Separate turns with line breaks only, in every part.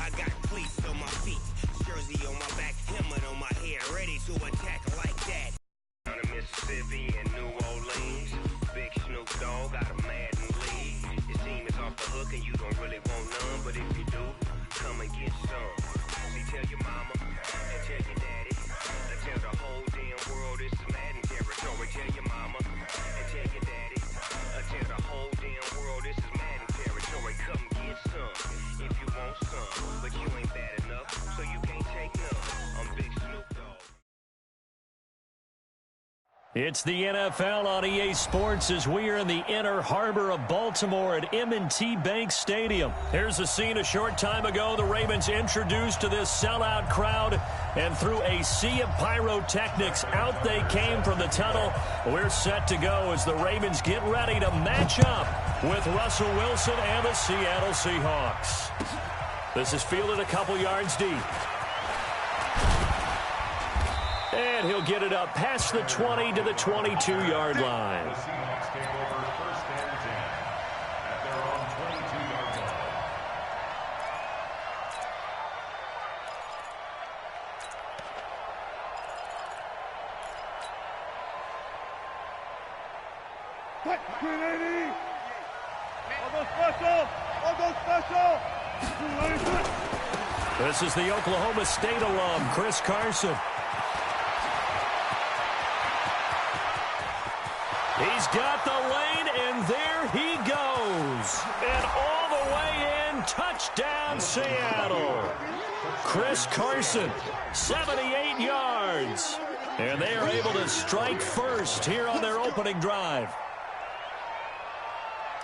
I got cleats on my feet, jersey on my back, helmet on my head, ready to attack like that. Down in Mississippi and New Orleans, big Snoop Dogg got a Madden league. Your team is off the hook and you don't really want none, but if you do, come and get some. See, tell your mama and tell your daddy, and tell the whole damn world it's Madden territory. Tell your mama and tell your daddy, tell the whole damn world this is Madden territory. Come get some if you want some, but you ain't bad enough, so you can't take none. I'm Big Snoop Dogg.
It's the NFL on EA Sports as we are in the inner harbor of Baltimore at M&T Bank Stadium. Here's a scene a short time ago. The Ravens introduced to this sellout crowd, and through a sea of pyrotechnics, out they came from the tunnel. We're set to go as the Ravens get ready to match up with Russell Wilson and the Seattle Seahawks. This is fielded a couple yards deep. And he'll get it up past the 20 to the 22-yard line. This is the Oklahoma State alum, Chris Carson. He's got the lane, and there he goes. And all the way in, touchdown Seattle. Chris Carson, 78 yards. And they are able to strike first here on their opening drive.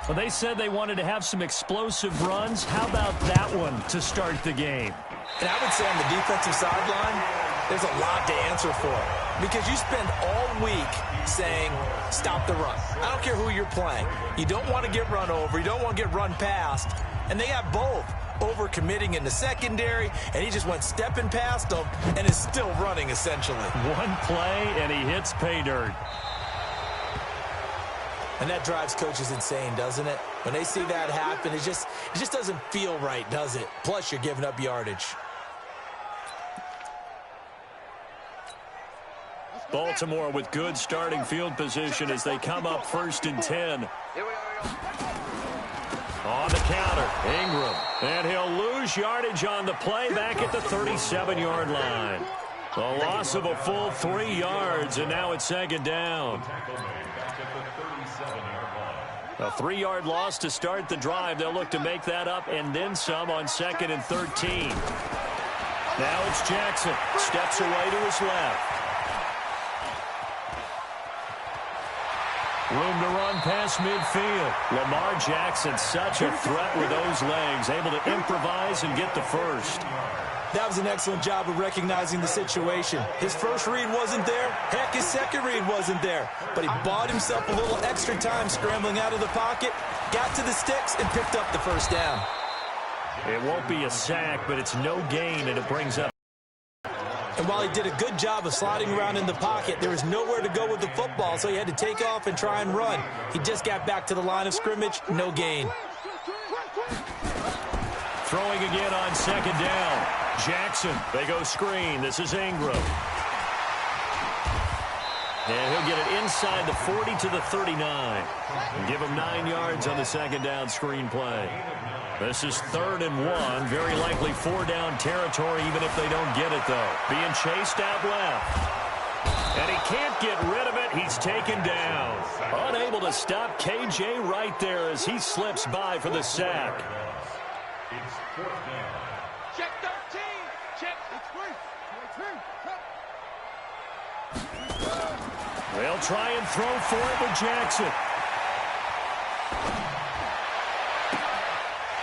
Well, they said they wanted to have some explosive runs. How about that one to start the game?
And I would say on the defensive sideline, there's a lot to answer for. Because you spend all week saying, stop the run. I don't care who you're playing. You don't want to get run over. You don't want to get run past. And they got both. Over-committing in the secondary, and he just went stepping past them and is still running, essentially.
One play, and he hits pay dirt.
And that drives coaches insane, doesn't it? When they see that happen, it just doesn't feel right, does it? Plus, you're giving up yardage.
Baltimore with good starting field position as they come up 1st and 10. On the counter, Ingram. And he'll lose yardage on the play back at the 37-yard line. A loss of a full 3 yards, and now it's 2nd down. A 3-yard loss to start the drive. They'll look to make that up and then some on 2nd and 13. Now it's Jackson. Steps away to his left. Room to run past midfield. Lamar Jackson, such a threat with those legs, able to improvise and get the first.
That was an excellent job of recognizing the situation. His first read wasn't there. Heck, his second read wasn't there. But he bought himself a little extra time scrambling out of the pocket, got to the sticks, and picked up the first down.
It won't be a sack, but it's no gain, and it brings up.
And while he did a good job of sliding around in the pocket, there was nowhere to go with the football, so he had to take off and try and run. He just got back to the line of scrimmage, no gain.
Throwing again on 2nd down. Jackson, they go screen. This is Ingram. And he'll get it inside the 40 to the 39. And give him 9 yards on the 2nd down screen play. This is 3rd and 1. Very likely 4-down territory, even if they don't get it, though. Being chased out left. And he can't get rid of it. He's taken down. Unable to stop KJ right there as he slips by for the sack.
It's 4th down. Check 13. Check.
They'll try and throw for it with Jackson.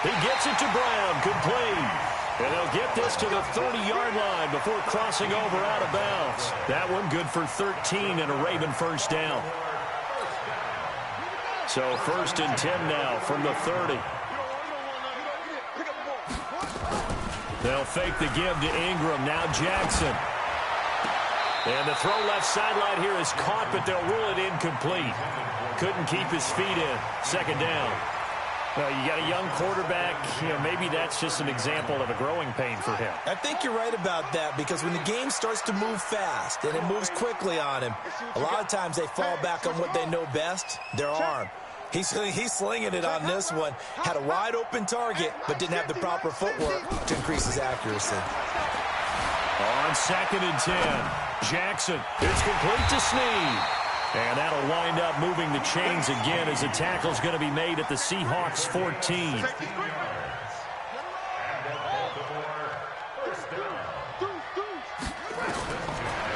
He gets it to Brown, complete. And they'll get this to the 30-yard line before crossing over out of bounds. That one good for 13 and a Raven first down. So 1st and 10 now from the 30. They'll fake the give to Ingram. Now Jackson. And the throw left sideline here is caught, but they'll rule it incomplete. couldn't keep his feet in. Second down. Well, you got a young quarterback. Maybe that's just an example of a growing pain for him.
I think you're right about that, because when the game starts to move fast and it moves quickly on him, a lot of times they fall back on what they know best, their arm. He's slinging it on this one. Had a wide open target, but didn't have the proper footwork to increase his accuracy.
On 2nd and 10, Jackson. It's complete to Snead. And that'll wind up moving the chains again as the tackle's going to be made at the Seahawks 14.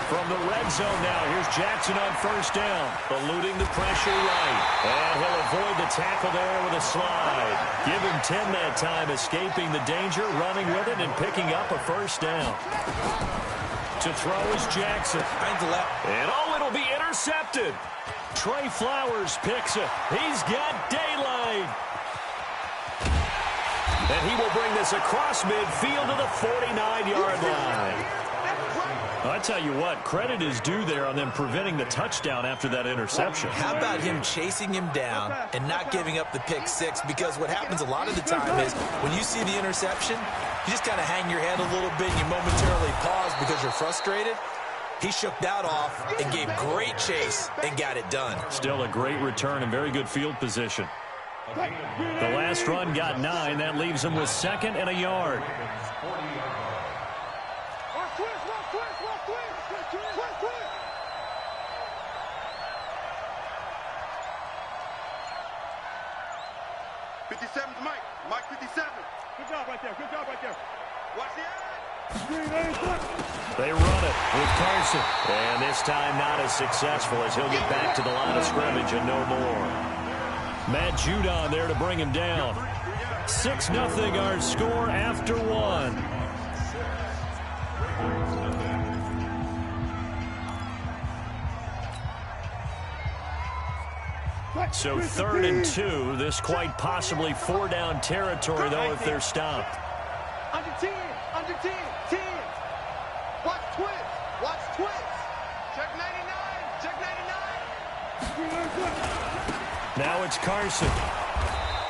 From the red zone now, here's Jackson on 1st down, eluding the pressure right. And he'll avoid the tackle there with a slide. Give him 10 that time, escaping the danger, running with it, and picking up a 1st down. To throw is Jackson. And it'll be intercepted. Trey Flowers picks it. He's got daylight. And he will bring this across midfield to the 49-yard line. I tell you what, credit is due there on them preventing the touchdown after that interception.
How about him chasing him down and not giving up the pick six? Because what happens a lot of the time is when you see the interception, you just kind of hang your head a little bit and you momentarily pause because you're frustrated. He shook that off and gave great chase and got it done.
Still a great return and very good field position. The last run got 9. That leaves him with 2nd and a yard.
Mike 57. Good job right there. Good job right there. Watch the edge.
They run it with Carson. And this time not as successful as he'll get back to the line of scrimmage and no more. Matt Judon there to bring him down. 6-0 our score after 1. So 3rd and 2. This quite possibly 4-down territory, though, if they're stopped.
Under 10. Under 10. 10. Watch twist. Watch twist. Check 99. Check 99.
Now it's Carson.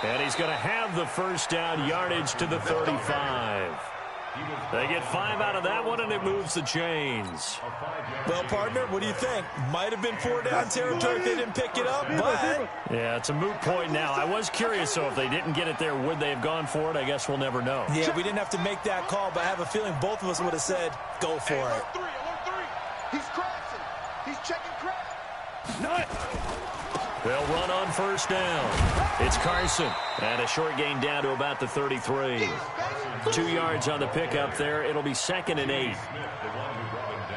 And he's going to have the 1st down, yardage to the 35. They get 5 out of that one, and it moves the chains.
Well, partner, what do you think? Might have been 4-down territory if they didn't pick it up, but...
Yeah, it's a moot point now. I was curious, so if they didn't get it there, would they have gone for it? I guess we'll never know.
Yeah, we didn't have to make that call, but I have a feeling both of us would have said, go for it.
Alert 3. He's crashing. He's checking crash.
They'll run on 1st down. It's Carson. And a short gain down to about the 33. 2 yards on the pickup there. It'll be 2nd and 8.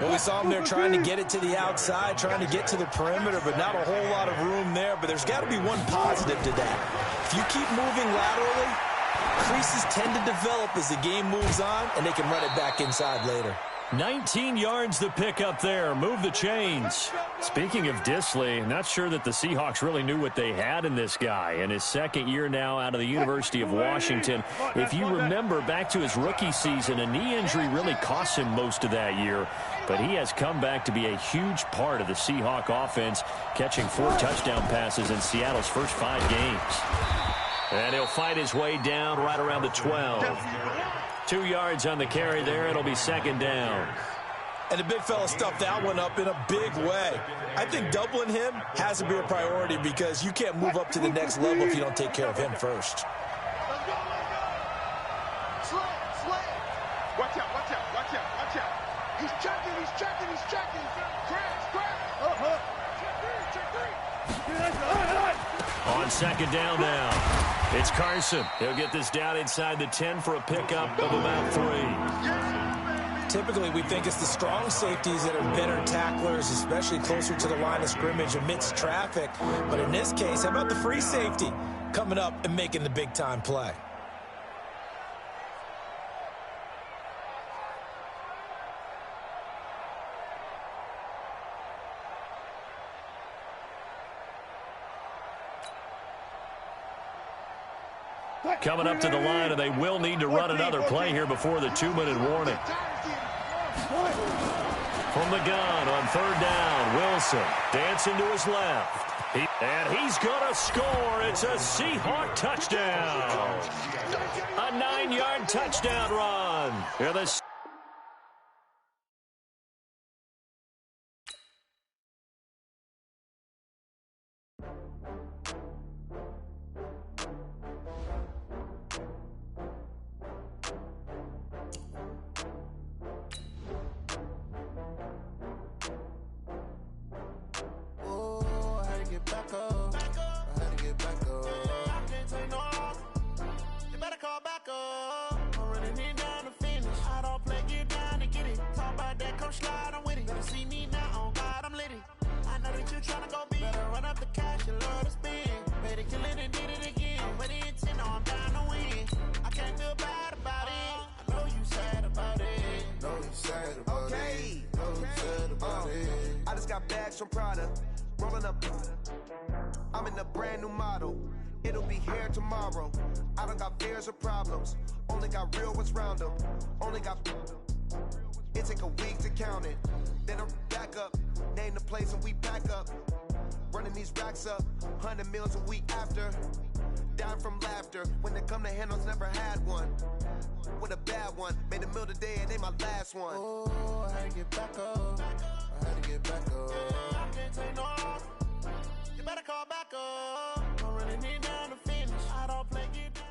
Well, we saw him there trying to get it to the outside, trying to get to the perimeter, but not a whole lot of room there. But there's got to be one positive to that. If you keep moving laterally, creases tend to develop as the game moves on, and they can run it back inside later.
19 yards to pick up there. Move the chains. Speaking of Disley, not sure that the Seahawks really knew what they had in this guy. In his 2nd year now out of the University of Washington. If you remember back to his rookie season, a knee injury really cost him most of that year. But he has come back to be a huge part of the Seahawk offense, catching 4 touchdown passes in Seattle's first 5 games. And he'll fight his way down right around the 12. 2 yards on the carry there. It'll be 2nd down.
And the big fella stuffed that one up in a big way. I think doubling him has to be a priority because you can't move up to the next level if you don't take care of him first.
Let's go. Slam. Watch out. Watch out. He's checking. Crash. Check 3.
On 2nd down now. It's Carson. He'll get this down inside the 10 for a pickup of about 3.
Typically, we think it's the strong safeties that are better tacklers, especially closer to the line of scrimmage amidst traffic. But in this case, how about the free safety coming up and making the big-time play?
Coming up to the line, and they will need to run another play here before the 2-minute warning. From the gun on third down, Wilson dancing to his left. And he's going to score. It's a Seahawk touchdown. A 9-yard touchdown run. Here the
From Prada, rolling up. I'm in a brand new model. It'll be here tomorrow. I don't got fears or problems. Only got real ones round them. Only got. It take a week to count it. Then I'm back up. Name the place and we back up. Running these racks up. 100 meals a week after. Down from laughter. When it come to handles, never had one. With a bad one. Made a meal today and they my last one. Oh, I had to get back up. I had to get back up. I can't take no loss. You better call back up. I'm running it down to finish. I don't play it down.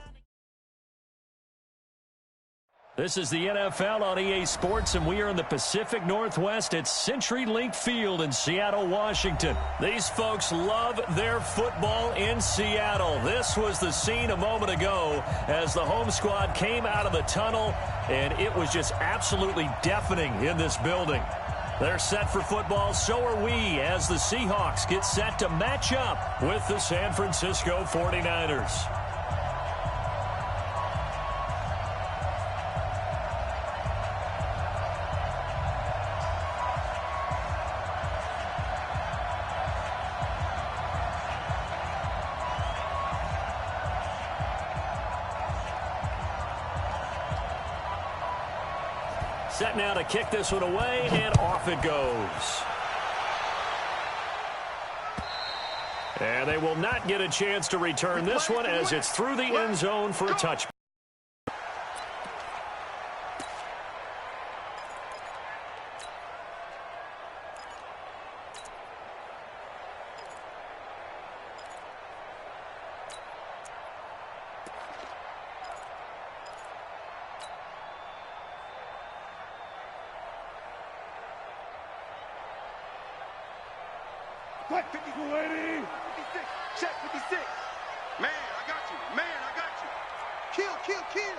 This is the NFL on EA Sports, and we are in the Pacific Northwest at CenturyLink Field in Seattle, Washington. These folks love their football in Seattle. This was the scene a moment ago as the home squad came out of the tunnel, and it was just absolutely deafening in this building. They're set for football, so are we, as the Seahawks get set to match up with the San Francisco 49ers. Set now to kick this one away, and off it goes. And they will not get a chance to return this one as it's through the end zone for a touchback.
What, 54-80? 56, check 56. Man, I got you. Man, I got you. Kill, kill, kill.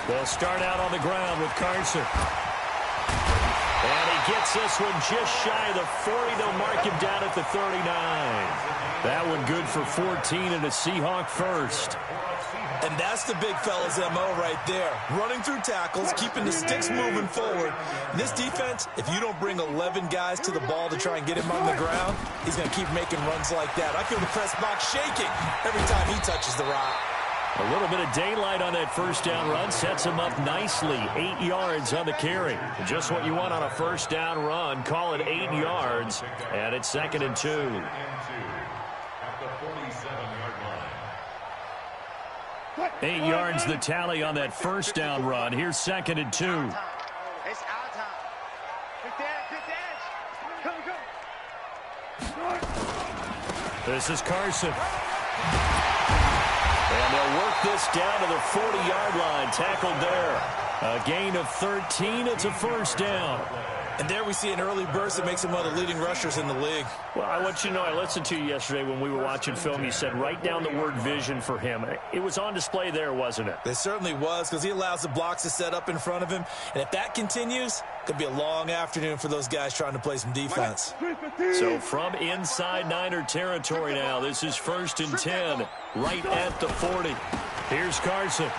They'll start out on the ground with Carson. And he gets this one just shy of the 40. They'll mark him down at the 39. That one good for 14 and a Seahawk first.
And that's the big fella's MO right there. Running through tackles, keeping the sticks moving forward. In this defense, if you don't bring 11 guys to the ball to try and get him on the ground, he's going to keep making runs like that. I feel the press box shaking every time he touches the rock.
A little bit of daylight on that first down run sets him up nicely. 8 yards on the carry. Just what you want on a first down run. Call it 8 yards, and it's 2nd and 2.
At the 47-yard line.
8 yards the tally on that first down run. Here's 2nd and 2.
It's our time. Good dash. Come.
This is Carson. And they'll work this down to the 40-yard line. Tackled there. A gain of 13. It's a first down.
And there we see an early burst that makes him one of the leading rushers in the league.
Well, I want you to know, I listened to you yesterday when we were watching film. You said write down the word vision for him. It was on display there, wasn't it?
It certainly was, because he allows the blocks to set up in front of him. And if that continues, it could be a long afternoon for those guys trying to play some defense.
So from inside Niner territory now, this is 1st and 10, right at the 40. Here's Carson.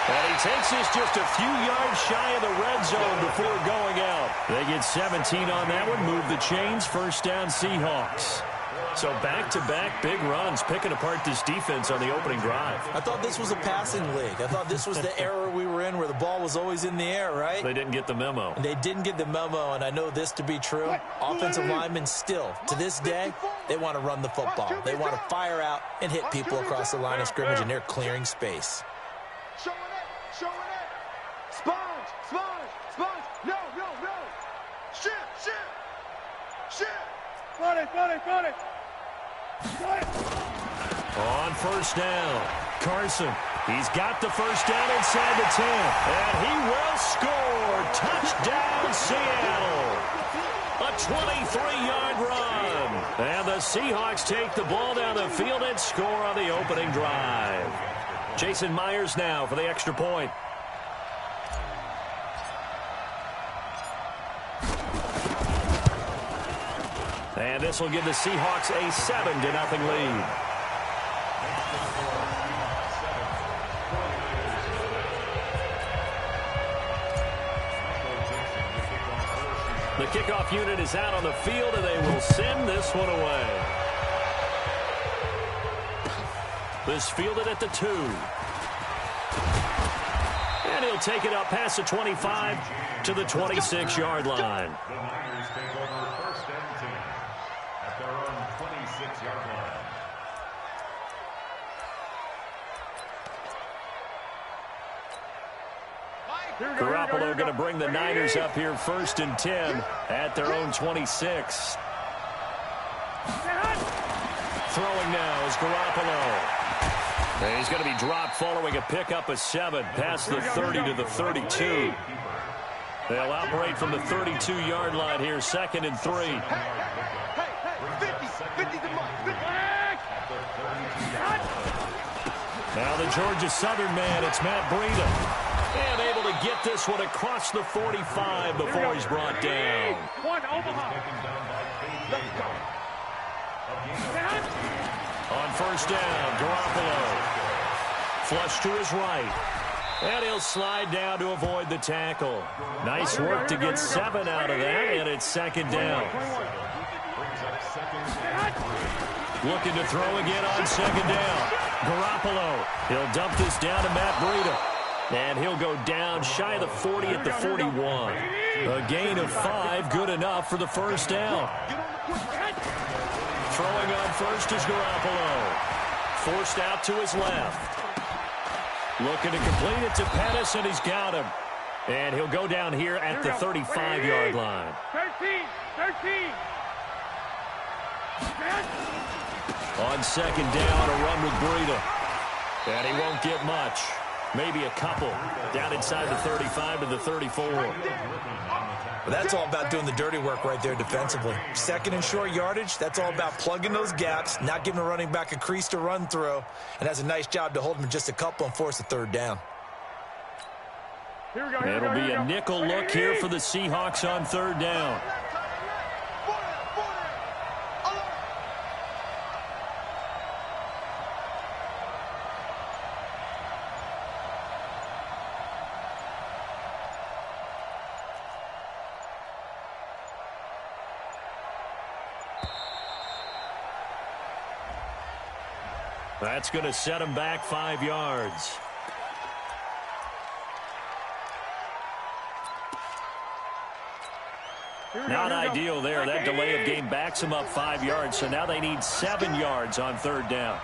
And he takes this just a few yards shy of the red zone before going out. They get 17 on that one, move the chains, first down Seahawks. So back-to-back big runs, picking apart this defense on the opening drive.
I thought this was a passing league. I thought this was the era we were in where the ball was always in the air, right?
They didn't get the memo.
They didn't get the memo, and I know this to be true. Offensive linemen still, to this day, they want to run the football. They want to fire out and hit people across the line of scrimmage, and they're clearing space.
Showing it, showing it. Sponge, sponge, sponge. No, no, no. Shit, shit, shit. Got it, got it, got it.
On first down, Carson. He's got the first down inside the 10. And he will score. Touchdown, Seattle. A 23-yard run. And the Seahawks take the ball down the field and score on the opening drive. Jason Myers now for the extra point. And this will give the Seahawks a 7-0 lead. The kickoff unit is out on the field, and they will send this one away. This fielded at the 2. And he'll take it up past the 25 to the 26-yard line.
The Niners take over first and 10 at their own 26-yard line.
Garoppolo going to bring the Niners up here first and 10 at their own 26. Throwing now is Garoppolo. And he's going to be dropped following a pickup of 7 past the 30 to the 32. They'll operate from the 32-yard line here, 2nd and 3.
Hey, 50 to mark.
Now the Georgia Southern man, it's Matt Breida. And able to get this one across the 45 before he's brought down.
One, Omaha. Let's go.
On first down, Garoppolo. Flush to his right. And he'll slide down to avoid the tackle. Nice work to get 7 out of that, and it's 2nd down. Looking to throw again on 2nd down. Garoppolo. He'll dump this down to Matt Breida. And he'll go down shy of the 40 at the 41. A gain of 5, good enough for the first down. Throwing on first is Garoppolo. Forced out to his left. Looking to complete it to Pettis, and he's got him. And he'll go down here at the 35-yard line.
13.
On 2nd down, a run with Breida. And he won't get much. Maybe a couple. Down inside the 35 to the 34.
Well, that's all about doing the dirty work right there defensively. 2nd and short yardage, that's all about plugging those gaps, not giving the running back a crease to run through, and has a nice job to hold him just a couple and force a 3rd down.
It'll be a nickel look here for the Seahawks on 3rd down. That's going to set him back 5 yards. Not ideal there. That delay of game backs him up 5 yards, so now they need 7 yards on 3rd down.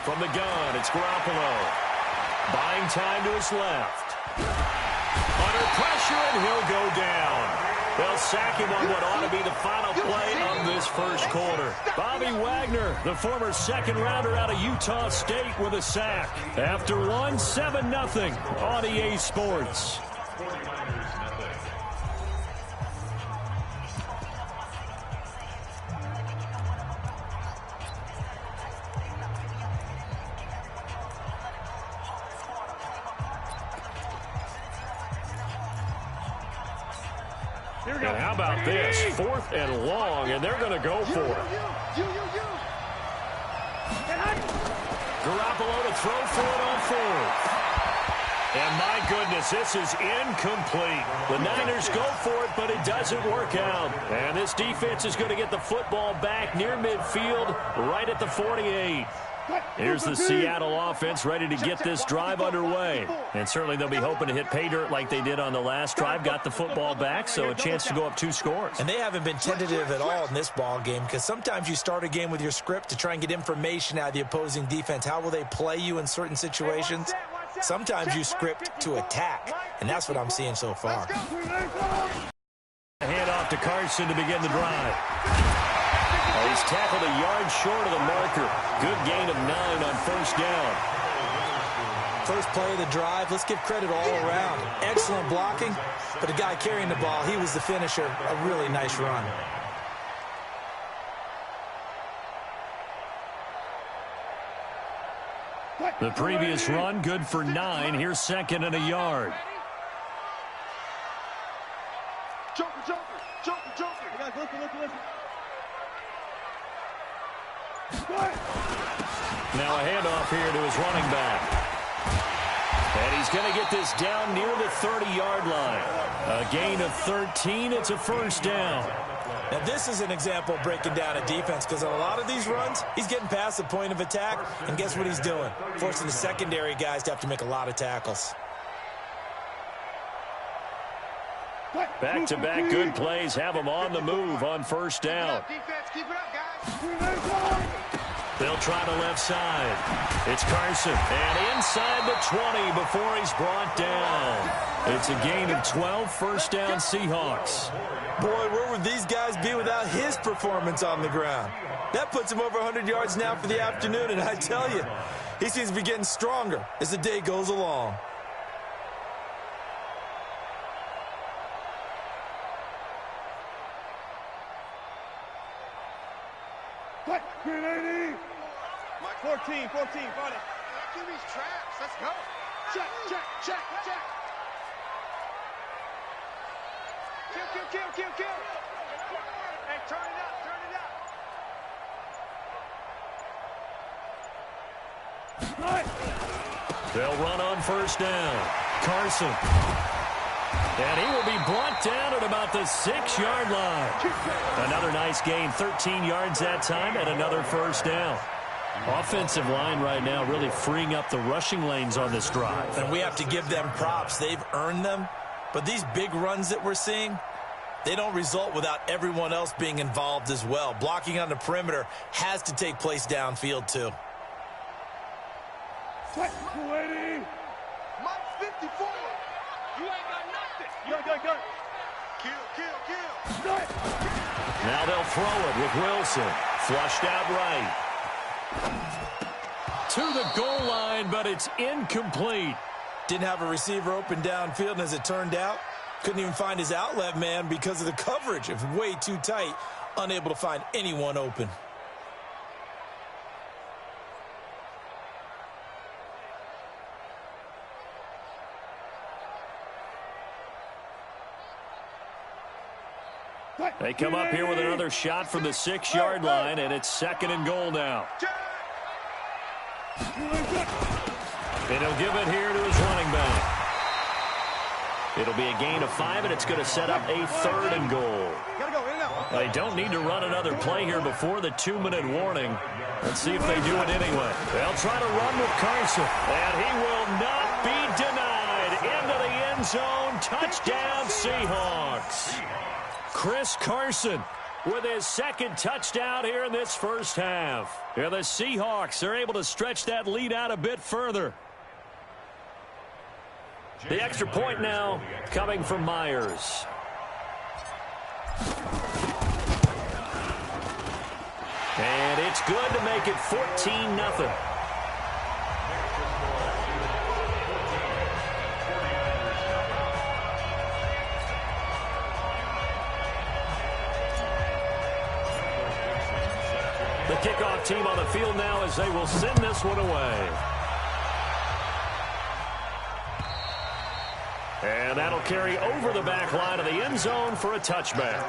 From the gun, it's Garoppolo. Buying time to his left. Under pressure, and he'll go down. They'll sack him on what ought to be the final play of this first quarter. Bobby Wagner, the former 2nd-rounder out of Utah State, with a sack. After one, 7-0 on EA Sports. And how about this? 4th and long, and they're going to go for it. Garoppolo to throw for it on fourth. And my goodness, this is incomplete. The Niners go for it, but it doesn't work out. And this defense is going to get the football back near midfield, right at the 48. Here's the Seattle offense ready to get this drive underway. And certainly they'll be hoping to hit pay dirt like they did on the last drive. Got the football back, so a chance to go up 2 scores.
And they haven't been tentative at all in this ball game, because sometimes you start a game with your script to try and get information out of the opposing defense. How will they play you in certain situations? Sometimes you script to attack, and that's what I'm seeing so far.
Hand off to Carson to begin the drive. He's tackled a yard short of the marker. Good gain of 9 on first down.
First play of the drive, let's give credit all around. Excellent blocking, but the guy carrying the ball, he was the finisher. A really nice run.
The previous run, good for 9. Here's second and a yard.
Joker, Joker, Joker, Joker. You guys listen.
Now a handoff here to his running back. And he's going to get this down near the 30-yard line. A gain of 13. It's a first down.
Now, this is an example of breaking down a defense, because on a lot of these runs, he's getting past the point of attack, and guess what he's doing? Forcing the secondary guys to have to make a lot of tackles.
Back-to-back good plays have him on the move on first down.
Defense, keep it up, guys.
They'll try the left side. It's Carson. And inside the 20 before he's brought down. It's a gain of 12, first down Seahawks.
Boy, where would these guys be without his performance on the ground? That puts him over 100 yards now for the afternoon, and I tell you, he seems to be getting stronger as the day goes along.
Grenade! Mike 14, find it. Give these traps, let's go. Check. Kill. Hey, turn it up.
They'll run on first down. Carson. And he will be brought down at about the 6-yard line. Another nice gain, 13 yards that time, and another first down. Offensive line right now really freeing up the rushing lanes on this drive.
And we have to give them props. They've earned them. But these big runs that we're seeing, they don't result without everyone else being involved as well. Blocking on the perimeter has to take place downfield, too.
Mike 54. You ain't got nothing. Go. Kill.
Now they'll throw it with Wilson. Flushed out right. To the goal line, but it's incomplete.
Didn't have a receiver open downfield, and as it turned out, couldn't even find his outlet man because of the coverage. It was way too tight, unable to find anyone open.
They come up here with another shot from the 6-yard line, and it's second and goal now. And he'll give it here to his running back. It'll be a gain of 5, and it's going to set up a third and goal. They don't need to run another play here before the 2-minute warning. Let's see if they do it anyway. They'll try to run with Carson, and he will not be denied. Into the end zone. Touchdown, Seahawks. Chris Carson with his second touchdown here in this first half. Yeah, the Seahawks are able to stretch that lead out a bit further. The extra point now coming from Myers. And it's good to make it 14-0. The kickoff team on the field now as they will send this one away. And that'll carry over the back line of the end zone for a touchback.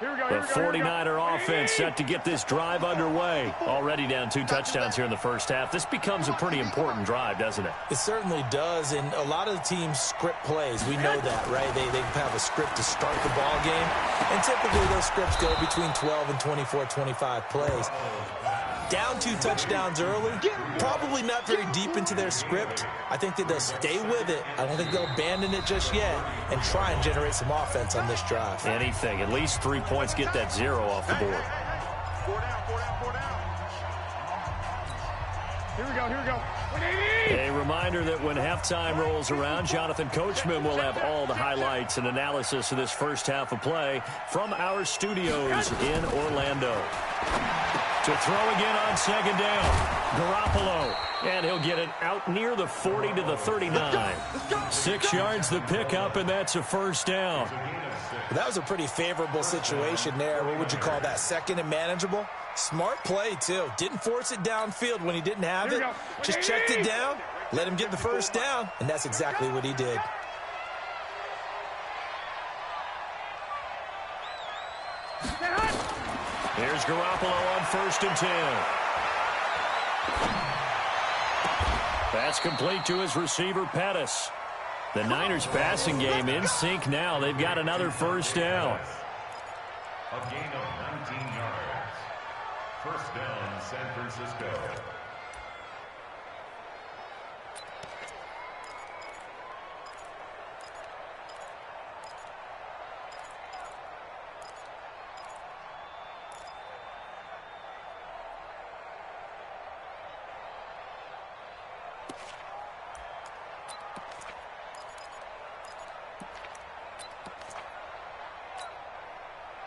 The 49er offense set to get this drive underway. Already down 2 touchdowns here in the first half. This becomes a pretty important drive, doesn't it?
It certainly does, and a lot of the teams script plays. We know that, right? They have a script to start the ball game, and typically those scripts go between 12 and 24, 25 plays. Down 2 touchdowns early, probably not very deep into their script. I think that they'll stay with it. I don't think they'll abandon it just yet and try and generate some offense on this drive.
Anything. At least 3 points, get that 0 off the board.
4 down. Here we go. 180!
A reminder that when halftime rolls around, Jonathan Coachman will have all the highlights and analysis of this first half of play from our studios in Orlando. To throw again on second down, Garoppolo, and he'll get it out near the 40 to the 39. 6 yards the pickup, and that's a first down.
Well, that was a pretty favorable situation there. What would you call that? Second and manageable? Smart play, too. Didn't force it downfield when he didn't have it. Just checked it down, let him get the first down, and that's exactly what he did.
Here's Garoppolo on 1st and 10. Pass complete to his receiver, Pettis. The Niners passing game in sync now. They've got another first down.
A gain of 19 yards. First down, San Francisco.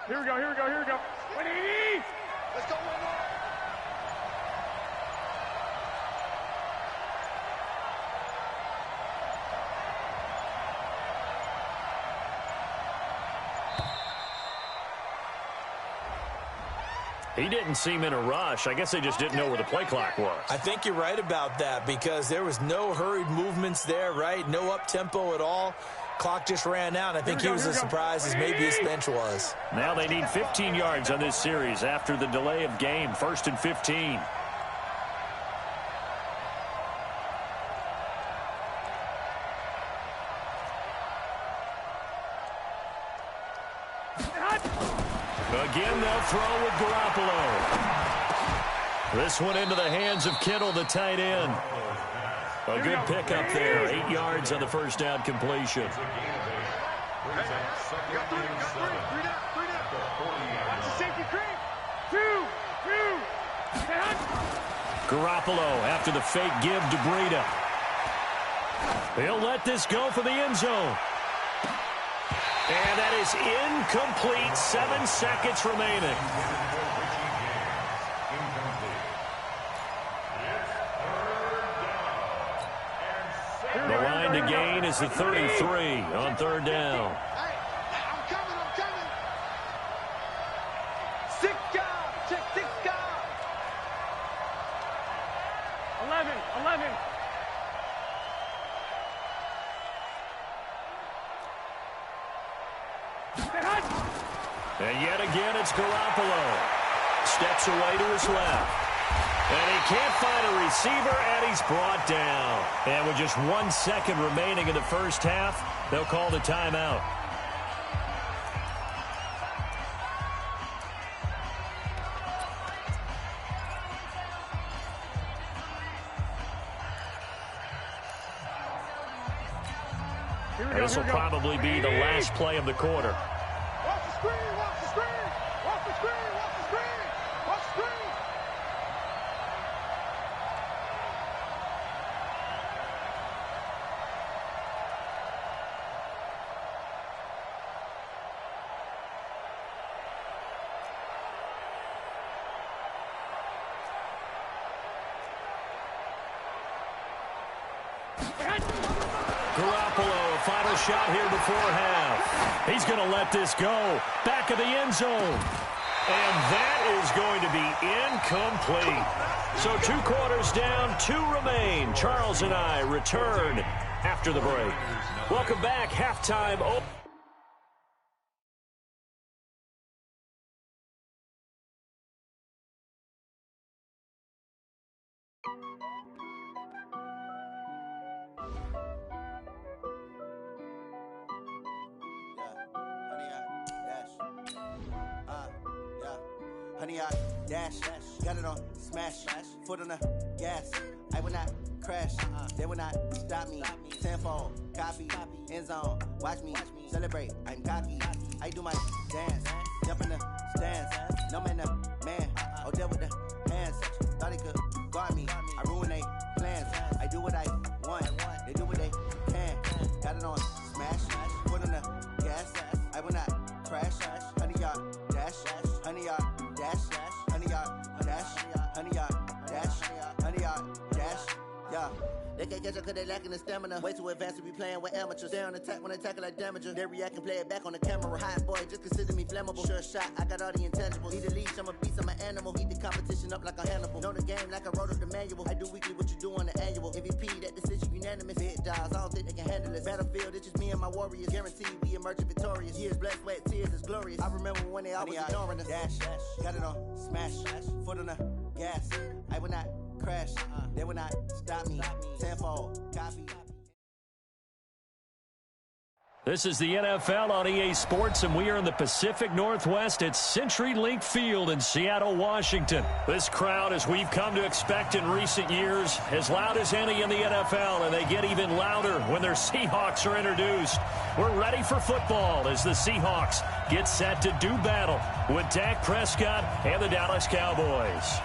Here we go. 180! Let's go, one more!
He didn't seem in a rush. I guess they just didn't know where the play clock was.
I think you're right about that because there was no hurried movements there, right? No up-tempo at all. Clock just ran out. I think he was as surprised as maybe his bench was.
Now they need 15 yards on this series after the delay of game. 1st and 15. Again, they'll throw with Garoppolo. This one into the hands of Kittle, the tight end. A good pickup there. 8 yards on the first down completion.
You got 3 down. Watch the safety creep. 2.
Garoppolo after the fake give to Breida. He'll let this go for the end zone. And that is incomplete. 7 seconds remaining. The line to gain is the 33 on 3rd down.
Hey, I'm coming. 6 guard. Check 6 guard. 11.
And yet again, it's Garoppolo. Steps away to his left. And he can't find a receiver, and he's brought down. And with just 1 second remaining in the first half, they'll call the timeout. This will probably be the last play of the quarter.
Watch the screen.
Garoppolo, a final shot here before half. He's going to let this go. Back of the end zone. And that is going to be incomplete. So 2 quarters down, 2 remain. Charles and I return after the break. Welcome back. Halftime.
Honey, I dash, got it on smash, foot on the gas. I will not crash, they will not stop me. Tenfold, copy, end zone, watch me celebrate. I'm cocky, I do my dance, jump in the stands. No man, the man, oh deal with the hands. Thought he could guard me, I ruin they plans. I do what I want, they do what they can. Got it on smash, foot on the gas. I will not crash, honey, y'all dash, honey, y'all dash, honey, y'all dash, honey, y'all dash, honey, y'all dash, yeah. They can't catch up cause they lacking the stamina. Way too advanced to be playing with amateurs. They on attack when they tackle like damager. They react and play it back on the camera. Hot boy, just consider me flammable. Sure shot, I got all the intangibles. Need a leash, I'm a beast, I'm an animal. Heat the competition up like a Hannibal. Know the game like I wrote up the manual. I do weekly what you do on the annual. MVP, that decision unanimous. Big dogs, I don't think they can handle it. Battlefield, it's just me and my warriors. Guaranteed we emerging victorious. Years, blood, sweat, tears, it's glorious. I remember when they always ignoring us. Dash, got it on smash, foot on the gas. I will not crash, they will not stop me. Tenfold, copy.
This is the NFL on EA Sports, and we are in the Pacific Northwest at CenturyLink Field in Seattle, Washington. This crowd, as we've come to expect in recent years, as loud as any in the NFL, and they get even louder when their Seahawks are introduced. We're ready for football as the Seahawks get set to do battle with Dak Prescott and the Dallas Cowboys.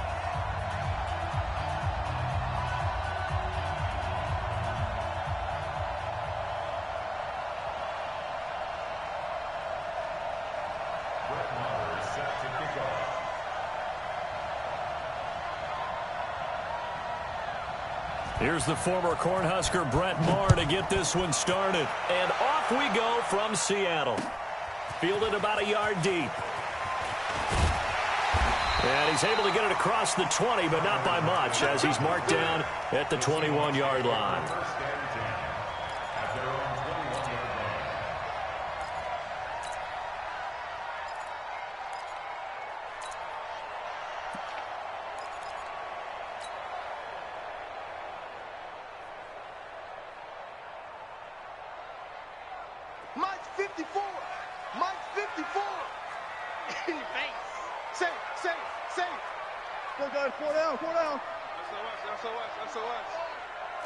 Here's the former Cornhusker Brett Maher to get this one started. And off we go from Seattle. Fielded about a yard deep. And he's able to get it across the 20, but not by much, as he's marked down at the 21-yard line.
Mike's 54. Mike's 54. In your face. Safe. Go, guys. 4 down.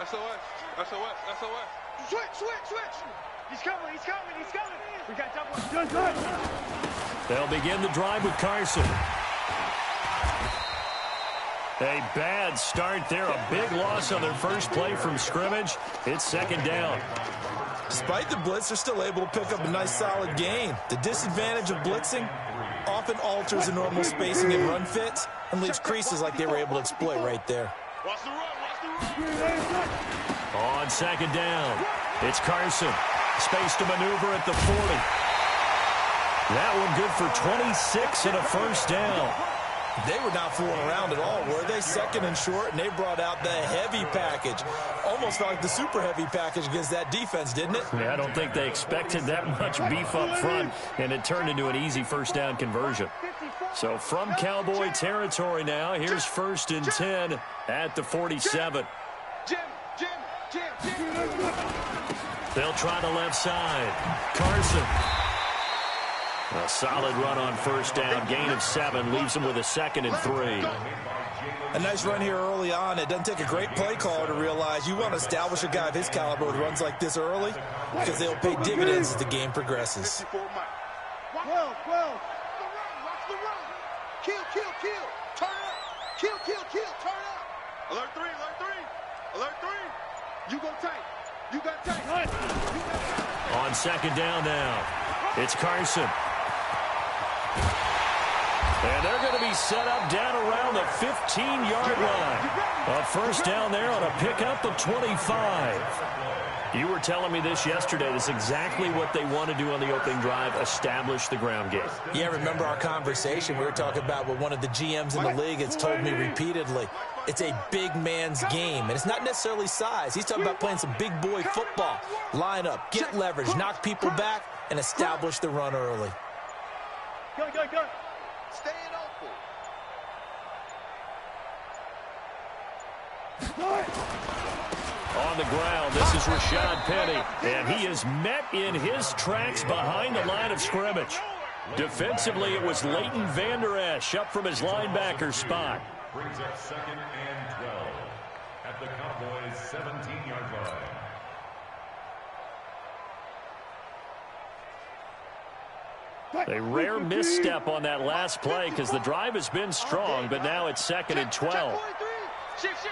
SOS. Switch. He's coming. We got double.
They'll begin the drive with Carson. A bad start there. A big loss on their first play from scrimmage. It's second down.
Despite the blitz, they're still able to pick up a nice solid gain. The disadvantage of blitzing often alters the normal spacing and run fits and leaves creases like they were able to exploit right there.
Watch the run.
On second down, it's Carson. Space to maneuver at the 40. That one good for 26 and a first down.
They were not fooling around at all, were they? Second and short, and they brought out the heavy package. Almost felt like the super heavy package against that defense, didn't it?
Yeah, I don't think they expected that much beef up front, and it turned into an easy first down conversion. So from Cowboy territory now, here's 1st and 10 at the 47.
Jim.
They'll try the left side. Carson. A solid run on first down. Gain of 7 leaves them with a 2nd and 3.
A nice run here early on. It doesn't take a great play caller to realize you want to establish a guy of his caliber with runs like this early because they'll pay dividends as the game progresses.
12. Watch the run. Kill. Turn up. Kill. Turn up. Alert 3. You go tight.
On second down now, it's Carson. And they're going to be set up down around the 15-yard line. A first down there on a pickup of 25. You were telling me this yesterday. That's exactly what they want to do on the opening drive, establish the ground game.
Yeah, remember our conversation? We were talking about what one of the GMs in the league has told me repeatedly. It's a big man's game, and it's not necessarily size. He's talking about playing some big boy football. Line up, get leverage, knock people back, and establish the run early.
Go. Staying open.
On the ground, this is Rashad Penny, and he is met in his tracks behind the line of scrimmage. Defensively, it was Leighton Vander Esch up from his linebacker spot.
Brings up 2nd and 12 at the Cowboys' 17-yard line.
A rare misstep on that last play because the drive has been strong, but now it's 2nd and 12.
Shift.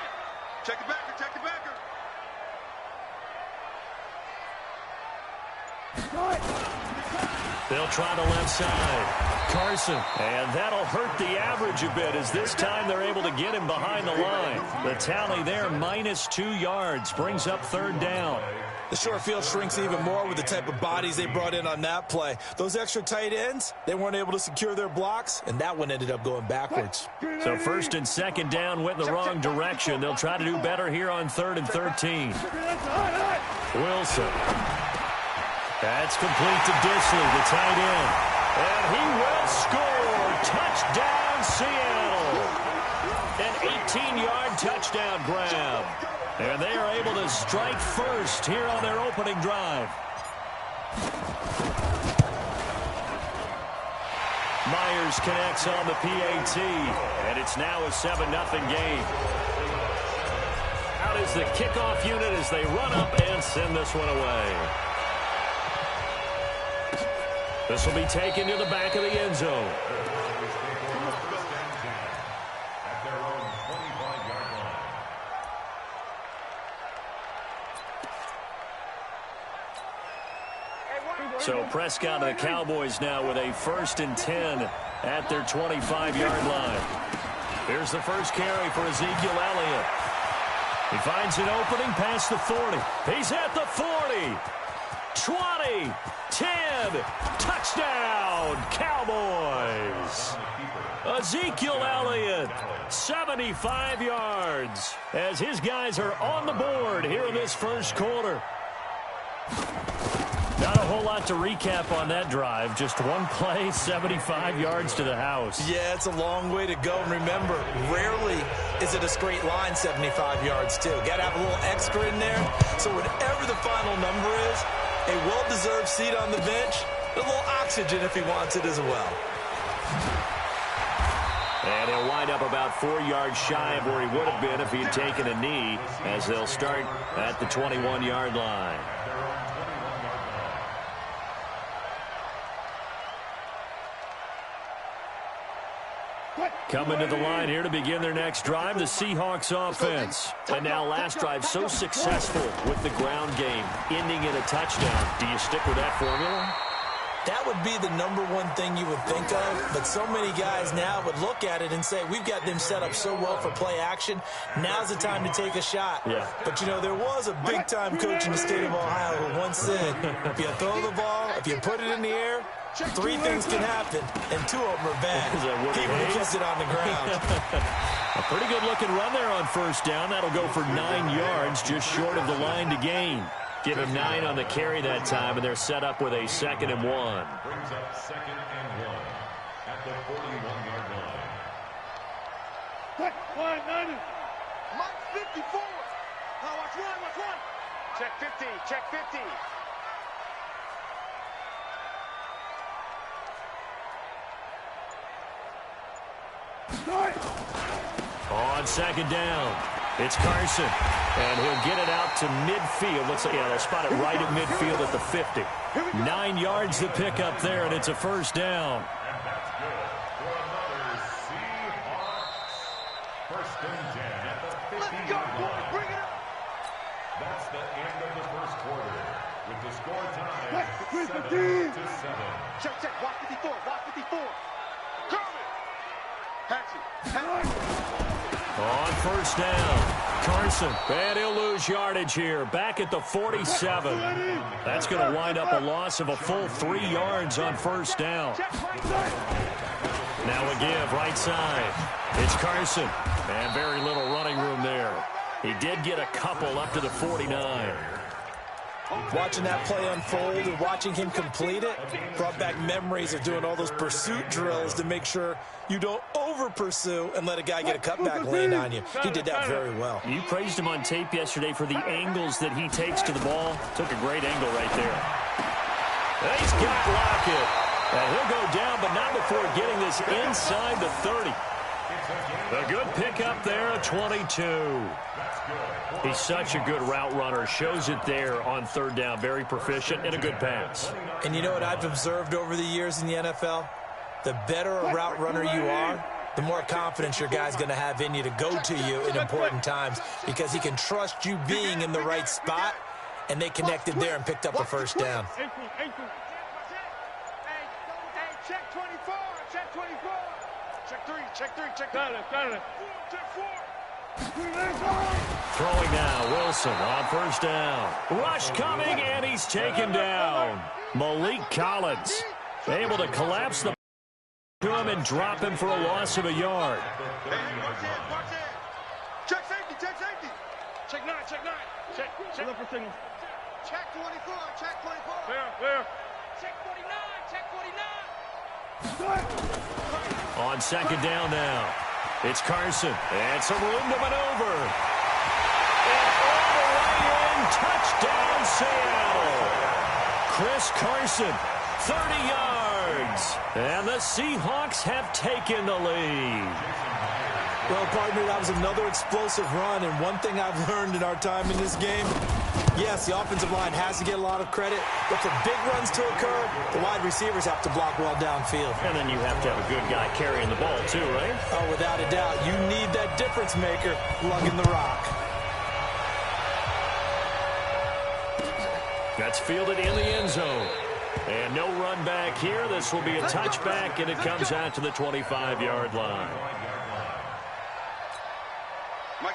Check the backer, check the backer.
They'll try the left side. Carson. And that'll hurt the average a bit as this time they're able to get him behind the line. The tally there, -2 yards, brings up 3rd down.
The short field shrinks even more with the type of bodies they brought in on that play. Those extra tight ends, they weren't able to secure their blocks, and that one ended up going backwards.
So 1st and 2nd down went in the wrong direction. They'll try to do better here on 3rd and 13. Wilson. That's complete to Disley, the tight end. And he will score. Touchdown, Seattle. An 18-yard touchdown grab. And they are able to strike first here on their opening drive. Myers connects on the PAT. And it's now a 7-0 game. Out is the kickoff unit as they run up and send this one away. This will be taken to the back of the end zone. So Prescott and the Cowboys now with a 1st and 10 at their 25-yard line. Here's the first carry for Ezekiel Elliott. He finds an opening past the 40. He's at the 40. 20, 10, touchdown, Cowboys. Ezekiel Elliott, 75 yards, as his guys are on the board here in this first quarter. Not a whole lot to recap on that drive. Just one play, 75 yards to the house.
Yeah, it's a long way to go. And remember, rarely is it a straight line 75 yards, too. Got to have a little extra in there. So whatever the final number is, a well-deserved seat on the bench, a little oxygen if he wants it as well.
And he'll wind up about 4 yards shy of where he would have been if he had taken a knee, as they'll start at the 21-yard line. Coming to the line here to begin their next drive, the Seahawks offense. And now last drive so successful with the ground game, ending in a touchdown. Do you stick with that formula?
That would be the #1 thing you would think of, but so many guys now would look at it and say, we've got them set up so well for play action, now's the time to take a shot.
Yeah.
But, you know, there was a big-time coach in the state of Ohio who once said, if you throw the ball, if you put it in the air, 3 things can happen, and 2 of them are bad. He would have kept it on the ground.
A pretty good-looking run there on first down. That'll go for 9 yards, just short of the line to gain. Give him 9 on the carry that time, and they're set up with a 2nd and 1.
Brings up 2nd and 1 at the 41-yard line.
Line 90. Mike 54. Now watch one. Check 50, check 50.
On 2nd down, it's Carson, and he'll get it out to midfield. They'll spot it right at midfield at the 50. 9 yards to pick up there, and it's a first down.
And that's good for another Seahawks. 1st and 10 at the 50-yard line.
Bring it up.
That's the end of the first quarter, with the score tied 7-7.
Check. Block 54. Kermit. Hatchie.
On first down, Carson, and he'll lose yardage here, back at the 47. That's going to wind up a loss of a full 3 yards on first down. Now a give, right side. It's Carson, and very little running room there. He did get a couple up to the 49.
Watching that play unfold and watching him complete it brought back memories of doing all those pursuit drills to make sure you don't over-pursue and let a guy get a cutback lane on you. He did that very well.
You praised him on tape yesterday for the angles that he takes to the ball. Took a great angle right there. And he's got Lockett. And he'll go down, but not before getting this inside the 30. A good pickup there at 22. He's such a good route runner. Shows it there on third down. Very proficient and a good pass.
And you know what I've observed over the years in the NFL? The better a route runner you are, the more confidence your guy's going to have in you to go to you in important times because he can trust you being in the right spot, and they connected there and picked up a first down.
Check 24, check 24. Check 3, check 3, check 4, check 4.
Throwing now, Wilson on first down. Rush coming, and he's taken down. Malik Collins able to collapse the to him and drop him for a loss of a yard.
Hey, watch it. Check safety, check safety. Check 9, check 9. Check up for signal. Check 24, check 24. Where? Check 49, check 49.
On second down now. It's Carson. And some room to maneuver. And all the way in. Touchdown, Seattle. Chris Carson, 30 yards. And the Seahawks have taken the lead.
Well, partner, that was another explosive run, and one thing I've learned in our time in this game, yes, the offensive line has to get a lot of credit, but for big runs to occur, the wide receivers have to block well downfield.
And then you have to have a good guy carrying the ball too, right?
Oh, without a doubt. You need that difference maker lugging the rock.
That's fielded in the end zone. And no run back here. This will be a touchback, and it comes out to the 25-yard line.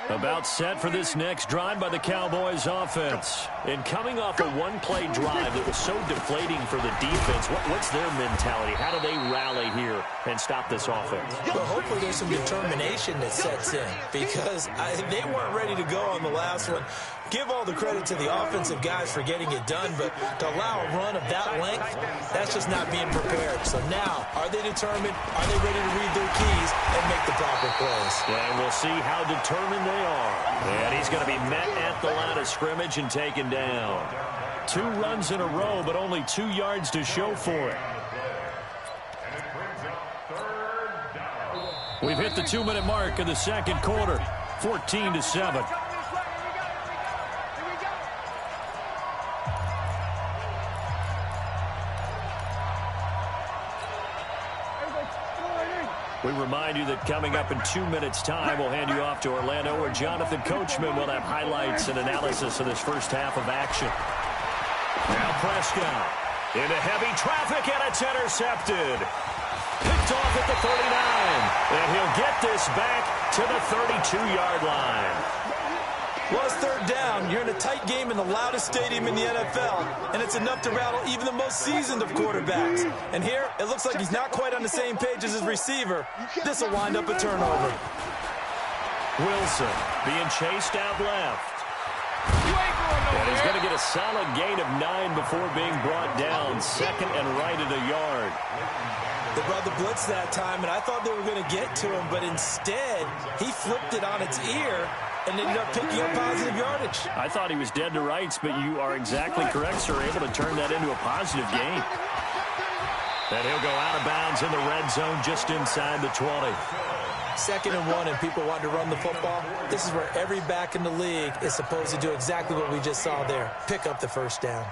About set for this next drive by the Cowboys offense. And coming off a one-play drive that was so deflating for the defense, what's their mentality? How do they rally here and stop this offense?
Well, hopefully there's some determination that sets in because they weren't ready to go on the last one. Give all the credit to the offensive guys for getting it done, but to allow a run of that length, that's just not being prepared. So now, are they determined? Are they ready to read their keys and make the proper plays?
And we'll see how determined they are. And he's going to be met at the line of scrimmage and taken down. 2 runs in a row, but only 2 yards to show for it. We've hit the 2-minute mark of the second quarter, 14-7. We remind you that coming up in 2 minutes' time, we'll hand you off to Orlando, where Jonathan Coachman will have highlights and analysis of this first half of action. Now Prescott into heavy traffic, and it's intercepted. Picked off at the 39, and he'll get this back to the 32-yard line.
Well, it's third down. You're in a tight game in the loudest stadium in the NFL, and it's enough to rattle even the most seasoned of quarterbacks. And here, it looks like he's not quite on the same page as his receiver. This will wind up a turnover.
Wilson being chased out left. And he's going to get a solid gain of 9 before being brought down. Second and right at a yard.
They brought the blitz that time, and I thought they were going to get to him, but instead, he flipped it on its ear and ended up picking up positive yardage.
I thought he was dead to rights, but you are exactly correct, sir. Able to turn that into a positive gain. And he'll go out of bounds in the red zone just inside the 20.
2nd and 1, and people want to run the football. This is where every back in the league is supposed to do exactly what we just saw there. Pick up the first down.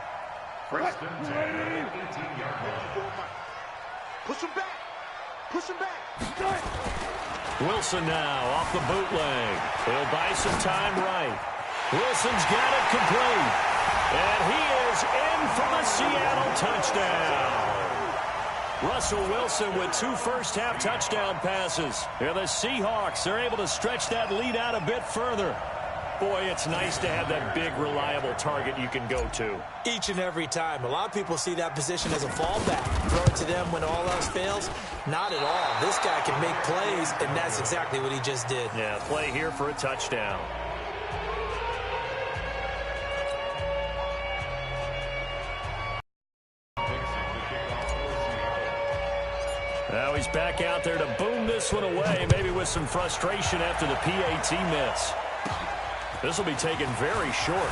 First and 10, 18-yard line.
Push him back. Push him back.
Wilson now off the bootleg. He'll buy some time right. Wilson's got it complete. And he is in for the Seattle touchdown. Russell Wilson with 2 first-half touchdown passes. And the Seahawks are able to stretch that lead out a bit further. Boy, it's nice to have that big, reliable target you can go to.
Each and every time. A lot of people see that position as a fallback. Throw it to them when all else fails. Not at all. This guy can make plays, and that's exactly what he just did.
Yeah, play here for a touchdown. Now he's back out there to boom this one away, maybe with some frustration after the PAT miss. This will be taken very short.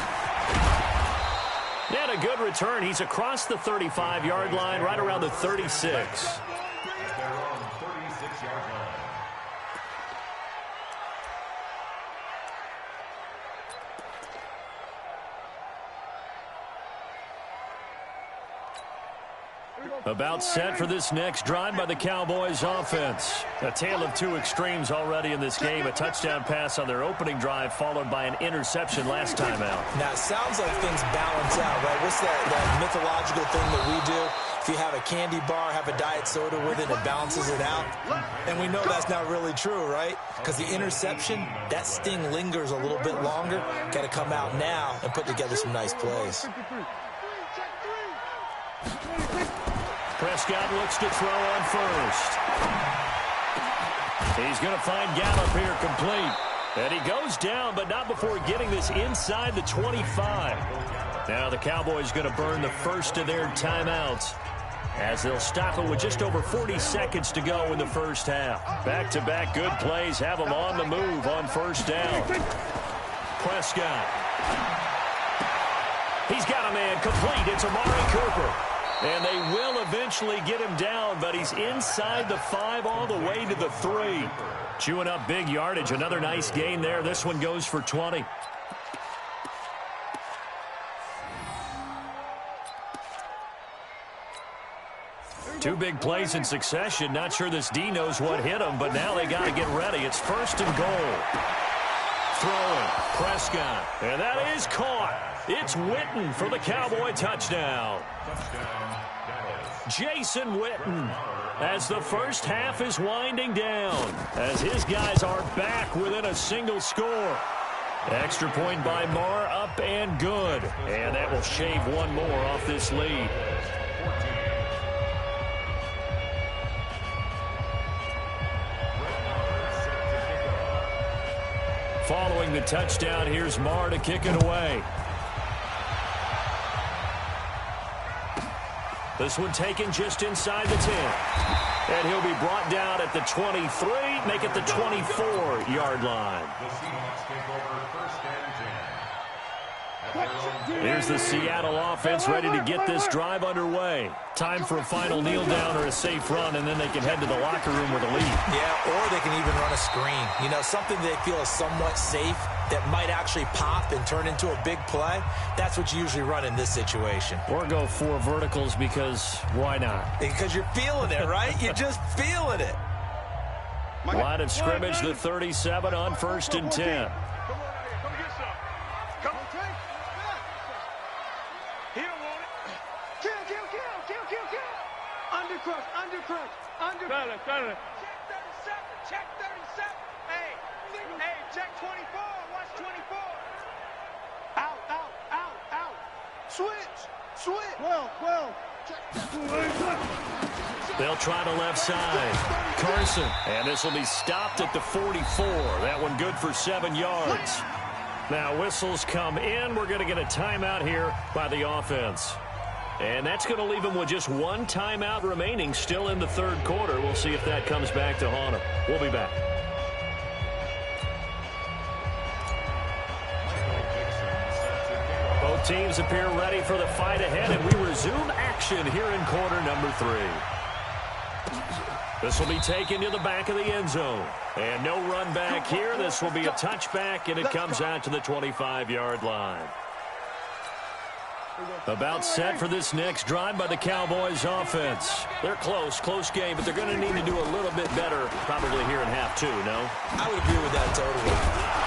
And a good return. He's across the 35-yard line, right around the 36. About set for this next drive by the Cowboys offense. A tale of two extremes already in this game. A touchdown pass on their opening drive followed by an interception last time out.
Now, it sounds like things balance out, right? What's that mythological thing that we do? If you have a candy bar, have a diet soda with it, it balances it out. And we know that's not really true, right? Because the interception, that sting lingers a little bit longer. Got to come out now and put together some nice plays.
Prescott looks to throw on first. He's going to find Gallup here complete. And he goes down, but not before getting this inside the 25. Now the Cowboys going to burn the first of their timeouts as they'll stop it with just over 40 seconds to go in the first half. Back-to-back good plays have them on the move on first down. Prescott. He's got a man complete. It's Amari Cooper. And they will eventually get him down, but he's inside the 5 all the way to the 3. Chewing up big yardage. Another nice gain there. This one goes for 20. Two big plays in succession. Not sure this D knows what hit him, but now they got to get ready. It's first and goal. Throwing. Prescott. And that is caught. It's Witten for the Cowboy touchdown. Jason Witten as the first half is winding down, as his guys are back within a single score. Extra point by Marr, up and good. And that will shave one more off this lead. Following the touchdown, here's Marr to kick it away. This one taken just inside the 10. And he'll be brought down at the 23, make it the 24-yard line. Here's the Seattle offense ready to get this drive underway. Time for a final kneel down or a safe run, and then they can head to the locker room with a lead.
Yeah, or they can even run a screen. You know, something they feel is somewhat safe that might actually pop and turn into a big play. That's what you usually run in this situation.
Or go 4 verticals because why not?
Because you're feeling it, right? You're just feeling it.
Line of scrimmage, the 37 on first and 10.
Undercrush. Check 37. Hey, check 24. Watch 24. Out. Switch. 12.
They'll try to left side. Carson. And this will be stopped at the 44. That one good for 7 yards. Now whistles come in. We're going to get a timeout here by the offense. And that's going to leave him with just one timeout remaining still in the third quarter. We'll see if that comes back to haunt him. We'll be back. Both teams appear ready for the fight ahead, and we resume action here in quarter number 3. This will be taken to the back of the end zone. And no run back here. This will be a touchback, and it comes out to the 25-yard line. About set for this next drive by the Cowboys offense. They're close game, but they're going to need to do a little bit better probably here in half 2, no?
I would agree with that totally.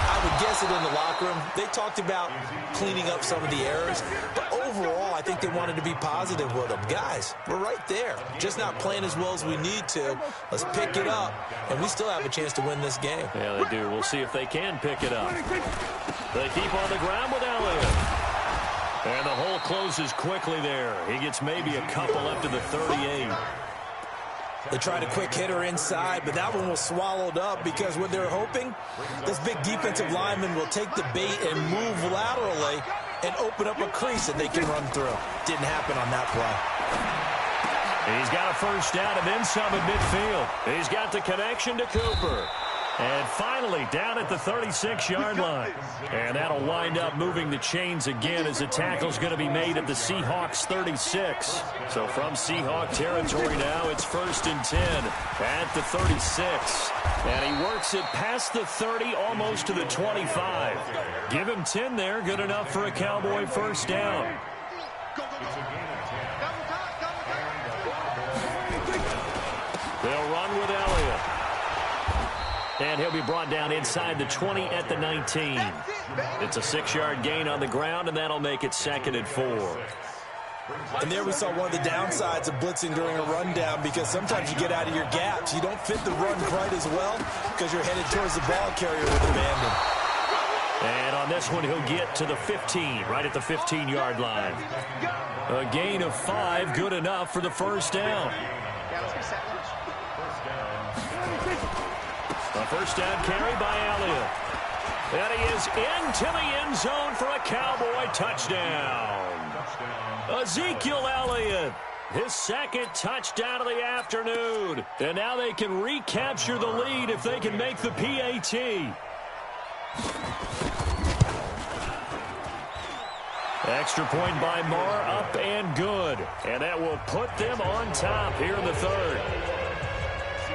I would guess it in the locker room. They talked about cleaning up some of the errors, but overall I think they wanted to be positive with them. Guys, we're right there. Just not playing as well as we need to. Let's pick it up, and we still have a chance to win this game.
Yeah, they do. We'll see if they can pick it up. They keep on the ground with Elliott. And the hole closes quickly there. He gets maybe a couple up to the 38.
They tried a quick hitter inside, but that one was swallowed up because what they're hoping, this big defensive lineman will take the bait and move laterally and open up a crease that they can run through. Didn't happen on that play.
He's got a first down and then some at midfield. He's got the connection to Cooper. And finally down at the 36-yard line. And that'll wind up moving the chains again as the tackle's going to be made at the Seahawks 36. So from Seahawk territory now, it's 1st and 10 at the 36. And he works it past the 30, almost to the 25. Give him 10 there, good enough for a Cowboy first down. They'll run with Elliott. And he'll be brought down inside the 20 at the 19. It's a 6-yard gain on the ground, and that'll make it 2nd and 4.
And there we saw one of the downsides of blitzing during a rundown, because sometimes you get out of your gaps. You don't fit the run quite as well because you're headed towards the ball carrier with abandon.
And on this one, he'll get to the 15, right at the 15-yard line. A gain of 5, good enough for the first down. A first down carry by Elliott. And he is into the end zone for a Cowboy touchdown. Ezekiel Elliott, his 2nd touchdown of the afternoon. And now they can recapture the lead if they can make the PAT. Extra point by Marr, up and good. And that will put them on top here in the 3rd.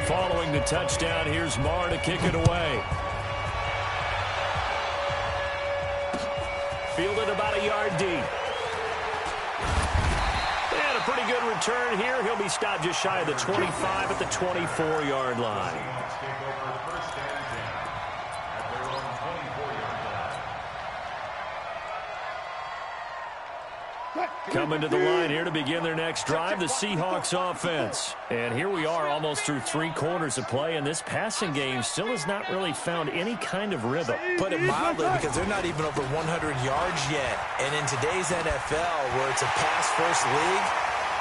Following the touchdown, here's Marr to kick it away. Fielded about a yard deep. And a pretty good return here. He'll be stopped just shy of the 25 at the 24-yard line. Coming to the line here to begin their next drive, the Seahawks offense. And here we are almost through 3 quarters of play, and this passing game still has not really found any kind of rhythm.
Put it mildly, because they're not even over 100 yards yet. And in today's NFL, where it's a pass-first league,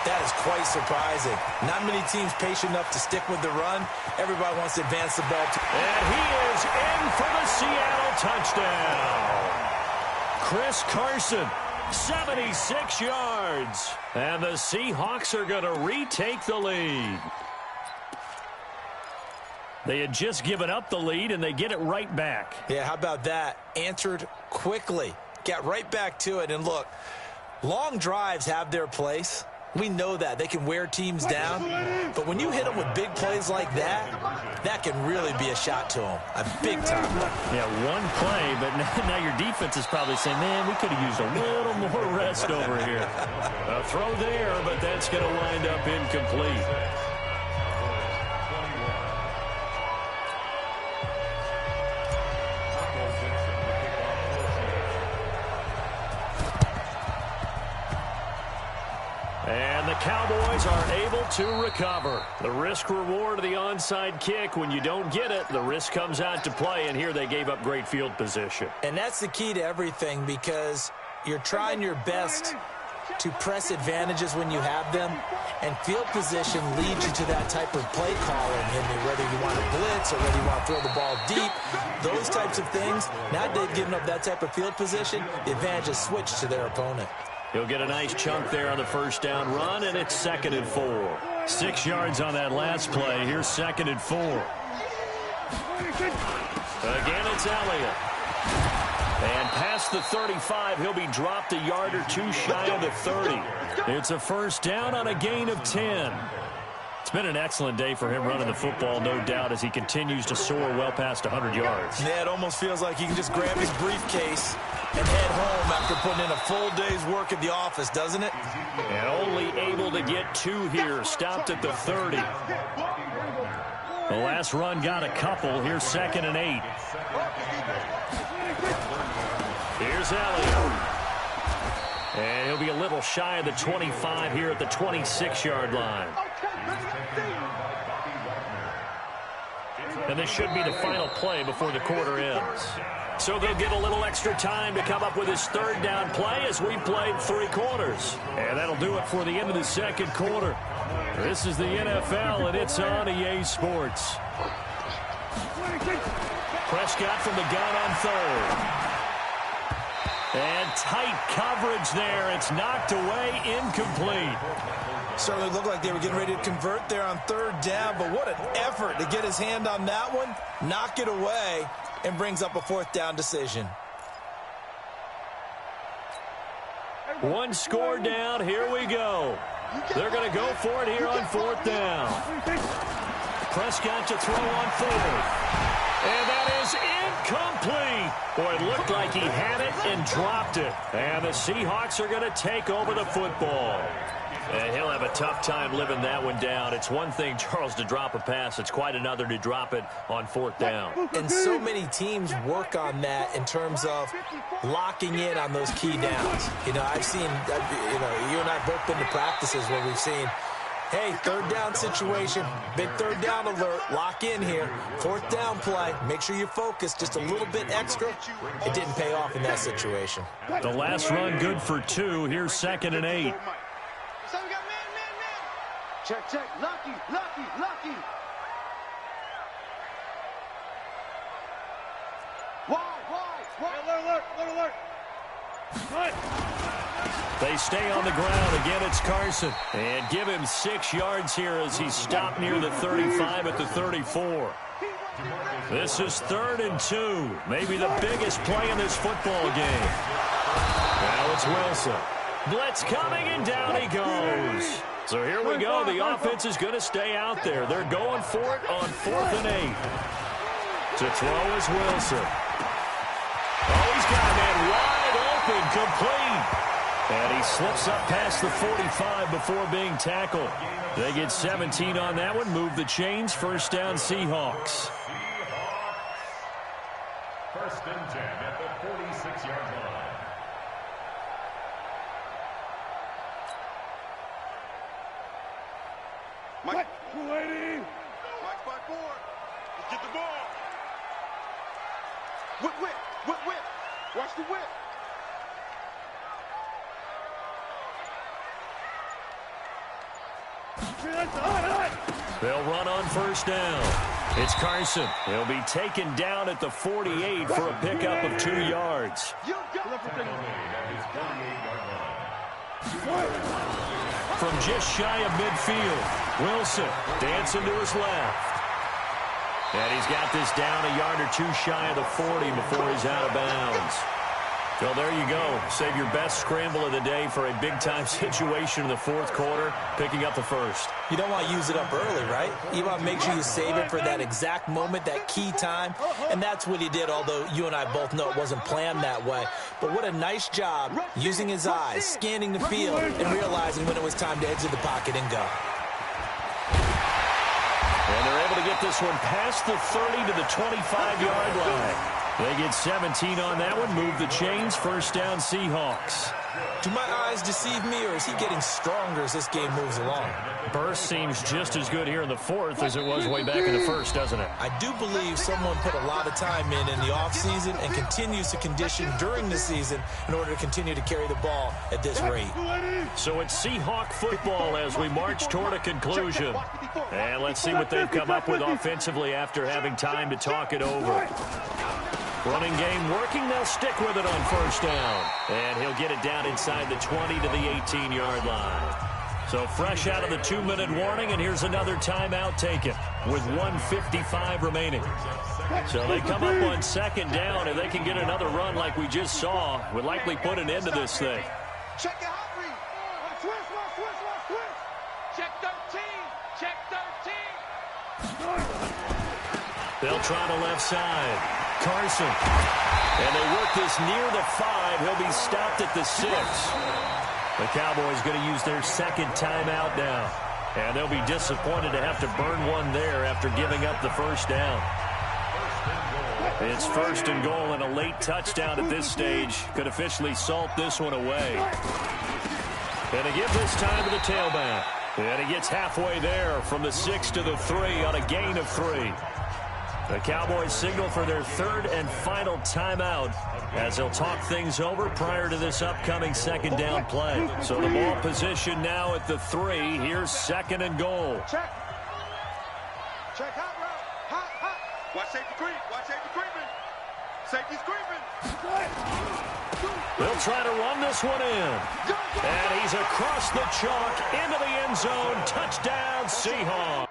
that is quite surprising. Not many teams patient enough to stick with the run. Everybody wants to advance the ball.
And he is in for the Seattle touchdown. Chris Carson. 76 yards. And the Seahawks are going to retake the lead. They had just given up the lead, and they get it right back.
Yeah, how about that? Answered quickly. Got right back to it. And look, long drives have their place. We know that. They can wear teams down. But when you hit them with big plays like that, that can really be a shot to them. A big time one.
Yeah, one play, but now your defense is probably saying, man, we could have used a little more rest over here. A throw there, but that's going to wind up incomplete. And the Cowboys are able to recover. The risk-reward of the onside kick, when you don't get it, the risk comes out to play, and here they gave up great field position.
And that's the key to everything, because you're trying your best to press advantages when you have them, and field position leads you to that type of play calling. And whether you want to blitz or whether you want to throw the ball deep, those types of things, now that they've given up that type of field position, the advantage is switched to their opponent.
He'll get a nice chunk there on the first down run, and it's 2nd and 4. 6 yards on that last play. Here's 2nd and 4. Again, it's Elliott. And past the 35, he'll be dropped a yard or two shy of the 30. It's a first down on a gain of 10. It's been an excellent day for him running the football, no doubt, as he continues to soar well past 100 yards.
Yeah, it almost feels like he can just grab his briefcase and head home after putting in a full day's work at the office, doesn't it?
And only able to get 2 here, stopped at the 30. The last run got a couple. Here's 2nd and 8. Here's Elliott. And he'll be a little shy of the 25 here at the 26-yard line. And this should be the final play before the quarter ends. So they'll get a little extra time to come up with his 3rd down play as we played 3 quarters. And that'll do it for the end of the 2nd quarter. This is the NFL, and it's on EA Sports. Prescott from the gun on 3rd. And tight coverage there. It's knocked away, incomplete.
Certainly looked like they were getting ready to convert there on third down, but what an effort to get his hand on that one, knock it away, and brings up a fourth down decision.
One score down. Here we go. They're going to go for it here on fourth down. Prescott to throw on fourth. And that is incomplete. Boy, it looked like he had it and dropped it. And the Seahawks are going to take over the football. And he'll have a tough time living that one down. It's one thing, Charles, to drop a pass. It's quite another to drop it on fourth down.
And so many teams work on that in terms of locking in on those key downs. You know, I've seen, you and I both been to practices where we've seen, hey, third down situation, big third down alert, lock in here. Fourth down play, make sure you focus just a little bit extra. It didn't pay off in that situation.
The last run good for 2. Here's 2nd and 8.
So we got man. Check. Lucky. Wide. Alert. Right.
They stay on the ground. Again, it's Carson. And give him 6 yards here as he's stopped near the 35 at the 34. This is 3rd and 2. Maybe the biggest play in this football game. Now it's Wilson. Blitz coming, and down he goes. So here we go. The offense is going to stay out there. They're going for it on 4th and 8. To throw is Wilson. Oh, he's got a man wide open, complete. And he slips up past the 45 before being tackled. They get 17 on that one. Move the chains. First down, Seahawks.
1st and 10 at the 46-yard line.
Mike, waiting. Mike's by 4. Let's get the ball. Whip. Watch the whip.
They'll run on first down. It's Carson. He'll be taken down at the 48 for a pickup of 2 yards. From just shy of midfield, Wilson dancing to his left. And he's got this down a yard or 2 shy of the 40 before he's out of bounds. So there you go. Save your best scramble of the day for a big-time situation in the 4th quarter, picking up the first.
You don't want to use it up early, right? You want to make sure you save it for that exact moment, that key time. And that's what he did, although you and I both know it wasn't planned that way. But what a nice job using his eyes, scanning the field, and realizing when it was time to exit the pocket and go.
And they're able to get this one past the 30 to the 25-yard line. They get 17 on that one. Move the chains. First down, Seahawks.
Do my eyes deceive me, or is he getting stronger as this game moves along?
Burst seems just as good here in the 4th as it was way back in the 1st, doesn't it?
I do believe someone put a lot of time in the offseason and continues to condition during the season in order to continue to carry the ball at this rate.
So it's Seahawk football as we march toward a conclusion. And let's see what they've come up with offensively after having time to talk it over. Running game working. They'll stick with it on first down. And he'll get it down inside the 20 to the 18-yard line. So fresh out of the 2-minute warning, and here's another timeout taken with 1:55 remaining. So they come up on 2nd down, and they can get another run like we just saw. Would likely put an end to this thing.
Check the hot read. Switch. Check 13. Check 13.
They'll try the left side. Carson. And they work this near the 5. He'll be stopped at the 6. The Cowboys going to use their 2nd timeout now. And they'll be disappointed to have to burn one there after giving up the first down. It's 1st and goal, and a late touchdown at this stage could officially salt this one away. And they give this time to the tailback. And he gets halfway there from the 6 to the 3 on a gain of 3. The Cowboys signal for their 3rd and final timeout as they'll talk things over prior to this upcoming 2nd down play. So the ball position now at the 3. Here's 2nd and goal.
Check hot route. Hot. Watch safety creep. Safety's creeping.
They'll try to run this one in. And he's across the chalk into the end zone. Touchdown, Seahawks.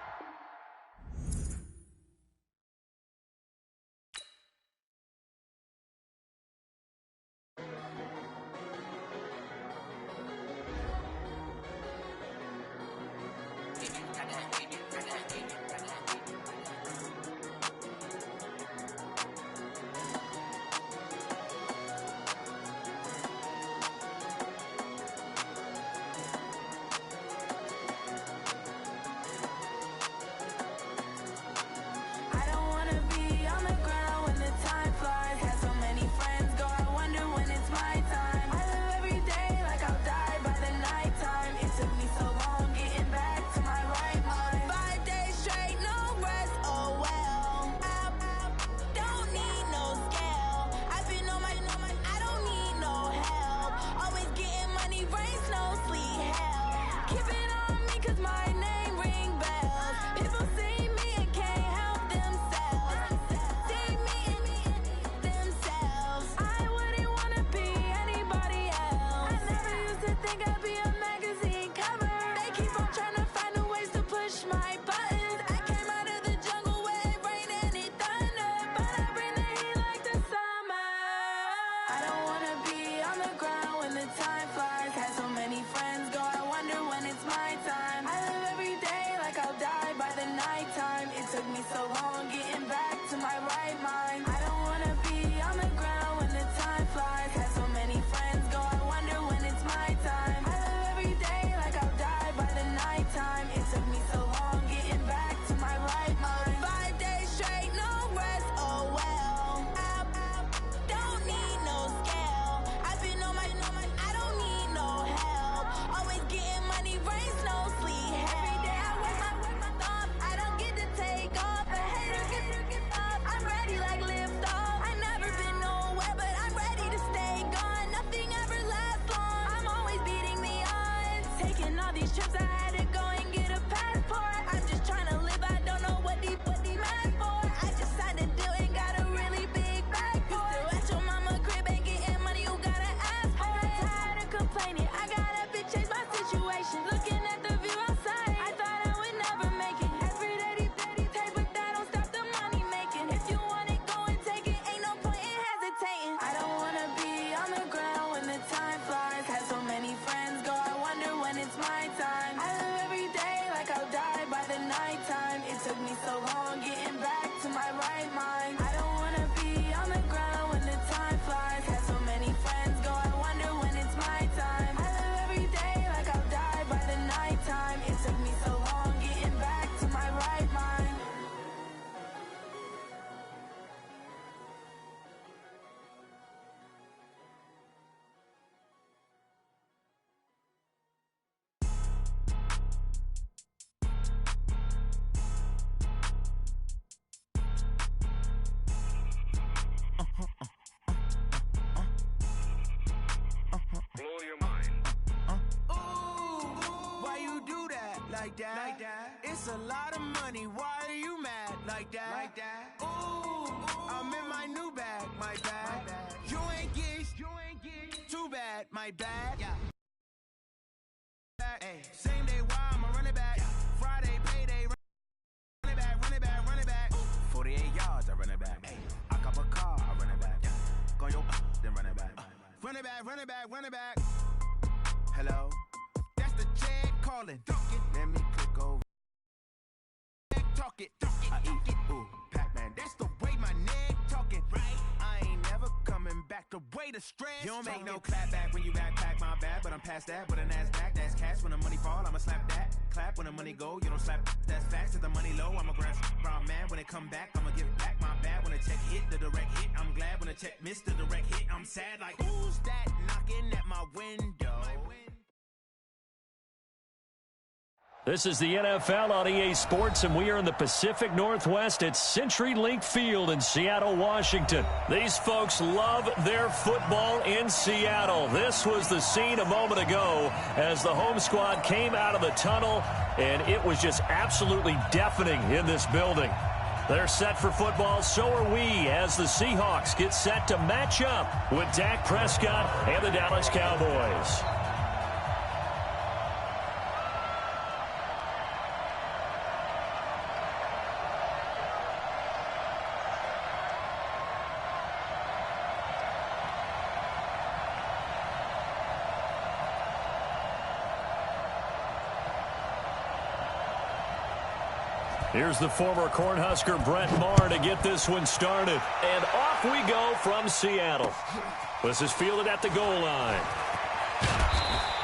Like that. It's a lot of money. Why are you mad like that? Like that. Ooh, I'm in my new bag. My bad. You ain't getting too bad. My bad. Yeah. Hey, same day. Why I'ma run it back? Friday payday. Run it back. 48 yards. I run it back. Hey, I cop a car. I run it back. Go your then run it back. Run it back. Hello. That's the Chad calling. Let me click over. Talk it. I eat it. Ooh, Pac-Man. That's the way my neck talking. Right. I ain't never coming back. The way the stress. You don't make no clap back when you backpack. My bad, but I'm past that. But an ass back. That's cash. When the money fall, I'ma slap that. Clap when the money go. You don't slap. That's facts. If the money low, I'ma grab brown man. When it come back, I'ma give back. My bad when the check hit the direct hit. I'm glad when the check missed the direct hit. I'm sad like who's that knocking at my window?
This is the NFL on EA Sports, and we are in the Pacific Northwest at CenturyLink Field in Seattle, Washington. These folks love their football in Seattle. This was the scene a moment ago as the home squad came out of the tunnel, and it was just absolutely deafening in this building. They're set for football, so are we, as the Seahawks get set to match up with Dak Prescott and the Dallas Cowboys. Here's the former Cornhusker Brett Maher to get this one started. And off we go from Seattle. This is fielded at the goal line.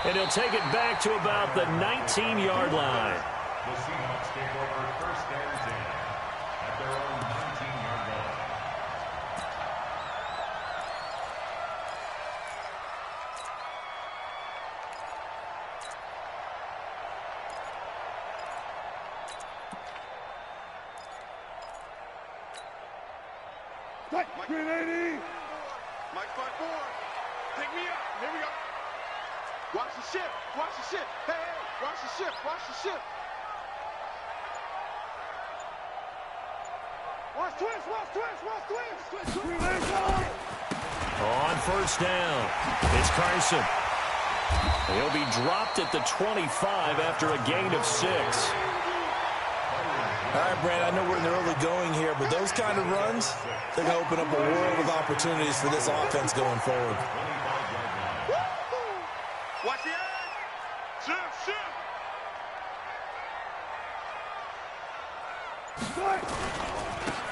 And he'll take it back to about the 19-yard line.
The Seahawks take over first and 10 at their own 19-yard line.
Mike 380. Mike 5-4. Take me up. Here we go. Watch the ship. Watch the ship. Hey, hey. Watch the ship. Watch the ship. Watch twist. Watch twist. Watch twist.
On first down, it's Carson. He'll be dropped at the 25 after a gain of 6.
All right, Brandon, I know we're in the early going here, but those kind of runs, they're going to open up a world of opportunities for this offense going forward.
Watch the edge. Ship.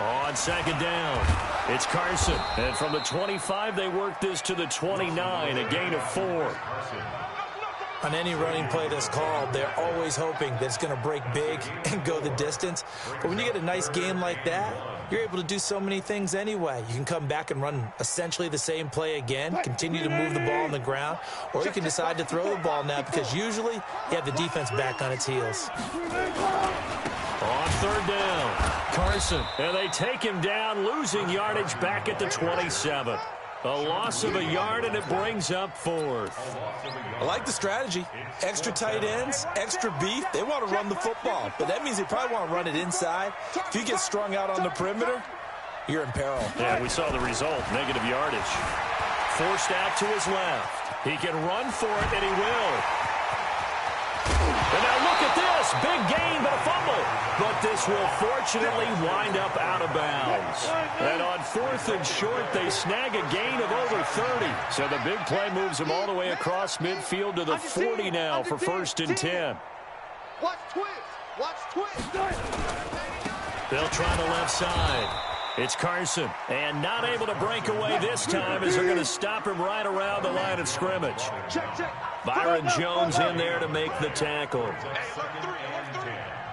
On second down, it's Carson. And from the 25, they work this to the 29, a gain of 4.
On any running play that's called, they're always hoping that it's going to break big and go the distance. But when you get a nice game like that, you're able to do so many things anyway. You can come back and run essentially the same play again, continue to move the ball on the ground, or you can decide to throw the ball now because usually you have the defense back on its heels.
On third down, Carson. And they take him down, losing yardage back at the 27. A loss of a yard, and it brings up 4th.
I like the strategy. Extra tight ends, extra beef. They want to run the football, but that means they probably want to run it inside. If you get strung out on the perimeter, you're in peril.
Yeah, we saw the result, negative yardage. Forced out to his left. He can run for it, and he will. And now look at this. Big gain, but a fumble. But this will fortunately wind up out of bounds. And on 4th and short, they snag a gain of over 30. So the big play moves them all the way across midfield to the 40 now for 1st and 10.
Watch twist. Watch twist.
They'll try the left side. It's Carson, and not able to break away this time as they're going to stop him right around the line of scrimmage. Byron Jones in there to make the tackle.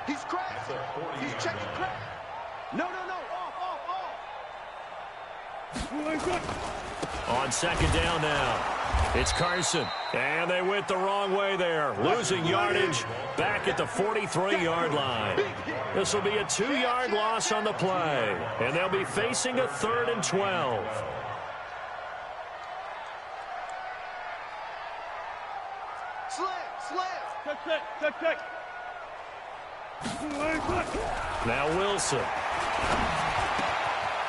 He's cracked. He's checking crack. No. Off.
On second down now, it's Carson, and they went the wrong way there, losing yardage back at the 43-yard line. This will be a 2-yard loss on the play, and they'll be facing a 3rd and 12.
Slam. Check.
Now Wilson.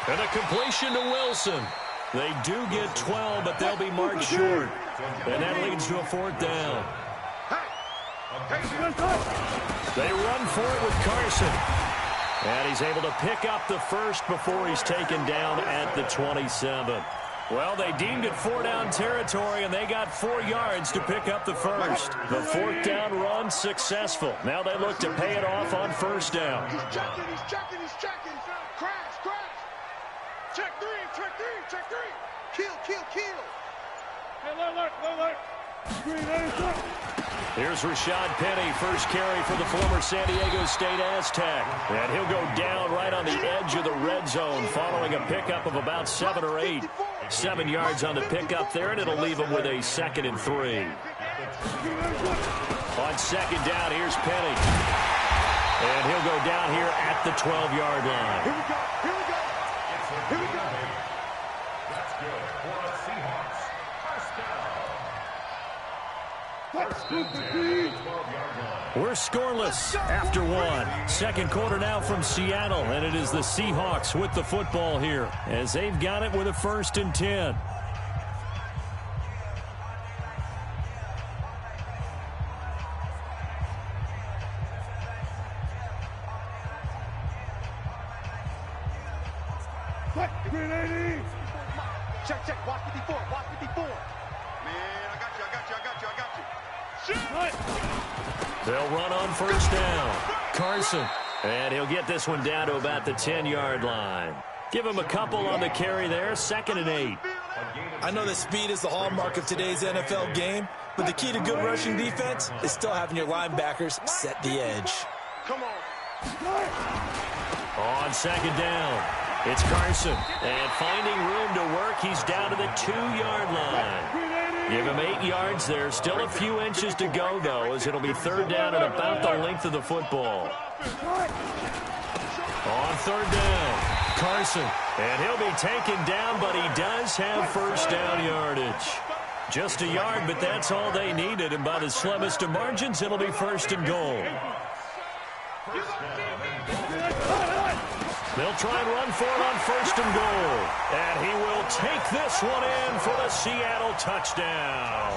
And a completion to Wilson. They do get 12, but they'll be marked short. And that leads to a 4th down. They run for it with Carson. And he's able to pick up the first before he's taken down at the 27. Well, they deemed it 4-down territory, and they got 4 yards to pick up the first. The 4th down run successful. Now they look to pay it off on 1st down.
He's checking. Crash. Check three. Kill. Hey, alert.
Here's Rashad Penny, first carry for the former San Diego State Aztec. And he'll go down right on the edge of the red zone following a pickup of about 7 or 8. 7 yards on the pickup there, and it'll leave him with a 2nd and 3. On second down, here's Penny. And he'll go down here at the 12-yard line.
Here we go.
That's good for the Seahawks. First down. First and 10 at the 12-yard line.
We're scoreless after one. Second quarter now from Seattle, and it is the Seahawks with the football here as they've got it with a 1st and 10.
Check. Watch 54. Watch 54. Man, I got you.
They'll run on 1st down. Carson. And he'll get this one down to about the 10-yard line. Give him a couple on the carry there. 2nd and 8.
I know that speed is the hallmark of today's NFL game, but the key to good rushing defense is still having your linebackers set the edge.
Come on.
On 2nd down, it's Carson. And finding room to work, he's down to the 2-yard line. Give him 8 yards there. Still a few inches to go, though, as it'll be 3rd down at about the length of the football. On 3rd down, Carson. And he'll be taken down, but he does have 1st down yardage. Just a yard, but that's all they needed. And by the slimmest of margins, it'll be 1st and goal. They'll try and run for it on 1st and goal. And he will take this one in for the Seattle touchdown.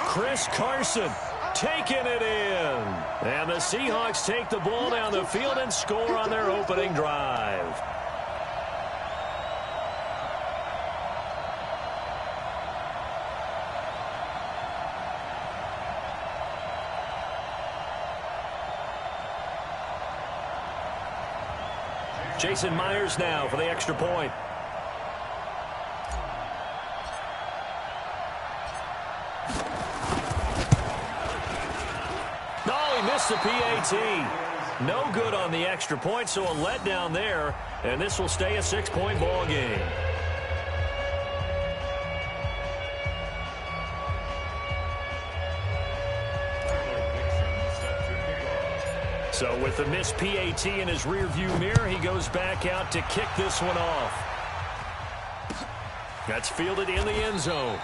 Chris Carson taking it in. And the Seahawks take the ball down the field and score on their opening drive. Jason Myers now for the extra point. No, he missed the PAT. No good on the extra point, so a letdown there, and this will stay a 6-point ball game. So with the missed PAT in his rearview mirror, he goes back out to kick this one off. That's fielded in the end zone.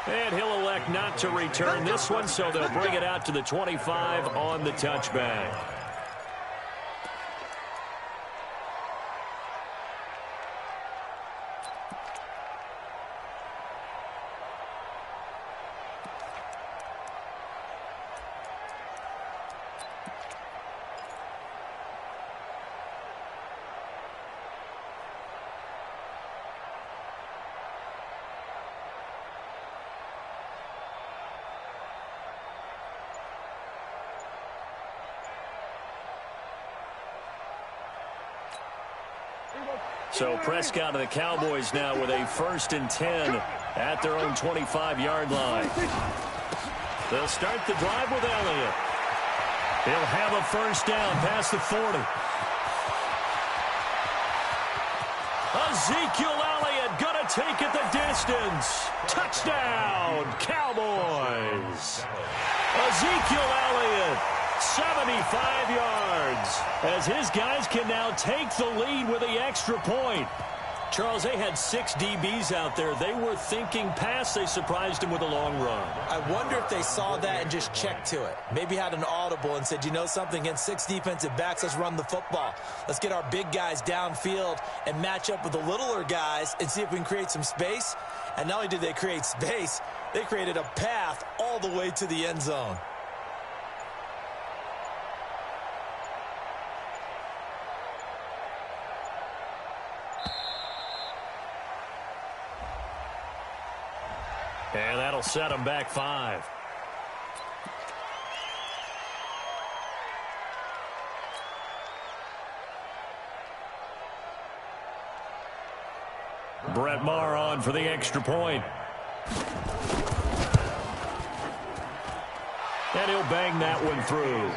And he'll elect not to return this one, so they'll bring it out to the 25 on the touchback. So Prescott and the Cowboys now with a 1st and 10 at their own 25-yard line. They'll start the drive with Elliott. He'll have a 1st down past the 40. Ezekiel Elliott going to take it the distance. Touchdown, Cowboys. Ezekiel Elliott, 75 yards, as his guys can now take the lead with the extra point. Charles, they had 6 DBs out there. They were thinking pass. They surprised him with a long run.
I wonder if they saw that and just checked to it. Maybe had an audible and said, you know something, against 6 defensive backs, let's run the football. Let's get our big guys downfield and match up with the littler guys and see if we can create some space. And not only did they create space, they created a path all the way to the end zone.
And that'll set him back 5. Brett Maher on for the extra point. And he'll bang that one through.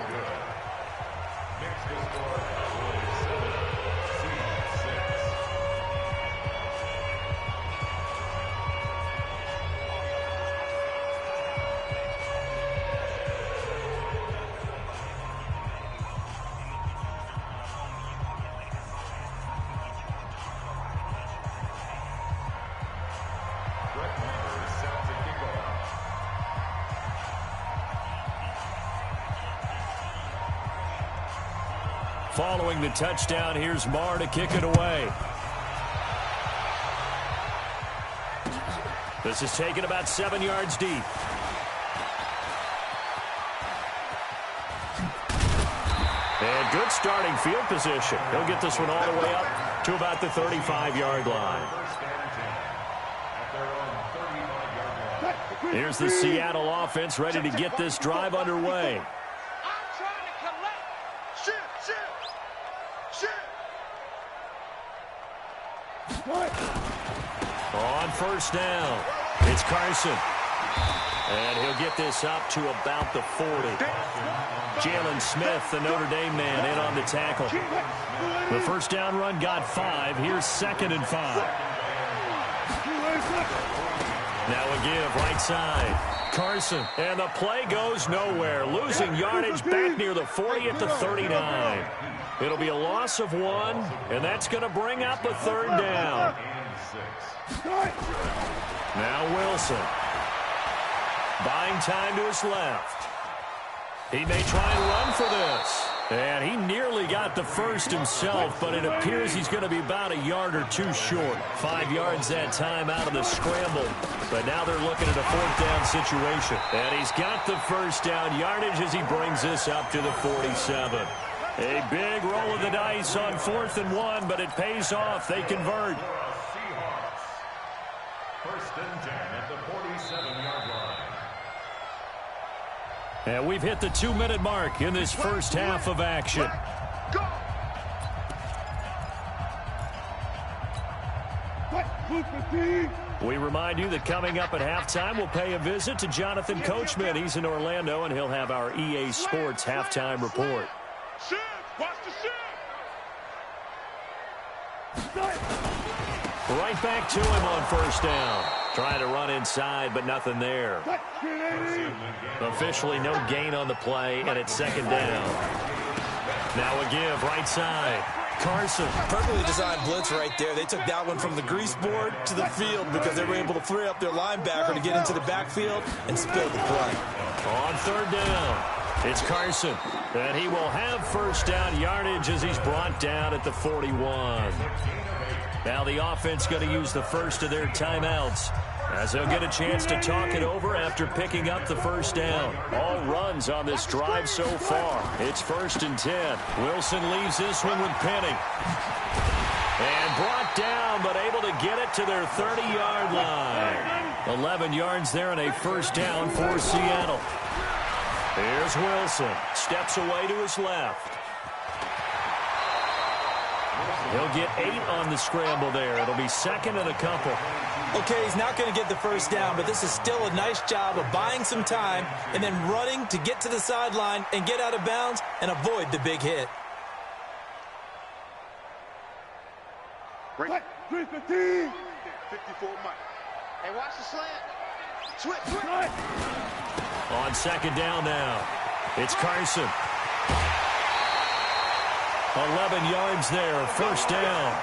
Following the touchdown, here's Marr to kick it away. This is taken about 7 yards deep. And good starting field position. He'll get this one all the way up to about the 35-yard line. Here's the Seattle offense ready to get this drive underway. On first down, it's Carson. And he'll get this up to about the 40. Jalen Smith, the Notre Dame man, in on the tackle. The first down run got 5. Here's 2nd and 5. Now a give right side. Carson, and the play goes nowhere. Losing yardage back near the 40 at the 39. It'll be a loss of 1, and that's going to bring up a 3rd down. Now Wilson. Buying time to his left. He may try and run for this. And he nearly got the first himself, but it appears he's going to be about a yard or 2 short. 5 yards that time out of the scramble. But now they're looking at a 4th down situation. And he's got the first down yardage as he brings this up to the 47. A big roll of the dice on 4th and 1, but it pays off. They convert.
Seahawks. 1st and 10 at the 47-yard line.
And we've hit the 2-minute mark in this first half of action. We remind you that coming up at halftime, we'll pay a visit to Jonathan Coachman. He's in Orlando, and he'll have our EA Sports halftime report. Right back to him on first down. Trying to run inside, but nothing there. Officially no gain on the play, and it's 2nd down. Now a give right side. Carson.
Perfectly designed blitz right there. They took that one from the grease board to the field because they were able to free up their linebacker to get into the backfield and spill the play.
On 3rd down, it's Carson. And he will have first down yardage as he's brought down at the 41. Now the offense going to use the first of their timeouts as they'll get a chance to talk it over after picking up the first down. All runs on this drive so far. It's 1st and 10. Wilson leaves this one with Penning. And brought down, but able to get it to their 30-yard line. 11 yards there and a first down for Seattle. Here's Wilson. Steps away to his left. He'll get 8 on the scramble there. It'll be 2nd and a couple.
Okay, he's not going to get the first down, but this is still a nice job of buying some time and then running to get to the sideline and get out of bounds and avoid the big hit.
Break. 3-15. 54 Mike. Hey, watch the slant. Switch.
On 2nd down now, it's Carson. 11 yards there, first down.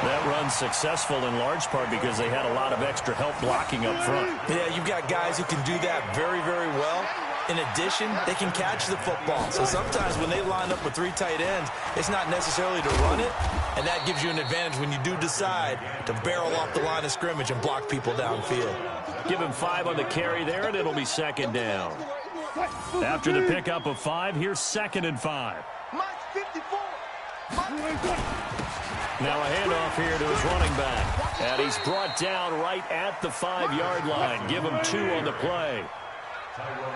That run's successful in large part because they had a lot of extra help blocking up front.
Yeah, you've got guys who can do that very, very well. In addition, they can catch the football. So sometimes when they line up with 3 tight ends, it's not necessarily to run it, and that gives you an advantage when you do decide to barrel off the line of scrimmage and block people downfield.
Give him 5 on the carry there, and it'll be 2nd down. After the pickup of 5, here's 2nd and 5. Now a handoff here to his running back. And he's brought down right at the 5-yard line. Give him 2 on the play.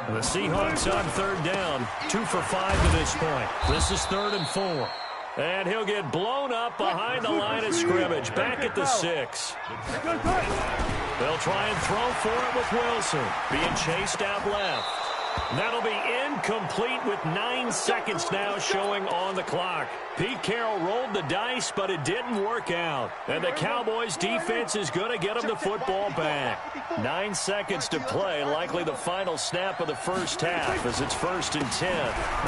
The Seahawks on 3rd down. 2 for 5 to this point. This is 3rd and 4. And he'll get blown up behind the line of scrimmage. Back at the 6. They'll try and throw for it with Wilson. Being chased out left. That'll be incomplete with 9 seconds now showing on the clock. Pete Carroll rolled the dice, but it didn't work out. And the Cowboys defense is going to get him the football back. 9 seconds to play, likely the final snap of the first half as it's 1st and 10.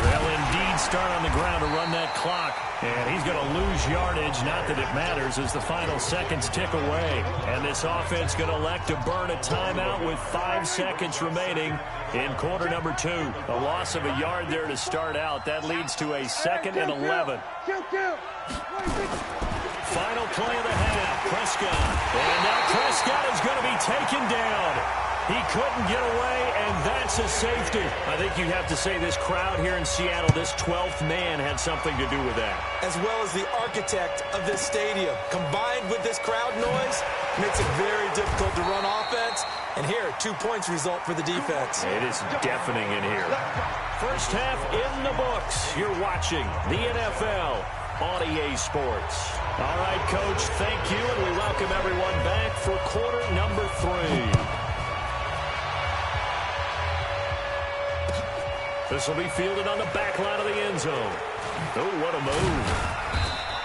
They'll indeed start on the ground to run that clock. And he's going to lose yardage, not that it matters, as the final seconds tick away. And this offense going to elect to burn a timeout with 5 seconds remaining in quarter number 2. A loss of a yard there to start out. That leads to a 2nd and 11. Final play of the half. Prescott. And now Prescott is going to be taken down. He couldn't get away, and that's a safety. I think you'd have to say this crowd here in Seattle, this 12th man, had something to do with that.
As well as the architect of this stadium. Combined with this crowd noise, makes it very difficult to run offense. And here, 2 points result for the defense.
It is deafening in here. First half in the books. You're watching the NFL on EA Sports. All right, Coach, thank you, and we welcome everyone back for quarter number 3. This will be fielded on the back line of the end zone. Oh, what a move.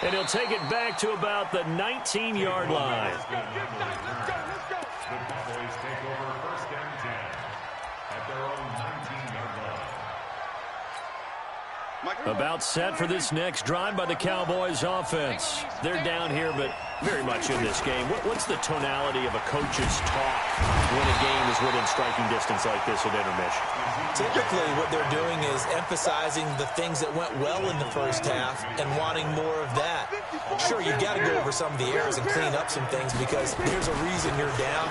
And he'll take it back to about the 19-yard line.
The Cowboys take over 1st and 10 at their own 19-yard line.
About set for this next drive by the Cowboys offense. They're down here, but very much in this game. What's the tonality of a coach's talk when a game is within striking distance like this at intermission?
Typically, what they're doing is emphasizing the things that went well in the first half and wanting more of that. Sure, you've got to go over some of the errors and clean up some things because there's a reason you're down.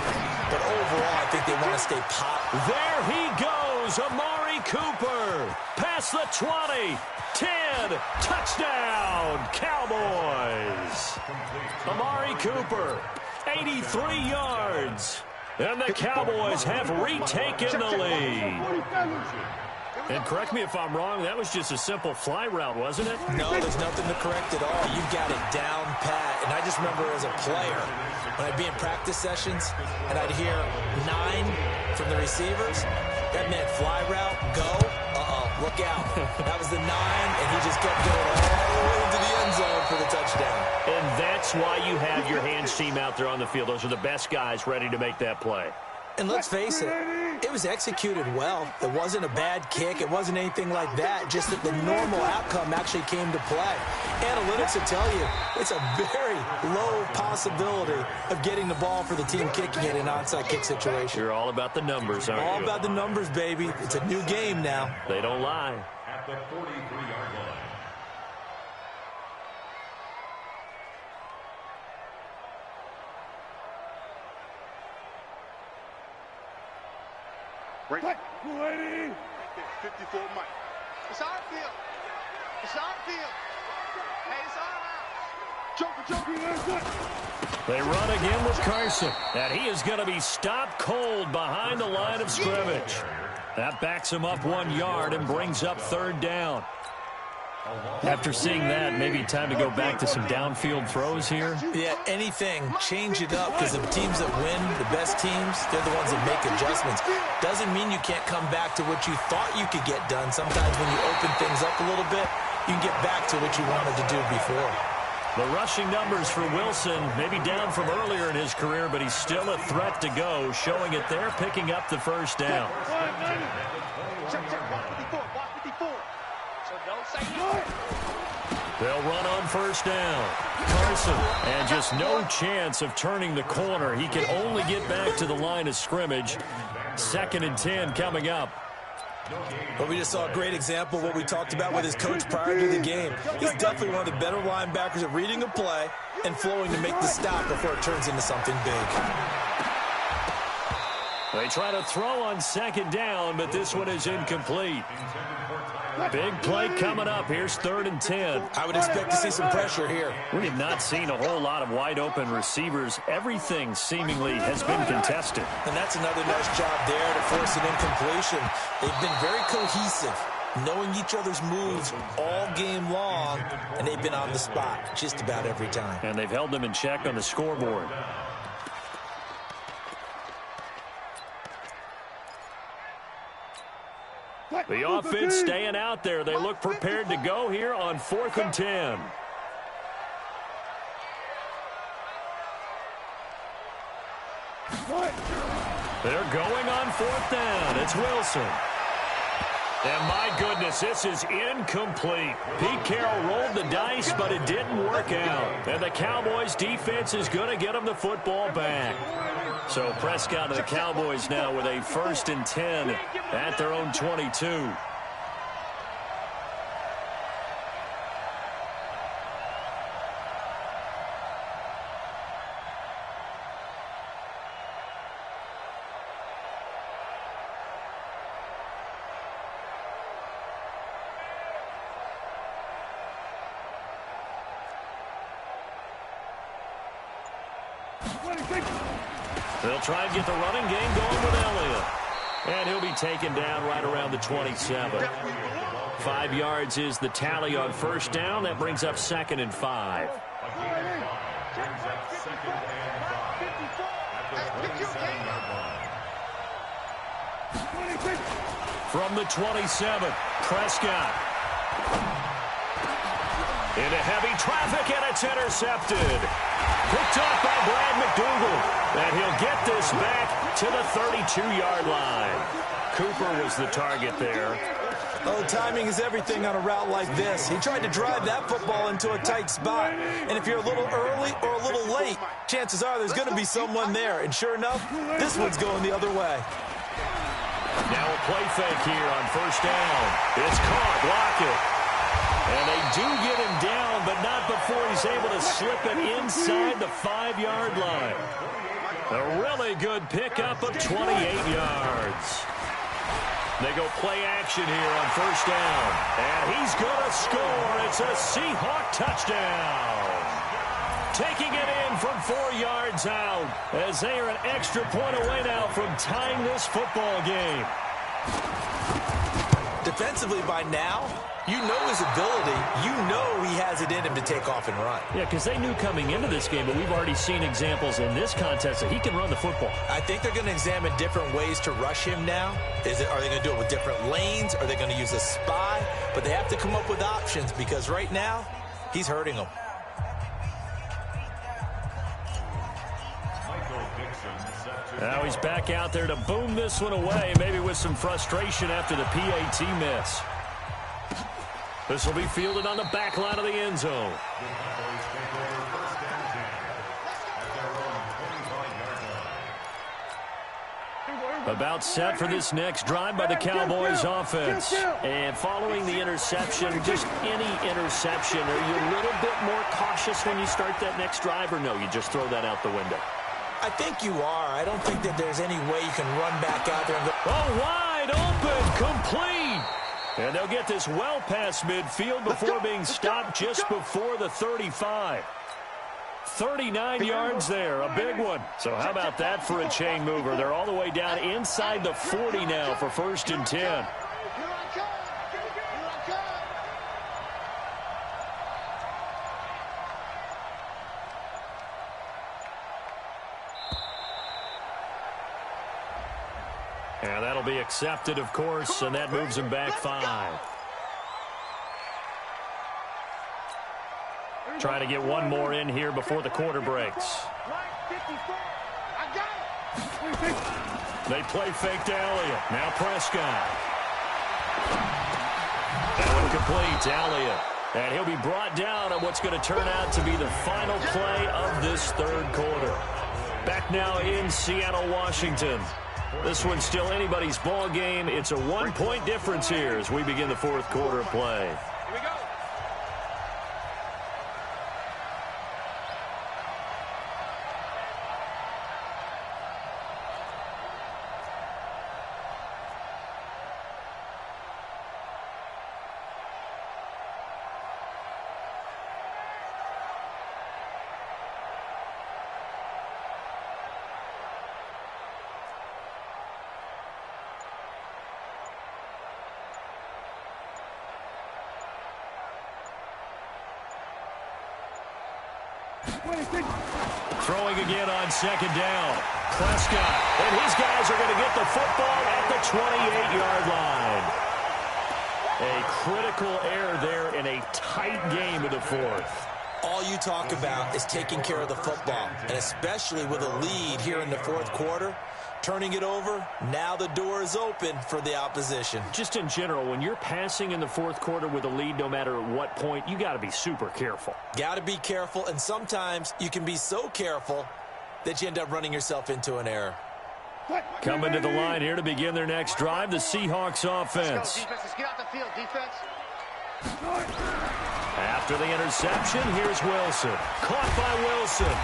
But overall, I think they want to stay positive.
There he goes, Amari Cooper. Past the 20, 10, touchdown, Cowboys. Amari Cooper, 83 yards. And the Cowboys have retaken the lead. And correct me if I'm wrong, that was just a simple fly route, wasn't it?
No, there's nothing to correct at all. You've got it down pat. And I just remember as a player, when I'd be in practice sessions, and I'd hear 9 from the receivers, that meant fly route, go, look out. That was the 9, and he just kept going all the way into the end zone for the touchdown.
And that's why you have your hands team out there on the field. Those are the best guys ready to make that play.
And let's face it, it was executed well. It wasn't a bad kick. It wasn't anything like that. Just that the normal outcome actually came to play. Analytics will tell you it's a very low possibility of getting the ball for the team kicking it in an onside kick situation.
You're all about the numbers, aren't you?
All about the numbers, baby. It's a new game now.
They don't lie.
At the 43-yard line.
Break. 54 Mike. It's our field. It's our field. Hey, it's our house. Joker.
They run again with Carson. And he is going to be stopped cold behind the line of scrimmage. That backs him up 1 yard and brings up 3rd down. After seeing that, maybe time to go back to some downfield throws here.
Yeah, anything. Change it up because the teams that win, the best teams, they're the ones that make adjustments. Doesn't mean you can't come back to what you thought you could get done. Sometimes when you open things up a little bit, you can get back to what you wanted to do before.
The rushing numbers for Wilson, maybe down from earlier in his career, but he's still a threat to go, showing it there, picking up the 1st down. They'll run on 1st down. Carson, and just no chance of turning the corner. He can only get back to the line of scrimmage. 2nd and 10 coming up.
But we just saw a great example of what we talked about with his coach prior to the game. He's definitely one of the better linebackers at reading a play and flowing to make the stop before it turns into something big.
They try to throw on 2nd down, but this one is incomplete. Big play coming up. Here's 3rd and 10.
I would expect to see some pressure here.
We have not seen a whole lot of wide-open receivers. Everything seemingly has been contested.
And that's another nice job there to force an incompletion. They've been very cohesive, knowing each other's moves all game long, and they've been on the spot just about every time.
And they've held them in check on the scoreboard. The offense staying out there. They look prepared to go here on 4th and 10. They're going on 4th down. It's Wilson. And my goodness, this is incomplete. Pete Carroll rolled the dice, but it didn't work out. And the Cowboys defense is going to get them the football back. So Prescott and the Cowboys now with a 1st and 10 at their own 22. They'll try and get the running game going with Elliott. And he'll be taken down right around the 27. 5 yards is the tally on 1st down. That brings up 2nd and 5. From the 27, Prescott. Into heavy traffic, and it's intercepted. Picked up by Brad McDougal. And he'll get this back to the 32-yard line. Cooper was the target there.
Oh, timing is everything on a route like this. He tried to drive that football into a tight spot. And if you're a little early or a little late, chances are there's going to be someone there. And sure enough, this one's going the other way.
Now a play fake here on 1st down. It's caught. Lockett. And they do get him down, but not before he's able to slip it inside the 5-yard line. A really good pickup of 28 yards. They go play action here on 1st down. And he's going to score. It's a Seahawk touchdown. Taking it in from 4 yards out as they are an extra point away now from tying this football game.
Defensively by now, you know his ability. You know he has it in him to take off and run.
Yeah, because they knew coming into this game, but we've already seen examples in this contest that he can run the football.
I think they're going to examine different ways to rush him now. Are they going to do it with different lanes? Are they going to use a spy? But they have to come up with options because right now, he's hurting them.
Now he's back out there to boom this one away, maybe with some frustration after the PAT miss. This will be fielded on the back line of the end zone. About set for this next drive by the Cowboys offense. And following the interception, just any interception, are you a little bit more cautious when you start that next drive, or no, you just throw that out the window?
I think you are. I don't think that there's any way you can run back out there and go.
Oh, wide open, complete. And they'll get this well past midfield before being stopped just before the 35. 39 yards there, a big one. So how about that for a chain mover? They're all the way down inside the 40 now for 1st and 10. And that'll be accepted, of course, and that moves him back 5. Trying to get one more in here before the quarter breaks. They play fake to Elliott. Now Prescott. That one complete to Elliott. And he'll be brought down on what's going to turn out to be the final play of this 3rd quarter. Back now in Seattle, Washington. This one's still anybody's ball game. It's a 1-point difference here as we begin the 4th quarter of play.
Here we go.
Throwing again on 2nd down. Prescott. And his guys are going to get the football at the 28-yard line. A critical error there in a tight game of the 4th.
All you talk about is taking care of the football, and especially with a lead here in the 4th quarter. turning it over, now the door is open for the opposition.
Just in general, when you're passing in the fourth quarter with a lead, no matter at what point, you got to be super careful.
Got to be careful, and sometimes you can be so careful that you end up running yourself into an error.
Coming to the line here to begin their next drive, the Seahawks offense.
Let's get out the field, defense.
After the interception, here's Wilson. Caught by Wilson.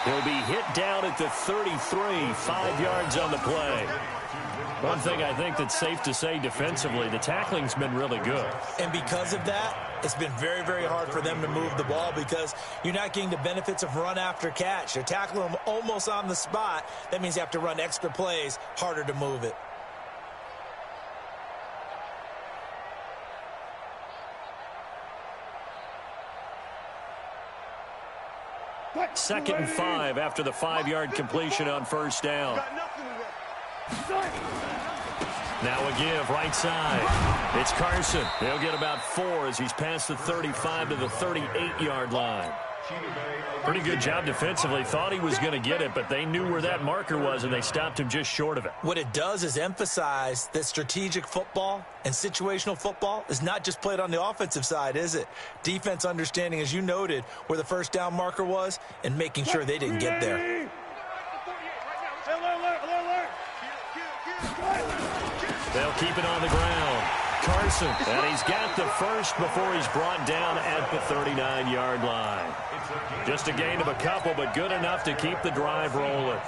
He'll be hit down at the 33, 5 yards on the play. One thing I think that's safe to say defensively, the tackling's been really good.
And because of that, it's been very, very hard for them to move the ball because you're not getting the benefits of run after catch. They're tackling them almost on the spot. That means you have to run extra plays, harder to move it.
Second and 5 after the 5-yard completion on first down. Now a give right side. It's Carson. He'll get about 4 as he's past the 35 to the 38-yard line. Pretty good job defensively. Thought he was going to get it, but they knew where that marker was, and they stopped him just short of it.
What it does is emphasize that strategic football and situational football is not just played on the offensive side, is it? Defense understanding, as you noted, where the first down marker was and making sure they didn't get there.
They'll keep it on the ground. Carson, and he's got the first before he's brought down at the 39-yard line. Just a gain of a couple, but good enough to keep the drive rolling.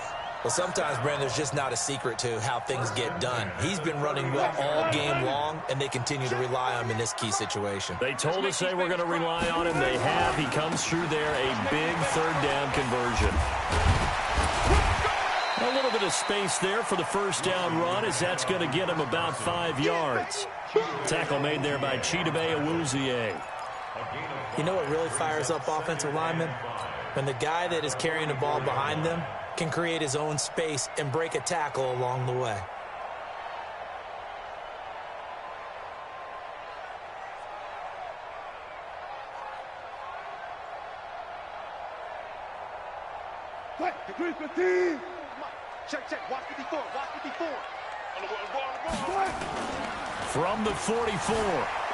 Well, sometimes, Brandon, there's just not a secret to how things get done. He's been running well all game long, and they continue to rely on him in this key situation.
They told us they were going to rely on him. They have. He comes through there, a big third down conversion. A little bit of space there for the first down run, as that's going to get him about 5 yards. Tackle made there by Chidobe Awuzie.
You know what really fires up offensive linemen? When the guy that is carrying the ball behind them can create his own space and break a tackle along the way.
Check. Watch 54. Watch 54.
From the 44,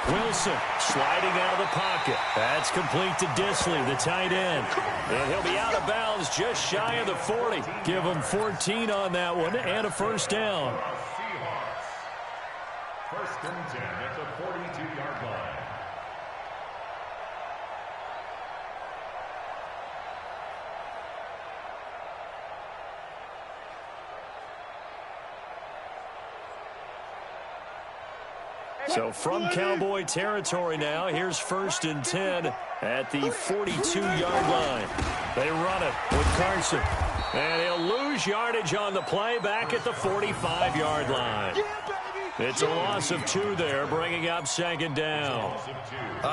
Wilson sliding out of the pocket. That's complete to Disley, the tight end. And he'll be out of bounds just shy of the 40. Give him 14 on that one and a first down.
First and 10 at the 42-yard line.
So from Cowboy territory now, here's first and 10 at the 42-yard line. They run it with Carson. And he'll lose yardage on the play back at the 45-yard line. It's a loss of 2 there, bringing up second down.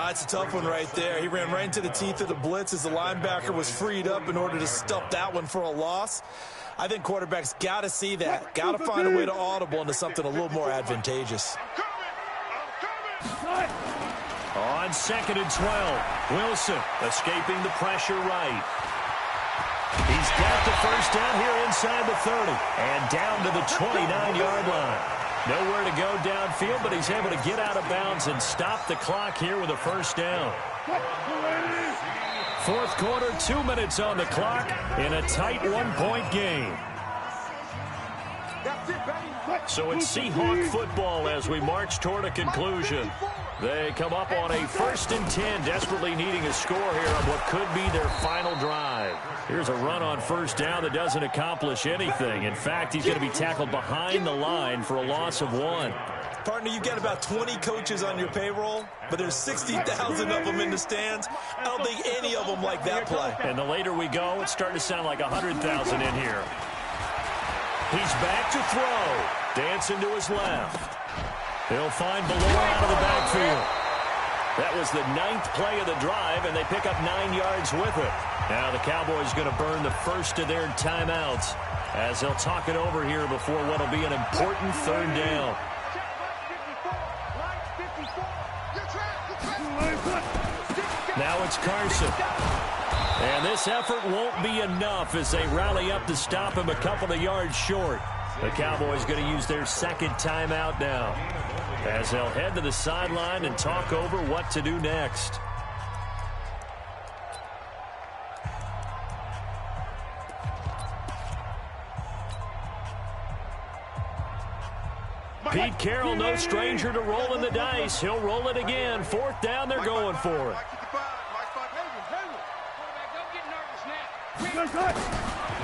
It's a tough one right there. He ran right into the teeth of the blitz as the linebacker was freed up in order to stuff that one for a loss. I think quarterbacks got to see that, got to find a way to audible into something a little more advantageous.
On second and 12, Wilson escaping the pressure right. He's got the first down here inside the 30 and down to the 29-yard line. Nowhere to go downfield, but he's able to get out of bounds and stop the clock here with a first down. Fourth quarter, 2 minutes on the clock in a tight one-point game. So it's Seahawk football as we march toward a conclusion. They come up on a first and 10, desperately needing a score here on what could be their final drive. Here's a run on first down that doesn't accomplish anything. In fact, he's going to be tackled behind the line for a loss of 1.
Partner, you've got about 20 coaches on your payroll, but there's 60,000 of them in the stands. I don't think any of them like that play.
And the later we go, it's starting to sound like 100,000 in here. He's back to throw. Dancing to his left. He'll find Belore out of the backfield. That was the 9th play of the drive, and they pick up 9 yards with it. Now the Cowboys going to burn the first of their timeouts as they'll talk it over here before what will be an important third down. Now it's Carson. And this effort won't be enough as they rally up to stop him a couple of yards short. The Cowboys going to use their second timeout now, as they'll head to the sideline and talk over what to do next. Pete Carroll, no stranger to rolling the dice. He'll roll it again. Fourth down, they're going for it.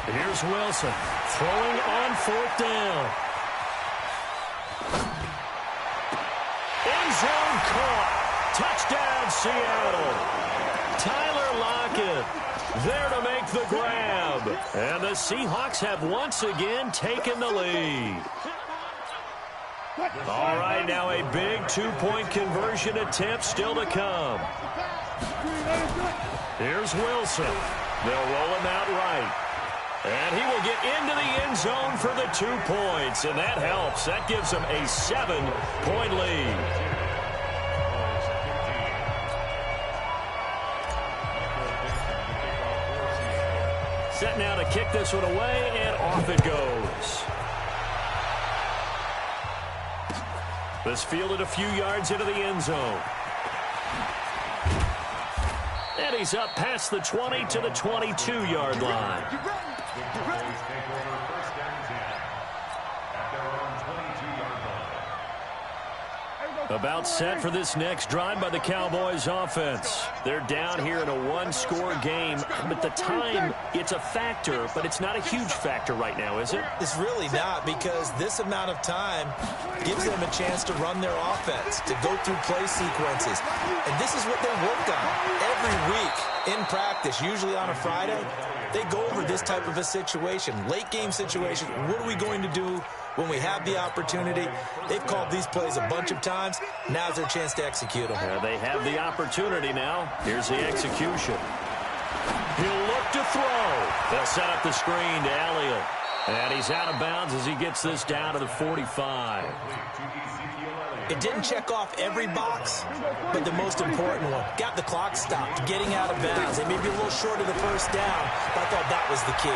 Here's Wilson throwing on fourth down. End zone caught. Touchdown, Seattle. Tyler Lockett there to make the grab. And the Seahawks have once again taken the lead. All right, now a big two-point conversion attempt still to come. Here's Wilson. They'll roll him out right. And he will get into the end zone for the 2 points, and that helps. That gives them a 7-point lead. Set now to kick this one away, and off it goes. This fielded a few yards into the end zone. And he's up past the 20 to the 22-yard line. About set for this next drive by the Cowboys offense. They're down here in a one-score game, but the time, it's a factor, but it's not a huge factor right now, is it?
It's really not, because this amount of time gives them a chance to run their offense, to go through play sequences. And this is what they work on every week in practice, usually on a Friday. They go over this type of a situation, late game situation. What are we going to do when we have the opportunity? They've called these plays a bunch of times. Now's their chance to execute them.
They have the opportunity now. Here's the execution. He'll look to throw. They'll set up the screen to Elliott. And he's out of bounds as he gets this down to the 45.
It didn't check off every box, but the most important one. Got the clock stopped, getting out of bounds. They may be a little short of the first down, but I thought that was the key.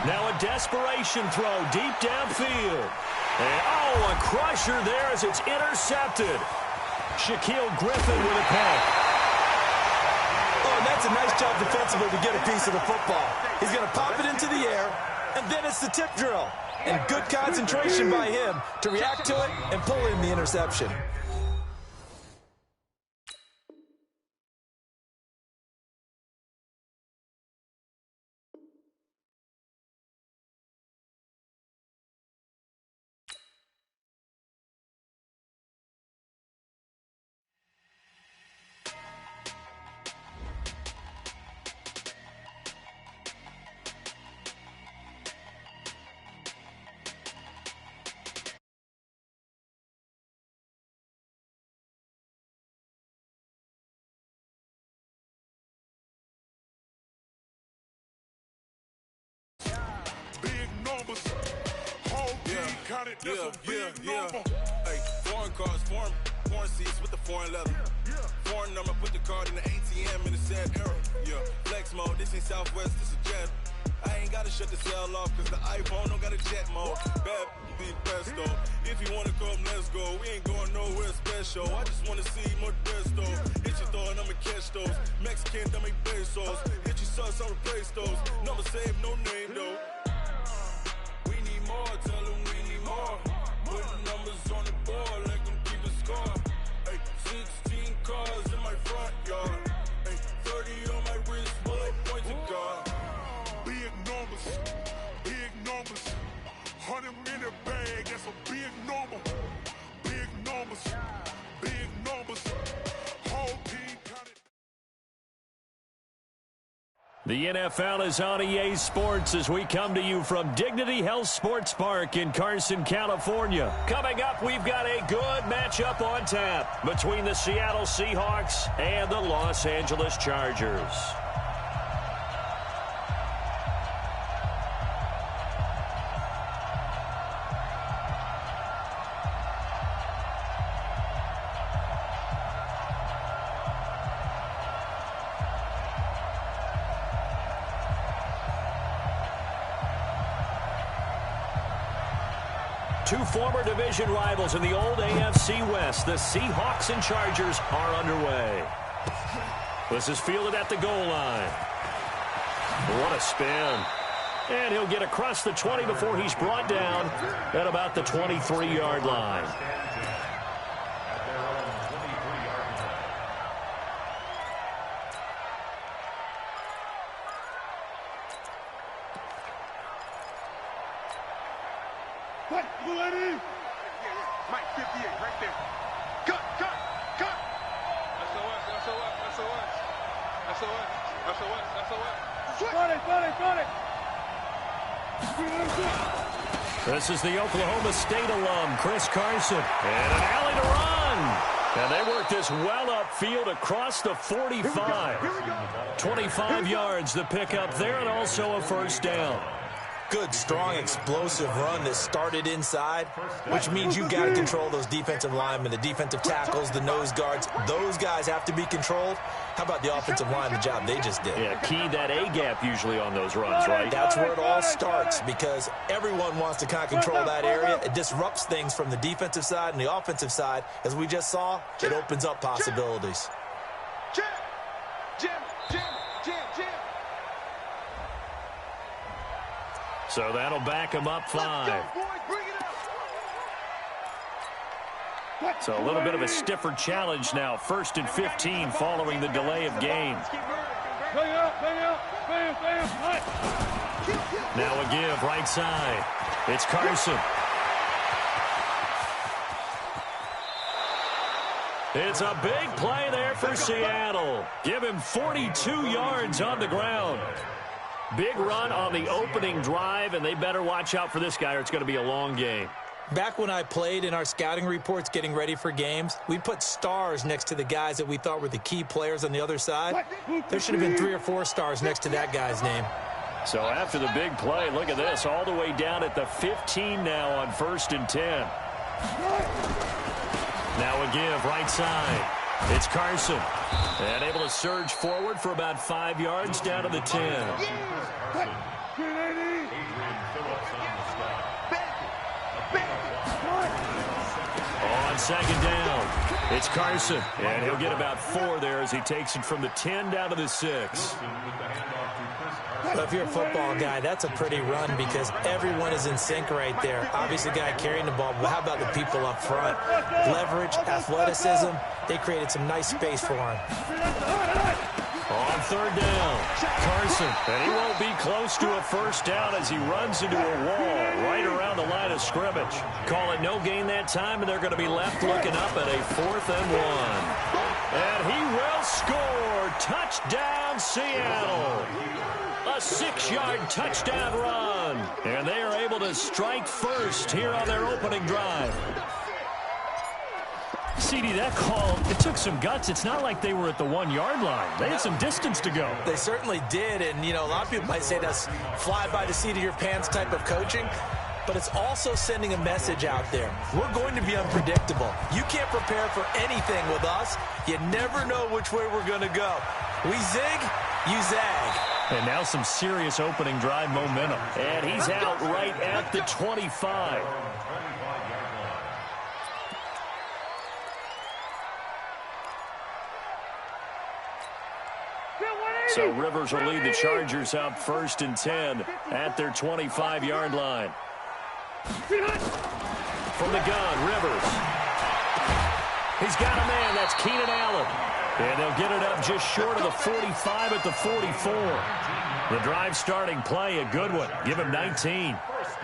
Now a desperation throw deep downfield. And, a crusher there as it's intercepted. Shaquille Griffin with a pick.
Oh, and that's a nice job defensively to get a piece of the football. He's going to pop it into the air, and then it's the tip drill. And good concentration by him to react to it and pull in the interception.
Yeah. Hey, foreign cars, foreign seats with the foreign leather. Foreign number, put the card in the ATM in the sad era. Yeah, flex mode, this ain't Southwest, this is Jet. I ain't gotta shut the cell off, cause the iPhone don't got a jet mode. Bad be the best though. If you wanna come, let's go. We ain't going nowhere special. I just wanna see more best though. Hit your throw and I'ma catch those. Mexican, dummy pesos. Hit your sauce, I'll replace those. Number save, no name though. We need more, tell them we need more. Putting numbers on the board, like them keep a score. Ay, 16 cars in my front yard. Ay, 30 on my wrist, bullet point to God.
Big numbers. 100 in the bag, that's a big number. Big numbers. Whole team counted.
The NFL is on EA Sports as we come to you from Dignity Health Sports Park in Carson, California. Coming up, we've got a good matchup on tap between the Seattle Seahawks and the Los Angeles Chargers. two former division rivals in the old AFC West. The Seahawks and Chargers are underway. This is fielded at the goal line. What a spin. And he'll get across the 20 before he's brought down at about the 23-yard line.
What? Mike 58, right there. Cut. SOS. Got it.
This is the Oklahoma State alum, Chris Carson. And an alley to run. And they work this well upfield across the 45. 25 yards the pickup there, and also a first down.
Good, strong, explosive run that started inside, which means you got to control those defensive linemen, the defensive tackles, the nose guards. Those guys have to be controlled. How about the offensive line, the job they just did?
Yeah, key that A-gap usually on those runs, right?
That's where it all starts, because everyone wants to kind of control that area. It disrupts things from the defensive side and the offensive side. As we just saw, it opens up possibilities.
Jam.
So that'll back him up 5. So a little bit of a stiffer challenge now. 1st and 15 following the delay of game. Now a give right side. It's Carson. It's a big play there for Seattle. Give him 42 yards on the ground. Big run on the opening drive, and they better watch out for this guy or it's going to be a long game.
Back when I played in our scouting reports getting ready for games, we put stars next to the guys that we thought were the key players on the other side. There should have been 3 or 4 stars next to that guy's name.
So after the big play, look at this, all the way down at the 15 now on 1st and 10. Now a give right side. It's Carson. And able to surge forward for about 5 yards down to the 10. On 2nd down, it's Carson. And he'll get about 4 there as he takes it from the 10 down to the 6.
Well, if you're a football guy, that's a pretty run because everyone is in sync right there. Obviously, the guy carrying the ball, but how about the people up front? Leverage, athleticism, they created some nice space for him.
On 3rd down, Carson, and he won't be close to a first down as he runs into a wall right around the line of scrimmage. Call it no gain that time, and they're going to be left looking up at a 4th and 1. And he will score. Touchdown, Seattle. A 6-yard touchdown run. And they are able to strike first here on their opening drive. CD, that call, it took some guts. It's not like they were at the 1-yard line. They had some distance to go.
They certainly did. And, you know, a lot of people might say that's fly by the seat of your pants type of coaching. But it's also sending a message out there. We're going to be unpredictable. You can't prepare for anything with us. You never know which way we're going to go. We zig, you zag.
And now some serious opening drive momentum. And he's out right at the 25. So Rivers will lead the Chargers up 1st and 10 at their 25-yard line. From the gun, Rivers. He's got a man. That's Keenan Allen. And they'll get it up just short of the 45 at the 44. The drive starting play, a good one. Give him 19.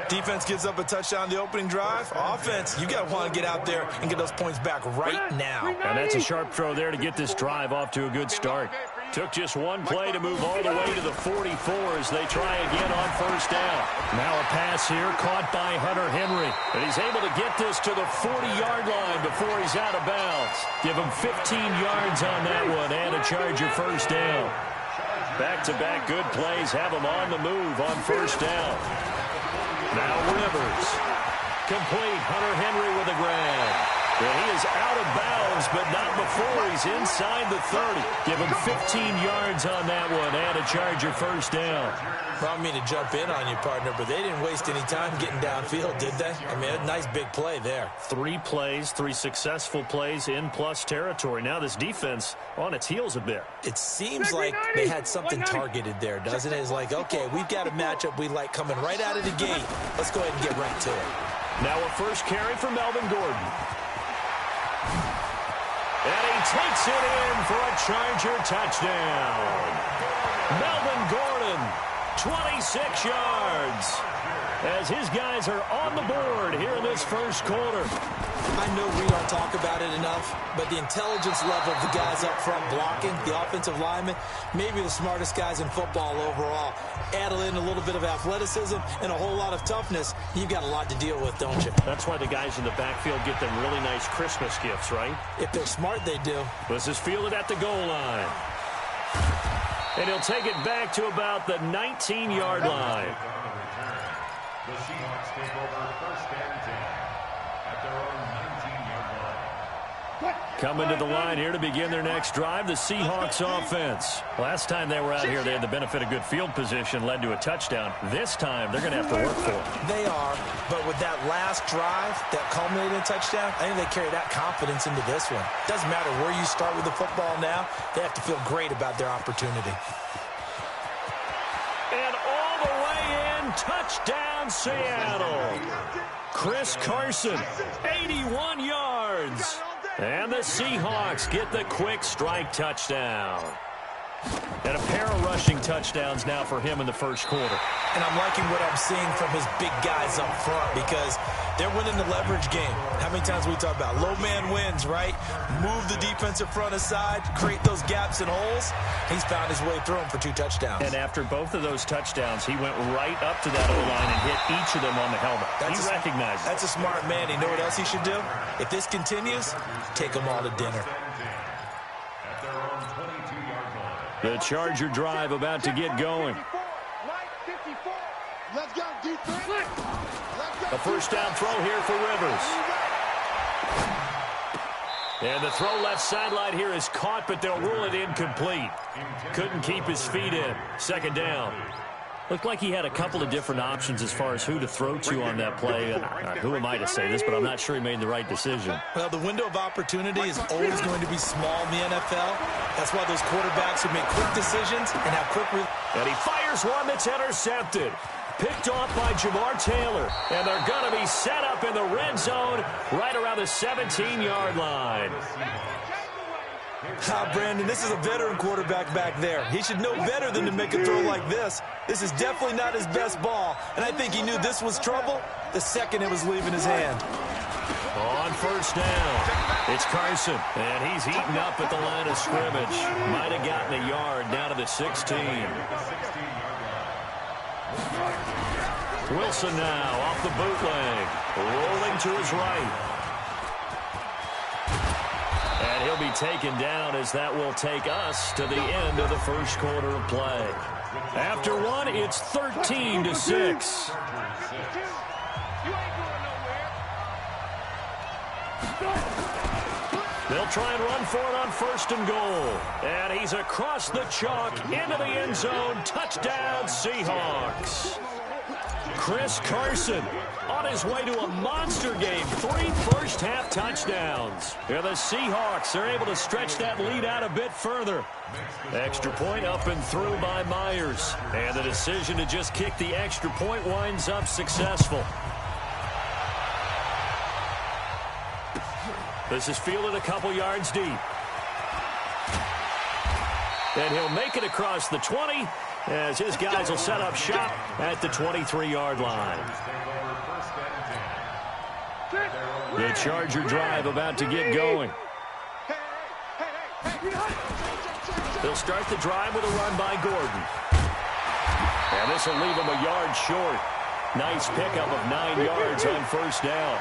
Defense gives up a touchdown the opening drive. Offense, you got to want to get out there and get those points back right now.
And that's a sharp throw there to get this drive off to a good start. Took just one play to move all the way to the 44 as they try again on 1st down. Now a pass here caught by Hunter Henry. And he's able to get this to the 40-yard line before he's out of bounds. Give him 15 yards on that one and a Charger first down. Back-to-back good plays have him on the move on 1st down. Now Rivers. Complete. Hunter Henry with a grab. And he is out of bounds, but not before he's inside the 30. Give him 15 yards on that one and a Charger first down.
Well, I mean to jump in on you, partner, but they didn't waste any time getting downfield, did they? I mean, a nice big play there.
3 plays, 3 successful plays in plus territory. Now this defense on its heels a bit.
It seems like they had something targeted there, doesn't it? It's like, okay, we've got a matchup we like coming right out of the gate. Let's go ahead and get right to it.
Now a first carry for Melvin Gordon. And he takes it in for a Charger touchdown. Melvin Gordon, 26 yards, as his guys are on the board here in this first quarter.
I know we don't talk about it enough, but the intelligence level of the guys up front blocking, the offensive linemen, maybe the smartest guys in football overall. Add in a little bit of athleticism and a whole lot of toughness, you've got a lot to deal with, don't you?
That's why the guys in the backfield get them really nice Christmas gifts, right?
If they're smart, they do.
This is fielded at the goal line. And he'll take it back to about the 19-yard line.
The Seahawks take over first and 10 at their own 19-yard line.
Coming to the line here to begin their next drive, the Seahawks offense. Last time they were out here, they had the benefit of good field position, led to a touchdown. This time, they're going to have to work for it.
They are, but with that last drive that culminated in a touchdown, I think they carry that confidence into this one. Doesn't matter where you start with the football now, they have to feel great about their opportunity.
And all the way in, touchdown Seattle. Chris Carson, 81 yards. And the Seahawks get the quick strike touchdown. And a pair of rushing touchdowns now for him in the first quarter.
And I'm liking what I'm seeing from his big guys up front because they're winning the leverage game. How many times we talk about low man wins, right? Move the defensive front aside, create those gaps and holes. He's found his way through them for 2 touchdowns.
And after both of those touchdowns, he went right up to that O-line and hit each of them on the helmet. He recognizes it.
That's a smart man. You know what else he should do? If this continues, take them all to dinner.
The Charger drive about to get going. A first down throw here for Rivers. And the throw left sideline here is caught, but they'll rule it incomplete. Couldn't keep his feet in. Second down. Looked like he had a couple of different options as far as who to throw to on that play. Who am I to say this, but I'm not sure he made the right decision.
Well, the window of opportunity is always going to be small in the NFL. That's why those quarterbacks who make quick decisions and have quick...
And he fires one that's intercepted. Picked off by Jamar Taylor. And they're going to be set up in the red zone right around the 17-yard line.
Brandon, this is a veteran quarterback back there. He should know better than to make a throw like this. This is definitely not his best ball, and I think he knew this was trouble the second it was leaving his hand.
On first down, it's Carson, and he's heating up at the line of scrimmage. Might have gotten a yard down to the 16. Wilson now off the bootleg, rolling to his right. And he'll be taken down as that will take us to the end of the first quarter of play. After one, it's 13-6. They'll try and run for it on first and goal. And he's across the chalk into the end zone. Touchdown, Seahawks. Chris Carson on his way to a monster game. 3 first-half touchdowns. And the Seahawks are able to stretch that lead out a bit further. Extra point up and through by Myers. And the decision to just kick the extra point winds up successful. This is fielded a couple yards deep. And he'll make it across the 20 as his guys will set up shop at the 23-yard line. The Charger drive about to get going. They'll start the drive with a run by Gordon. And this will leave him a yard short. Nice pickup of 9 yards on first down.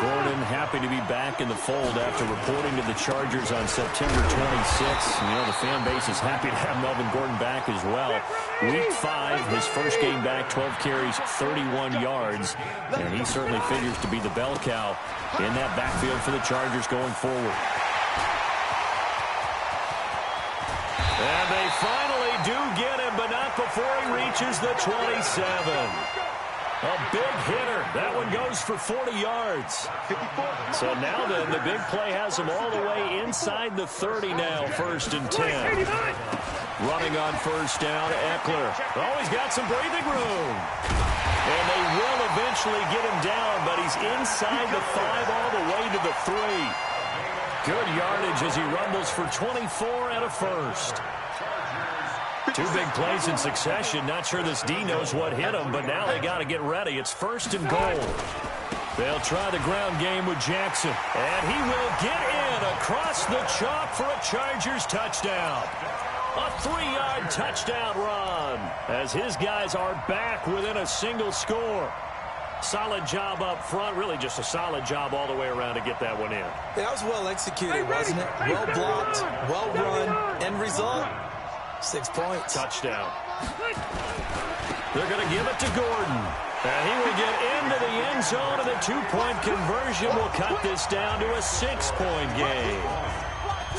Gordon happy to be back in the fold after reporting to the Chargers on September 26th. You know, the fan base is happy to have Melvin Gordon back as well. Week 5, his first game back, 12 carries, 31 yards. And he certainly figures to be the bell cow in that backfield for the Chargers going forward. And they finally do get him, but not before he reaches the 27. A big hitter. That one goes for 40 yards. So now then, the big play has him all the way inside the 30 now, 1st and 10. Running on first down, Eckler. Oh, he's got some breathing room. And they will eventually get him down, but he's inside the 5 all the way to the 3. Good yardage as he rumbles for 24 and a first. 2 big plays in succession. Not sure this D knows what hit him, but now they got to get ready. It's 1st and goal. They'll try the ground game with Jackson. And he will get in across the chalk for a Chargers touchdown. A 3-yard touchdown run as his guys are back within a single score. Solid job up front. Really just a solid job all the way around to get that one in.
That was well executed, wasn't it? Well blocked, well run. End result, 6 points.
Touchdown. They're going to give it to Gordon. And he will get into the end zone, and the 2-point conversion will cut this down to a 6-point game.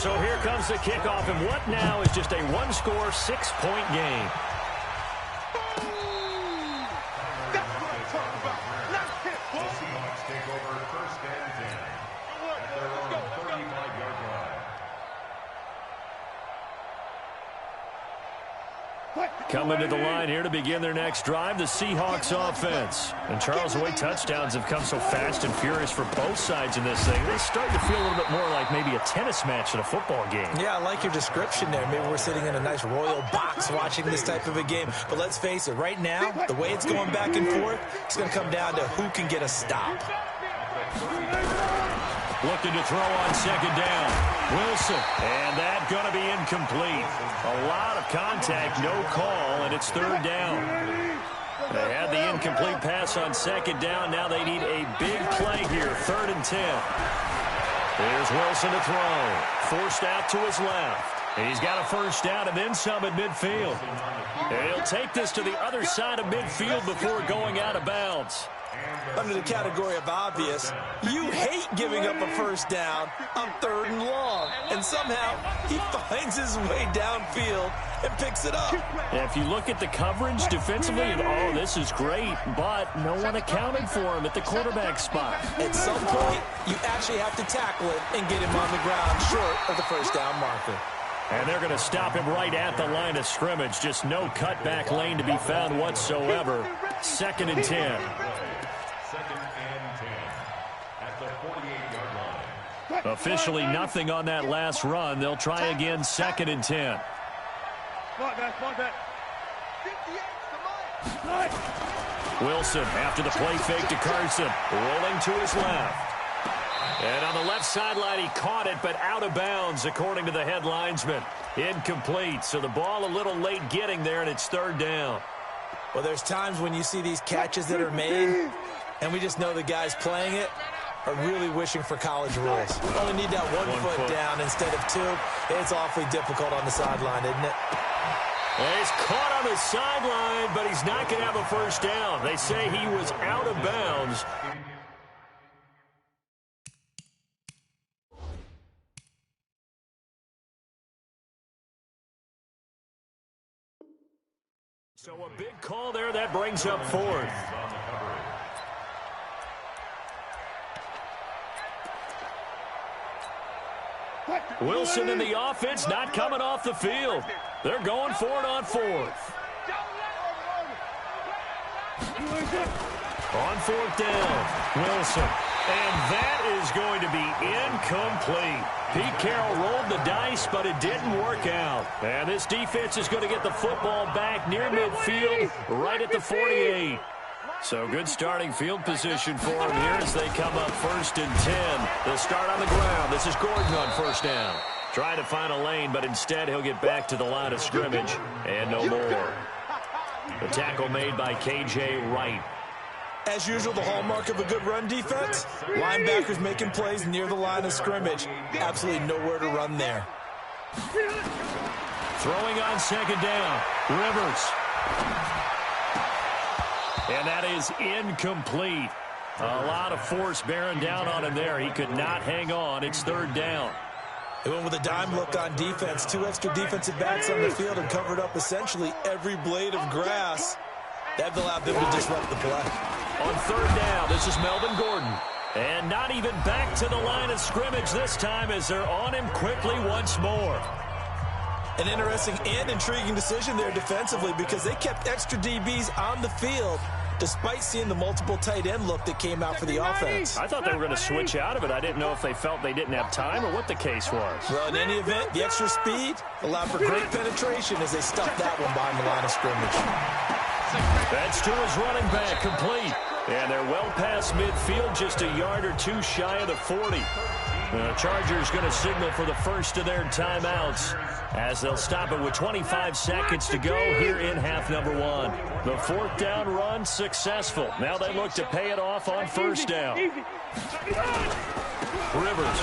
So here comes the kickoff, and what now is just a 1-score, 6-point game. Coming to the line here to begin their next drive, the Seahawks offense. And Charles, the way touchdowns have come so fast and furious for both sides in this thing, they start to feel a little bit more like maybe a tennis match in a football game. Yeah, I like your description there. Maybe we're sitting in a nice royal box watching this type of a game. But let's face it, right now, the way it's going back and forth, it's going to come down to who can get a stop. Looking to throw on second down. Wilson, and that's going to be incomplete. A lot of contact, no call, and it's 3rd down. They had the incomplete pass on second down. Now they need a big play here, 3rd and 10. There's Wilson to throw. Forced out to his left. And he's got a first down and then some at midfield. And he'll take this to the other side of midfield before going out of bounds.
Under the category of obvious, you hate giving up a first down on 3rd and long. And somehow, he finds his way downfield and picks it up.
And if you look at the coverage defensively, oh, this is great, but no one accounted for him at the quarterback spot.
At some point, you actually have to tackle it and get him on the ground short of the first down marker.
And they're going to stop him right at the line of scrimmage. Just no cutback lane to be found whatsoever. 2nd and 10. Officially nothing on that last run. They'll try again, 2nd and 10. Wilson after the play fake to Carson. Rolling to his left. And on the left sideline, he caught it, but out of bounds, according to the head linesman. Incomplete. So the ball a little late getting there, and it's 3rd down.
Well, there's times when you see these catches that are made, and we just know the guys playing it are really wishing for college rules. Only need that one foot down instead of 2. It's awfully difficult on the sideline, isn't it?
Well, he's caught on the sideline, but he's not going to have a first down. They say he was out of bounds. So a big call there. That brings up 4th. Wilson in the offense, not coming off the field. They're going for it on 4th. On 4th down, Wilson. And that is going to be incomplete. Pete Carroll rolled the dice, but it didn't work out. And this defense is going to get the football back near midfield, right at the 48. So good starting field position for him here as they come up 1st and 10. They'll start on the ground. This is Gordon on first down. Trying to find a lane, but instead he'll get back to the line of scrimmage and no more. The tackle made by K.J. Wright.
As usual, the hallmark of a good run defense, linebackers making plays near the line of scrimmage. Absolutely nowhere to run there.
Throwing on second down, Rivers. And that is incomplete. A lot of force bearing down on him there. He could not hang on. It's third down.
They went with a dime look on defense. 2 extra defensive backs on the field and covered up essentially every blade of grass. That allowed them to disrupt the play.
On third down, this is Melvin Gordon. And not even back to the line of scrimmage this time as they're on him quickly once more.
An interesting and intriguing decision there defensively because they kept extra DBs on the field despite seeing the multiple tight end look that came out for the offense.
I thought they were going to switch out of it. I didn't know if they felt they didn't have time or what the case was.
Well, in any event, the extra speed allowed for great penetration as they stuffed that one behind the line of scrimmage.
That's to his running back, complete. And they're well past midfield, just a yard or two shy of the 40. The Chargers going to signal for the first of their timeouts as they'll stop it with 25 seconds to go here in half number 1. The fourth down run successful. Now they look to pay it off on first down. Rivers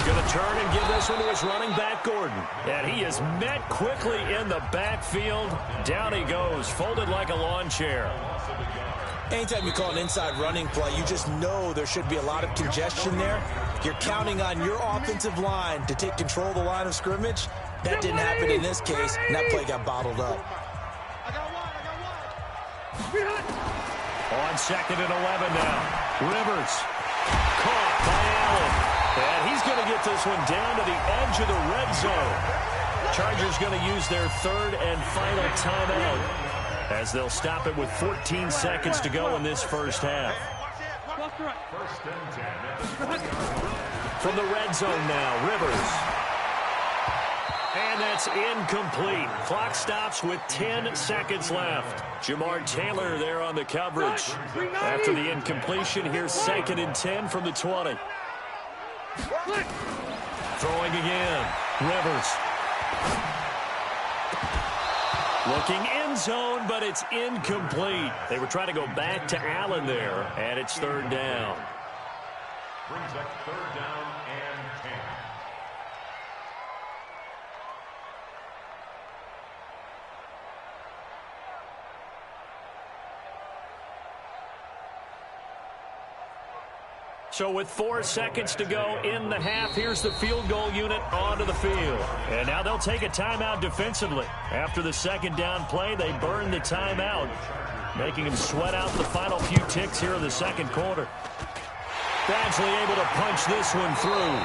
going to turn and give this one to his running back, Gordon. And he is met quickly in the backfield. Down he goes, folded like a lawn chair.
Anytime you call an inside running play, you just know there should be a lot of congestion there. You're counting on your offensive line to take control of the line of scrimmage. That didn't happen in this case, and that play got bottled up.
On second and 11 now. Rivers caught by Allen. And he's going to get this one down to the edge of the red zone. Chargers going to use their third and final timeout as they'll stop it with 14 seconds to go in this first half. From the red zone now, Rivers. And that's incomplete. Clock stops with 10 seconds left. Jamar Taylor there on the coverage. After the incompletion, here's second and 10 from the 20. Throwing again. Rivers. Looking end zone, but it's incomplete. They were trying to go back to Allen there, and it's third down.
Brings up third down and 10.
So with 4 seconds to go in the half, here's the field goal unit onto the field. And now they'll take a timeout defensively. After the second down play, they burn the timeout, making them sweat out the final few ticks here in the second quarter. Badgley able to punch this one through.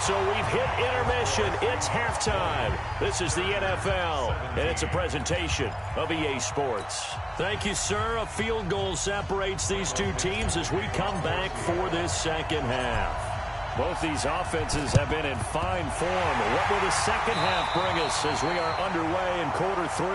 So we've hit intermission. It's halftime. This is the NFL, and it's a presentation of EA Sports. Thank you, sir. A field goal separates these two teams as we come back for this second half. Both these offenses have been in fine form. What will the second half bring us as we are underway in quarter 3?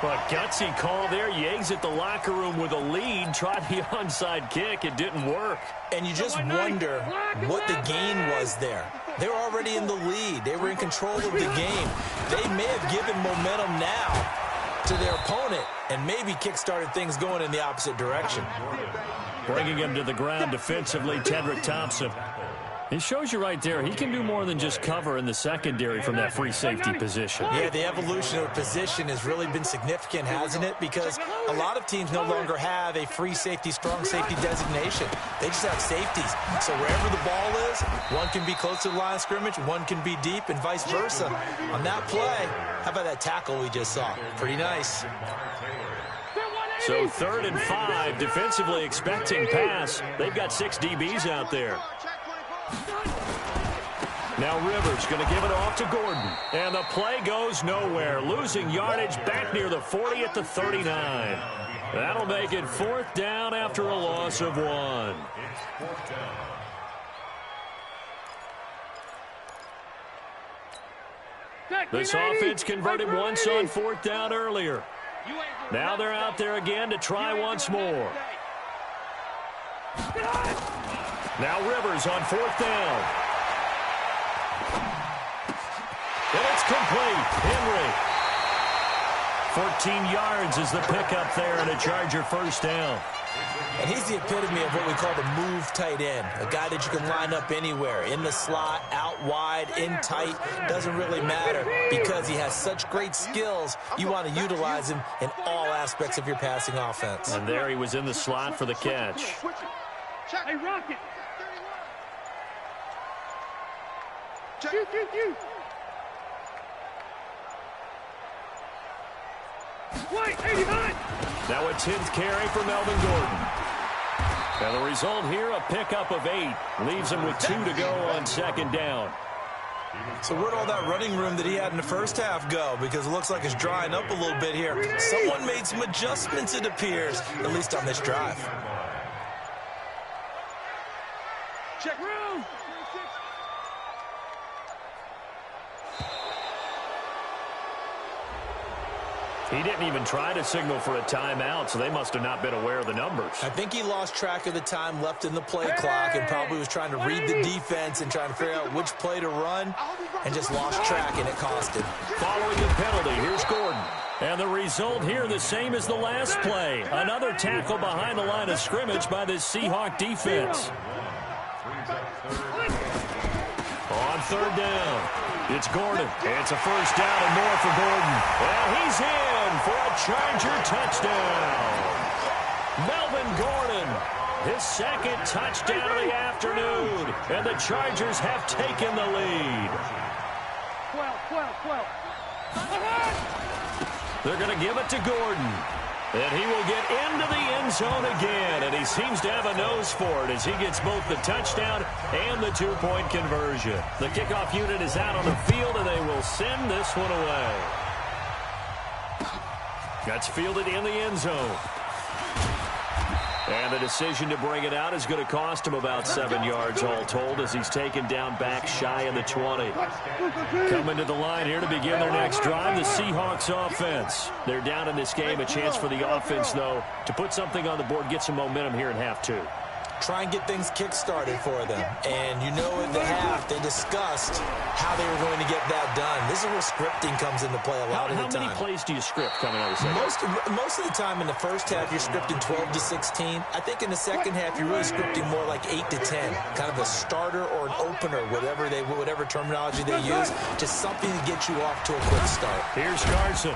But gutsy call there. You exit the locker room with a lead. Tried the onside kick. It didn't work.
And you just wonder what the gain was there. They were already in the lead. They were in control of the game. They may have given momentum now to their opponent and maybe kick-started things going in the opposite direction.
Bringing him to the ground defensively, Tedrick Thompson. He shows you right there, he can do more than just cover in the secondary from that free safety position.
Yeah, the evolution of position has really been significant, hasn't it? Because a lot of teams no longer have a free safety, strong safety designation. They just have safeties. So wherever the ball is, one can be close to the line of scrimmage, one can be deep, and vice versa. On that play, how about that tackle we just saw? Pretty nice.
So 3rd and 5, defensively expecting pass. They've got 6 DBs out there. Now Rivers going to give it off to Gordon. And the play goes nowhere. Losing yardage back near the 40 at the 39. That'll make it 4th down after a loss of 1. This offense converted once on 4th down earlier. Now they're out there again to try once more. Now Rivers on 4th down. And it's complete. Henry 14 yards is the pickup there and a Charger first down.
And he's the epitome of what we call the move tight end, a guy that you can line up anywhere, in the slot, out wide, in tight, doesn't really matter because he has such great skills. You want to utilize him in all aspects of your passing offense.
And there he was in the slot for the catch.
Hey, Rocket. Wait, 89.
Now a 10th carry for Melvin Gordon. And the result here, a pickup of 8. Leaves him with 2 to go on second down.
So where'd all that running room that he had in the first half go? Because it looks like it's drying up a little bit here. Someone made some adjustments, it appears, at least on this drive.
Check room.
He didn't even try to signal for a timeout, so they must have not been aware of the numbers.
I think he lost track of the time left in the play clock and probably was trying to read the defense and trying to figure out which play to run and just lost track, and it cost him.
Following the penalty, here's Gordon. And the result here, the same as the last play. Another tackle behind the line of scrimmage by this Seahawk defense. On third down, it's Gordon. It's a first down and more for Gordon. And he's in for a Charger touchdown. Melvin Gordon, his second touchdown of the afternoon. And the Chargers have taken the lead.
12.
They're going to give it to Gordon. And he will get into the end zone again. And he seems to have a nose for it as he gets both the touchdown and the two-point conversion. The kickoff unit is out on the field, and they will send this one away. That's fielded in the end zone. And the decision to bring it out is going to cost him about 7 yards all told as he's taken down back shy of the 20. Coming to the line here to begin their next drive, the Seahawks offense. They're down in this game. A chance for the offense, though, to put something on the board, get some momentum here in half 2.
Try and get things kick-started for them. And you know at the half, they discussed how they were going to get that done. This is where scripting comes into play a lot of the time.
How many plays do you script coming out of the second?
Most of the time in the first half, you're scripting 12 to 16. I think in the second half, you're really scripting more like 8 to 10. Kind of a starter or an opener, whatever terminology they use. Just something to get you off to a quick start.
Here's Carson.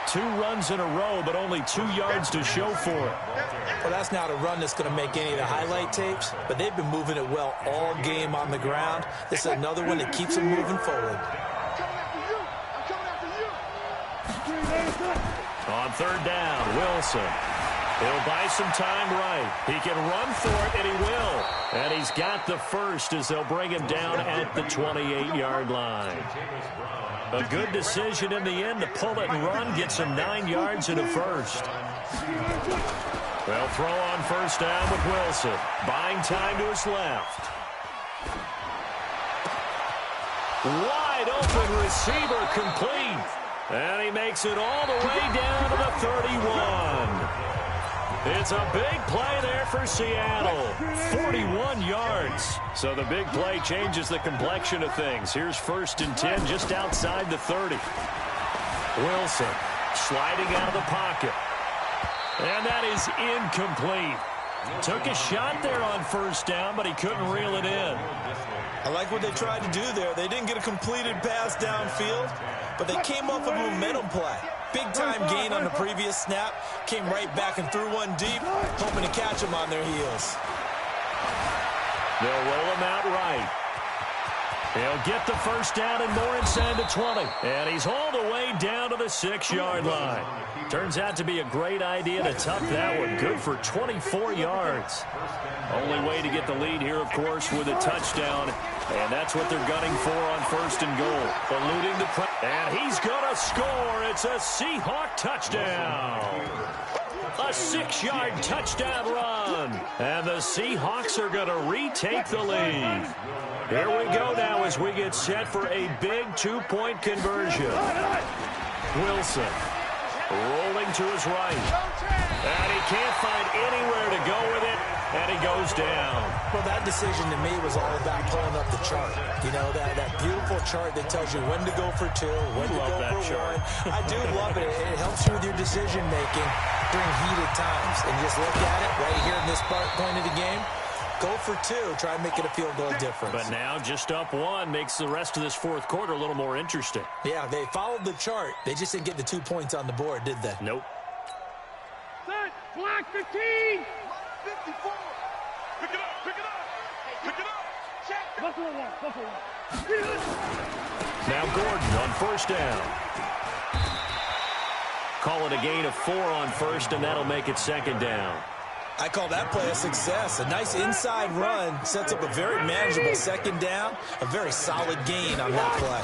2 runs in a row, but only 2 yards to show for it.
Well, that's not a run that's going to make any of the highlight tapes, but they've been moving it well all game on the ground. This is another one that keeps them moving forward.
On third down, Wilson. He'll buy some time right. He can run for it, and he will. And he's got the first as they'll bring him down at the 28-yard line. A good decision in the end to pull it and run, get some 9 yards and a first. They'll throw on first down with Wilson. Buying time to his left. Wide open receiver complete. And he makes it all the way down to the 31. It's a big play there for Seattle. 41 yards. So the big play changes the complexion of things. Here's 1st and 10 just outside the 30. Wilson sliding out of the pocket. And that is incomplete. Took a shot there on first down, but he couldn't reel it in.
I like what they tried to do there. They didn't get a completed pass downfield, but they came off a momentum play. Big-time gain on the previous snap. Came right back and threw one deep, hoping to catch them on their heels.
They'll roll him out right. He'll get the first down and more inside the 20. And he's all the way down to the 6-yard line. Turns out to be a great idea to tuck that one. Good for 24 yards. Only way to get the lead here, of course, with a touchdown. And that's what they're gunning for on 1st and goal. Eluding the pressure. And he's going to score. It's a Seahawk touchdown. A 6-yard touchdown run. And the Seahawks are going to retake the lead. Here we go now as we get set for a big 2-point conversion. Wilson rolling to his right. And he can't find anywhere to go with it. And he goes down.
Well, that decision to me was all about pulling up the chart. You know, that beautiful chart that tells you when to go for 2, when to go for
chart.
1. I do love it. It helps you with your decision-making during heated times. And just look at it right here in this point of the game. Go for 2. Try and make it a field goal difference.
But now just up 1 makes the rest of this fourth quarter a little more interesting.
Yeah, they followed the chart. They just didn't get the 2 points on the board, did they?
Nope.
Set, block 15. 54. Pick it up, pick it up. Pick it up. Check. Buffalo one.
Now Gordon on first down. Call it a gain of 4 on first, and that'll make it second down.
I call that play a success. A nice inside run sets up a very manageable second down. A very solid gain on that play.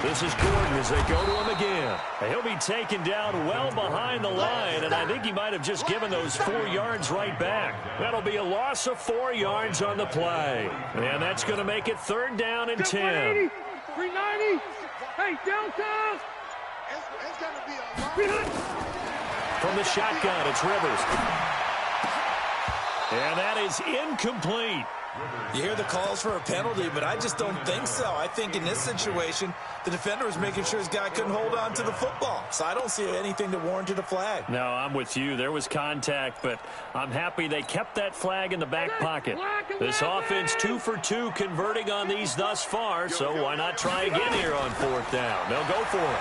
This is Gordon as they go to him again. He'll be taken down well behind the line, and I think he might have just given those 4 yards right back. That'll be a loss of 4 yards on the play. And that's going to make it third down and 10.
390. Hey, downtown. It's going to be a lot.
From the shotgun, it's Rivers. And that is incomplete.
You hear the calls for a penalty, but I just don't think so. I think in this situation, the defender was making sure his guy couldn't hold on to the football. So I don't see anything that warranted a flag.
No, I'm with you. There was contact, but I'm happy they kept that flag in the back pocket. This offense 2 for 2 converting on these thus far, so why not try again here on fourth down? They'll go for it.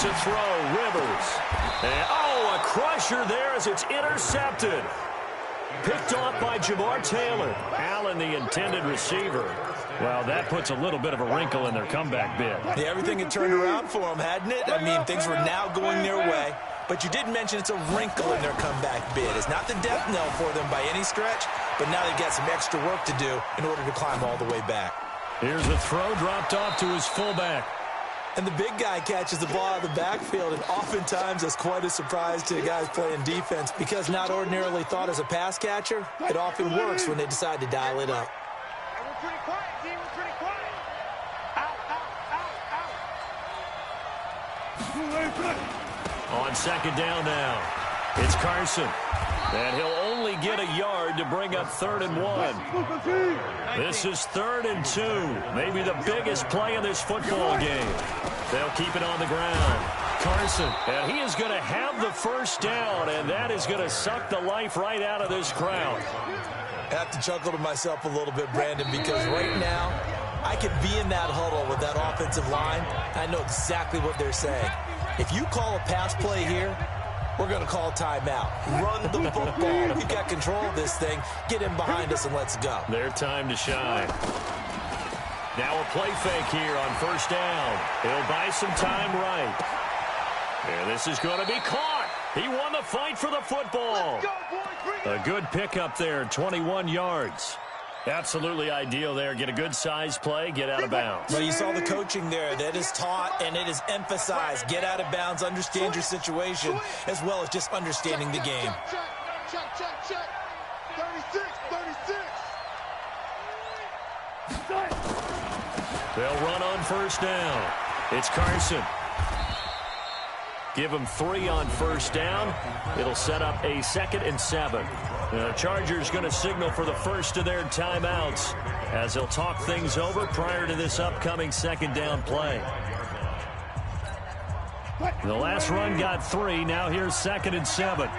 To throw, Rivers. And, a crusher there as it's intercepted. Picked off by Jamar Taylor. Allen, the intended receiver. Well, that puts a little bit of a wrinkle in their comeback bid.
Yeah, everything had turned around for them, hadn't it? I mean, things were now going their way. But you did mention it's a wrinkle in their comeback bid. It's not the death knell for them by any stretch, but now they've got some extra work to do in order to climb all the way back.
Here's a throw dropped off to his fullback.
And the big guy catches the ball out of the backfield, and oftentimes it's quite a surprise to the guys playing defense because not ordinarily thought as a pass catcher, it often works when they decide to dial it up.
And we're pretty quiet, D. We're pretty quiet. Out.
On second down now, it's Carson. And he'll only get a yard to bring up 3rd and 1. This is 3rd and 2. Maybe the biggest play in this football game. They'll keep it on the ground. Carson, and he is going to have the first down, and that is going to suck the life right out of this crowd.
I have to chuckle to myself a little bit, Brandon, because right now I could be in that huddle with that offensive line. I know exactly what they're saying. If you call a pass play here, we're going to call timeout. Run the football. We've got control of this thing. Get in behind us and let's go.
Their time to shine. Now a play fake here on first down. He'll buy some time right. And this is going to be caught. He won the fight for the football. A good pickup there, 21 yards. Absolutely ideal there. Get a good size play, get out of bounds.
Well, you saw the coaching there. That is taught and it is emphasized. Get out of bounds, understand your situation, as well as just understanding the game.
Check. 36.
They'll run on first down. It's Carson. Give him 3 on first down. It'll set up a 2nd and 7. The Chargers going to signal for the first of their timeouts as they'll talk things over prior to this upcoming second down play. The last run got 3. Now here's 2nd and 7.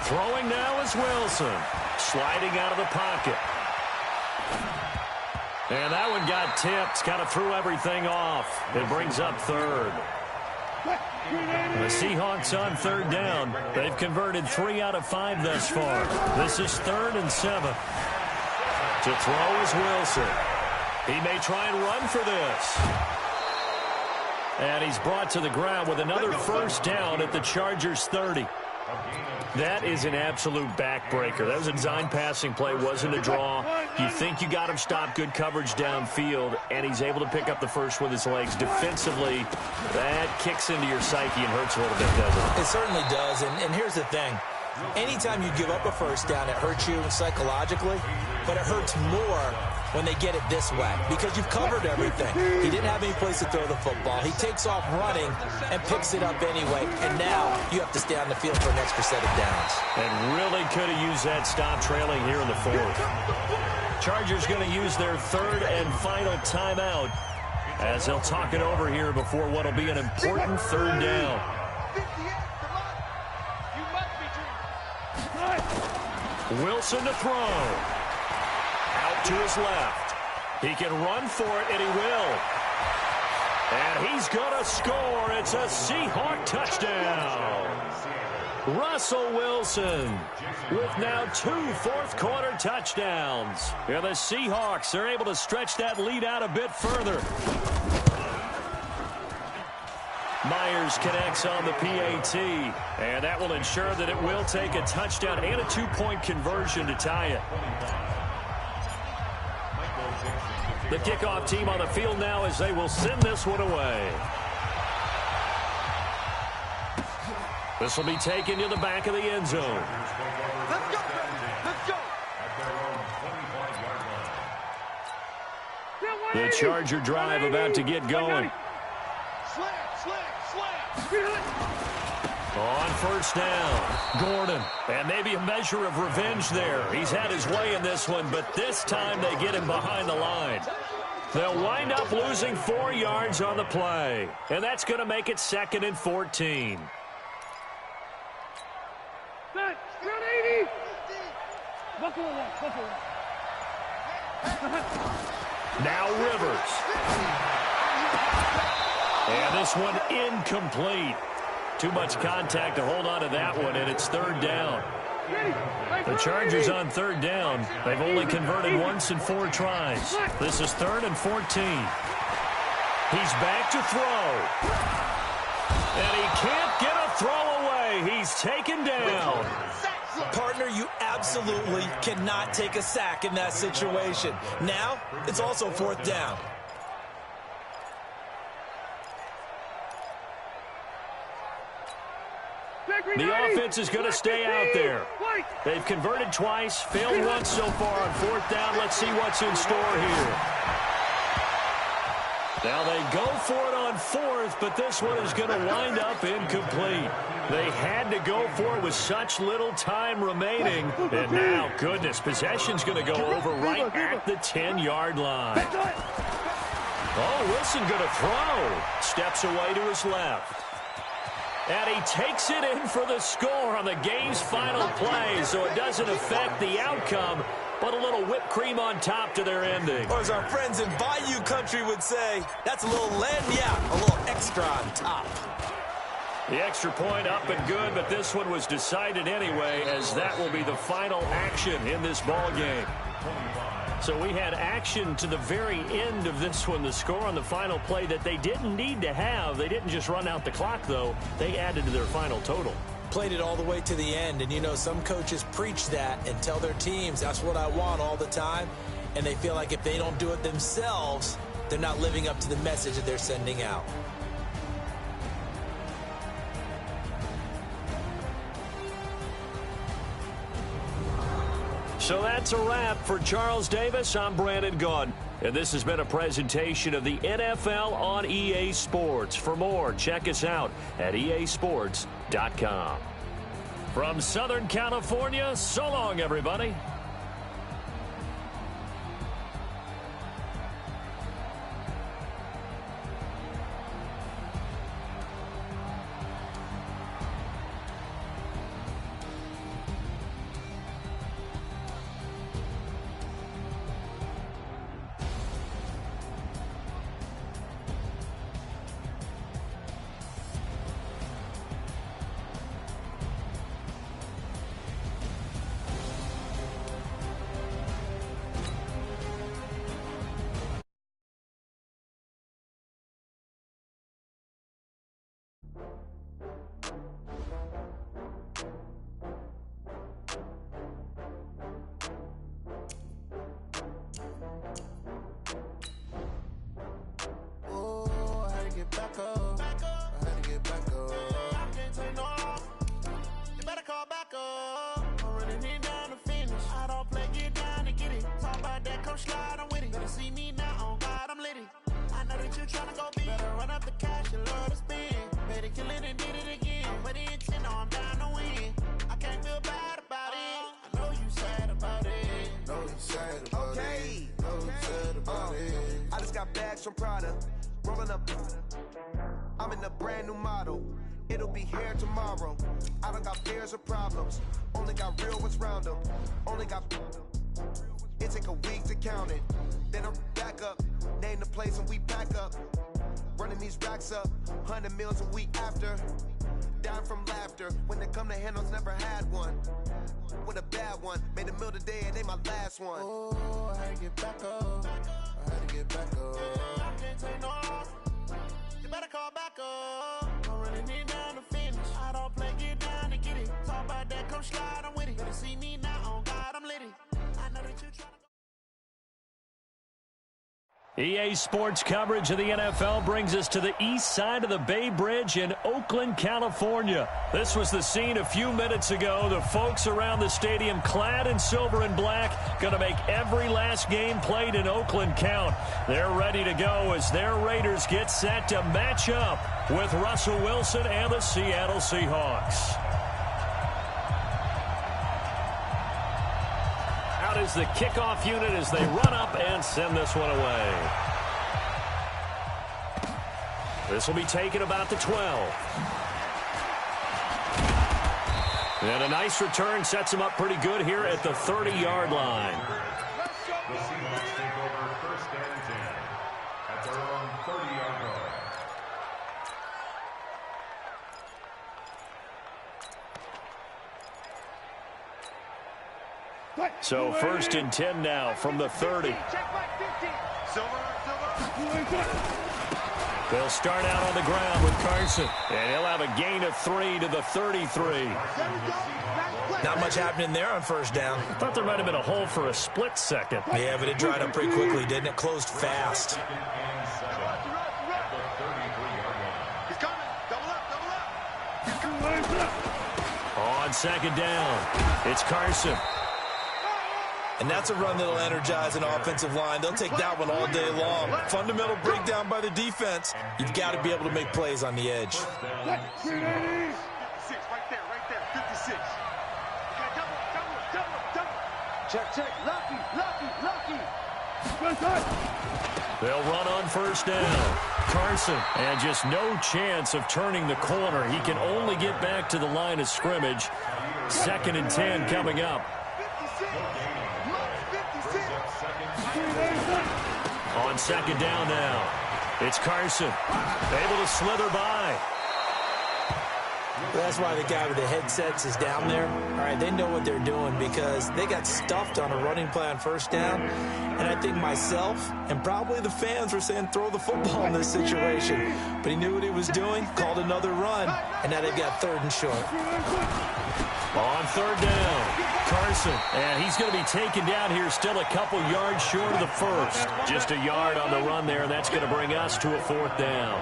Throwing now is Wilson. Sliding out of the pocket. And that one got tipped. Kind of threw everything off. It brings up 3rd. The Seahawks on 3rd down. They've converted 3 out of 5 thus far. This is 3rd and 7. To throw is Wilson. He may try and run for this. And he's brought to the ground with another first down at the Chargers 30. That is an absolute backbreaker. That was a design passing play, wasn't a draw. You think you got him stopped, good coverage downfield, and he's able to pick up the first with his legs. Defensively, that kicks into your psyche and hurts a little bit, doesn't it?
It certainly does, and here's the thing. Anytime you give up a first down, it hurts you psychologically. but it hurts more when they get it this way because you've covered everything. He didn't have any place to throw the football. He takes off running and picks it up anyway, and now you have to stay on the field for an extra set of downs.
And really could have used that stop trailing here in the fourth. Chargers going to use their third and final timeout as they'll talk it over here before what will be an important third down. Wilson to throw. Out to his left. He can run for it, and he will. And he's going to score. It's a Seahawk touchdown. Russell Wilson with now 2 fourth-quarter touchdowns. And the Seahawks are able to stretch that lead out a bit further. Myers connects on the PAT, and that will ensure that it will take a touchdown and a 2-point conversion to tie it. The kickoff team on the field now as they will send this one away. This will be taken to the back of the end zone.
Let's go. Let's go.
The Charger drive about to get going. On first down, Gordon. And maybe a measure of revenge there. He's had his way in this one, but this time they get him behind the line. They'll wind up losing 4 yards on the play. And that's going to make it 2nd and 14. Now Rivers. And this one incomplete. Too much contact to hold on to that one, and it's 3rd down. The Chargers on 3rd down. They've only converted once in 4 tries. This is 3rd and 14. He's back to throw. And he can't get a throw away. He's taken down.
Partner, you absolutely cannot take a sack in that situation. Now, it's also 4th down.
The offense is going to stay out there. They've converted twice, failed once so far on 4th down. Let's see what's in store here. Now they go for it on 4th, but this one is going to wind up incomplete. They had to go for it with such little time remaining. And now, goodness, possession's going to go over right at the 10-yard line. Oh, Wilson going to throw. Steps away to his left. And he takes it in for the score on the game's final play, so it doesn't affect the outcome, but a little whipped cream on top to their ending.
Or as our friends in Bayou Country would say, that's a little lagniappe, a little extra on top.
The extra point up and good, but this one was decided anyway, as that will be the final action in this ball game. So we had action to the very end of this one, the score on the final play that they didn't need to have. They didn't just run out the clock, though. They added to their final total.
Played it all the way to the end, and you know some coaches preach that and tell their teams that's what I want all the time, and they feel like if they don't do it themselves, they're not living up to the message that they're sending out.
So that's a wrap for Charles Davis. I'm Brandon Gaudin, and this has been a presentation of the NFL on EA Sports. For more, check us out at easports.com. From Southern California, so long, everybody.
bags from Prada, rolling up. I'm in a brand new model. It'll be here tomorrow. I don't got fears or problems. Only got real ones round them. Only got. It take a week to count it. Then I'm back up. Name the place and we pack up. Running these racks up. 100 meals a week after. Down from laughter. When they come to handles, never had one. With a bad one. Made a meal today and they my last one.
Oh, I had to get back up. I had to get back up. I can't take no loss. You better call back up. I'm running it down to finish. I don't play, get down to get it. Talk about that, come slide, I'm with it. Better see me now, on God, I'm lit it. I know that you trying to.
EA Sports coverage of the NFL brings us to the east side of the Bay Bridge in Oakland, California. This was the scene a few minutes ago. The folks around the stadium clad in silver and black going to make every last game played in Oakland count. They're ready to go as their Raiders get set to match up with Russell Wilson and the Seattle Seahawks. Is the kickoff unit as they run up and send this one away. This will be taken about the 12. And a nice return sets him up pretty good here at the 30-yard line.
The Seahawks take over first and 10 at their own 30-yard line.
So first and 10 now from the 30. They'll start out on the ground with Carson. And he'll have a gain of 3 to the 33.
Not much happening there on first down.
I thought there might have been a hole for a split second.
Yeah, but it dried up pretty quickly, didn't it? Closed fast.
He's coming. Double up.
On second down, it's Carson.
And that's a run that'll energize an offensive line. They'll take that one all day long. Fundamental breakdown by the defense. You've got to be able to make plays on the edge.
56, right there, 56. Double. Check. Lucky.
They'll run on first down. Carson, and just no chance of turning the corner. He can only get back to the line of scrimmage. Second and 10 coming up. On second down now, it's Carson, able to slither by.
That's why the guy with the headsets is down there. All right, they know what they're doing because they got stuffed on a running play on first down. And I think myself and probably the fans were saying throw the football in this situation. But he knew what he was doing, called another run, and now they've got third and short.
On third down, Carson, and he's going to be taken down here still a couple yards short of the first. Just a yard on the run there. That's going to bring us to a fourth down.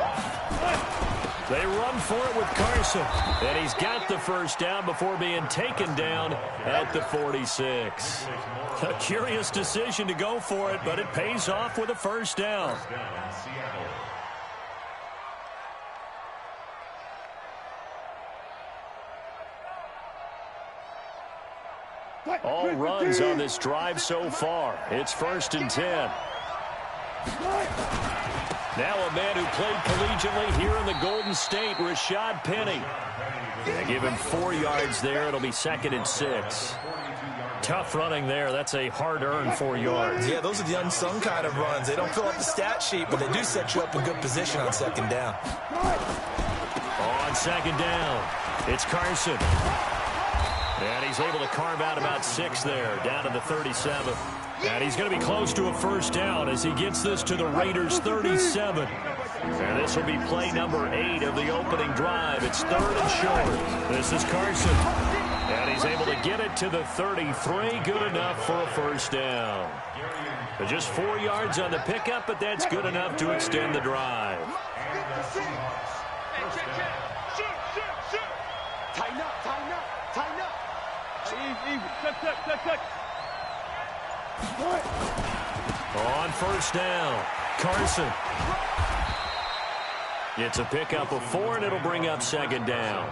They run for it with Carson, and he's got the first down before being taken down at the 46. A curious decision to go for it, but it pays off with a first down. All runs on this drive so far. It's first and 10. Now a man who played collegiately here in the Golden State, Rashad Penny. They give him 4 yards there. It'll be second and 6. Tough running there. That's a hard-earned 4 yards.
Yeah, those are the unsung kind of runs. They don't fill up the stat sheet, but they do set you up in good position on second down.
On second down, it's Carson. And he's able to carve out about 6 there, down to the 37. And he's going to be close to a first down as he gets this to the Raiders' 37. And this will be play number 8 of the opening drive. It's third and short. This is Carson. And he's able to get it to the 33. Good enough for a first down. But just 4 yards on the pickup, but that's good enough to extend the drive.
Tighten up. Check.
On first down, Carson. It's a pickup of 4, and it'll bring up second down.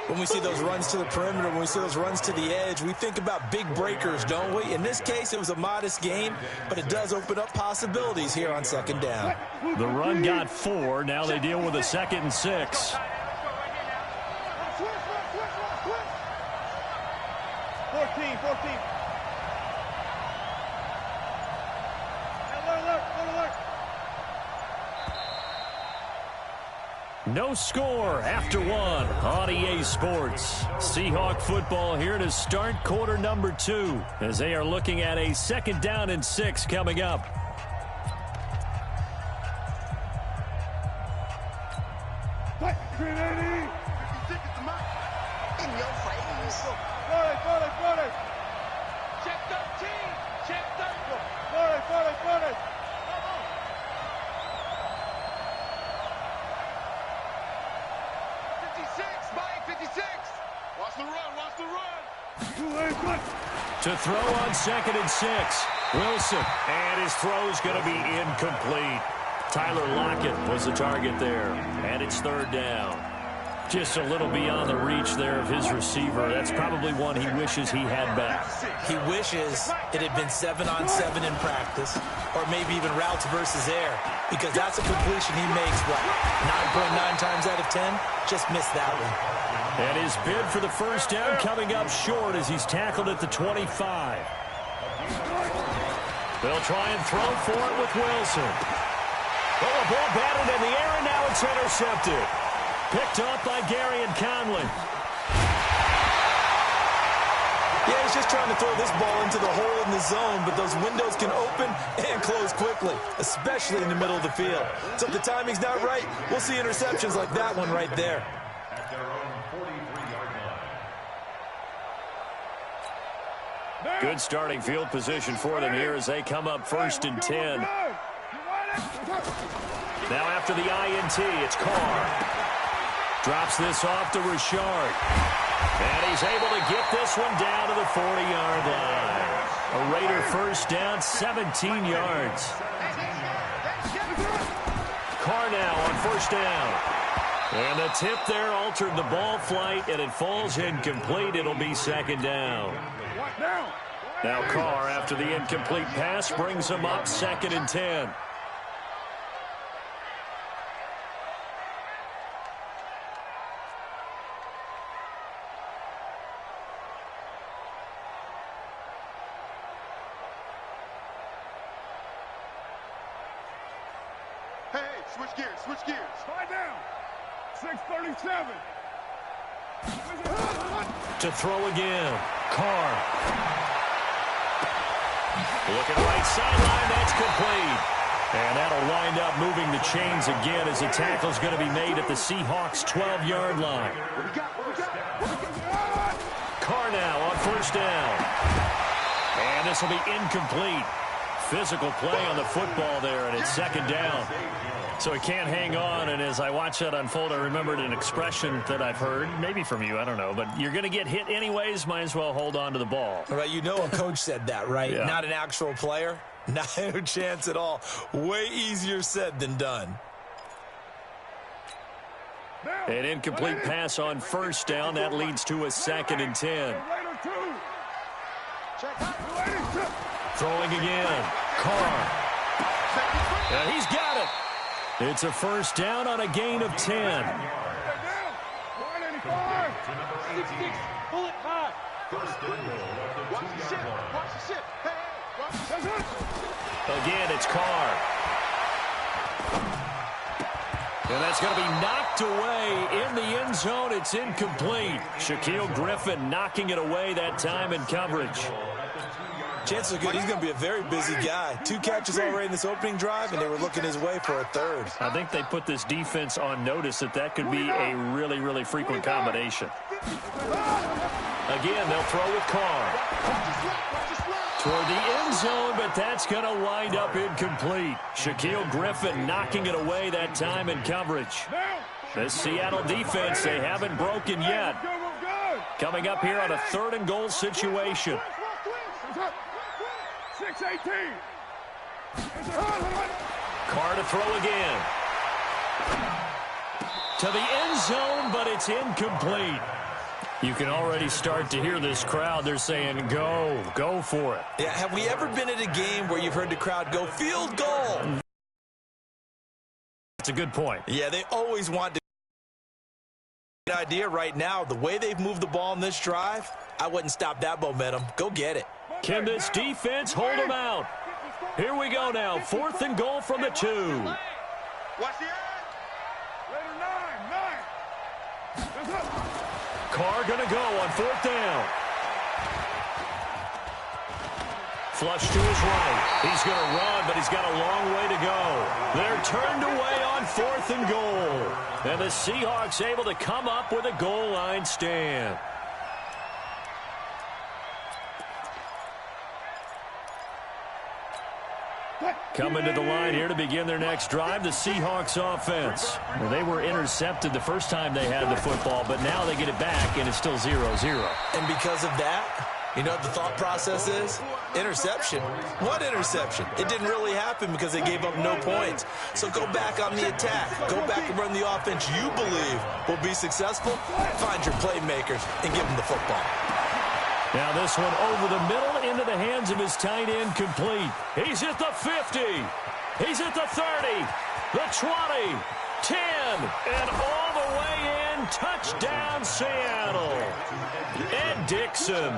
When we see those runs to the perimeter, when we see those runs to the edge, we think about big breakers, don't we? In this case, it was a modest gain, but it does open up possibilities here on second down.
The run got 4. Now they deal with a 2nd and 6.
14.
No score after 1 on EA Sports. Seahawk football here to start quarter number 2 as they are looking at a 2nd down and 6 coming up.
In your face.
Check 13. Check 13. 56. Watch the run.
To throw on 2nd and 6. Wilson. And his throw's going to be incomplete. Tyler Lockett was the target there. And it's 3rd down. Just a little beyond the reach there of his receiver. That's probably one he wishes he had back.
He wishes it had been 7-on-7 in practice, or maybe even routes versus air, because that's a completion he makes, what, 9.9 times out of 10? Just missed that one.
And his bid for the 1st down coming up short as he's tackled at the 25. They'll try and throw for it with Wilson. Oh, a ball batted in the air, and now it's intercepted. Picked up by Gary and Conley.
Yeah, he's just trying to throw this ball into the hole in the zone, but those windows can open and close quickly, especially in the middle of the field. So if the timing's not right, we'll see interceptions like that one right there.
At their own 43-yard line.
Good starting field position for them here as they come up 1st and 10. Now after the INT, it's Carr. Drops this off to Richard. And he's able to get this one down to the 40-yard line. A Raider 1st down, 17 yards. Carr now on 1st down. And the tip there altered the ball flight, and it falls incomplete. It'll be 2nd down. Now Carr, after the incomplete pass, brings him up 2nd and 10.
Switch gears. 5 down. 6:37.
To throw again. Carr. Looking right sideline. That's complete. And that'll wind up moving the chains again as the tackle's going to be made at the Seahawks' 12-yard line. Carr now on 1st down. And this will be incomplete. Physical play on the football there, and it's 2nd down. So he can't hang on, and as I watch that unfold, I remembered an expression that I've heard, maybe from you, I don't know, but you're going to get hit anyways, might as well hold on to the ball.
Right, you know a coach said that, right?
Yeah.
Not an actual player. Not a chance at all. Way easier said than done.
An incomplete pass on 1st down. That leads to a 2nd and 10. Throwing again. Carr. And he's got it. It's a 1st down on a gain of 10. Again, it's Carr. And that's going to be knocked away in the end zone. It's incomplete. Shaquille Griffin knocking it away that time in coverage.
Chances are good he's going to be a very busy guy. 2 catches already in this opening drive, and they were looking his way for a 3rd.
I think they put this defense on notice that could be a really, really frequent combination. Again, they'll throw with Carr. Toward the end zone, but that's going to wind up incomplete. Shaquille Griffin knocking it away that time in coverage. This Seattle defense, they haven't broken yet. Coming up here on a 3rd and goal situation.
6-18.
Carr to throw again. To the end zone, but it's incomplete. You can already start to hear this crowd. They're saying, go for it.
Yeah, have we ever been at a game where you've heard the crowd go, field goal?
That's a good point.
Yeah, they always want to. Good idea right now. The way they've moved the ball in this drive, I wouldn't stop that momentum. Go get it.
Can this defense hold them out? Here we go now. 4th and goal from the 2.
Watch the end. Later 9.
Carr going to go on 4th down. Flush to his right. He's going to run, but he's got a long way to go. They're turned away on 4th and goal. And the Seahawks able to come up with a goal line stand. Coming to the line here to begin their next drive, the Seahawks offense. Well, they were intercepted the first time they had the football, but now they get it back, and it's still 0-0.
And because of that, you know what the thought process is? Interception. What interception? It didn't really happen because they gave up no points. So go back on the attack. Go back and run the offense you believe will be successful. Find your playmakers and give them the football.
Now this one over the middle into the hands of his tight end complete. He's at the 50. He's at the 30. The 20. 10. And all the way in. Touchdown Seattle. Ed Dixon.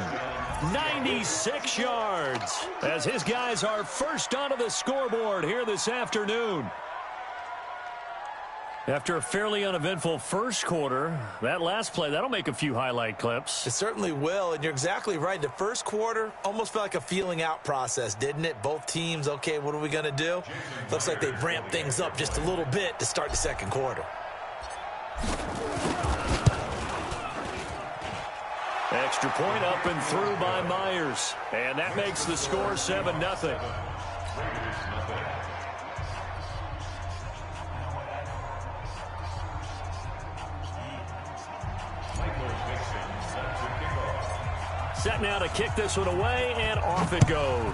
96 yards. As his guys are first onto the scoreboard here this afternoon. After a fairly uneventful first quarter, that last play, that'll make a few highlight clips.
It certainly will, and you're exactly right. The first quarter almost felt like a feeling out process, didn't it? Both teams, okay, what are we going to do? Looks like they've ramped things up just a little bit to start the second quarter.
Extra point up and through by Myers. And that makes the score 7-0. Set now to kick this one away, and off it goes.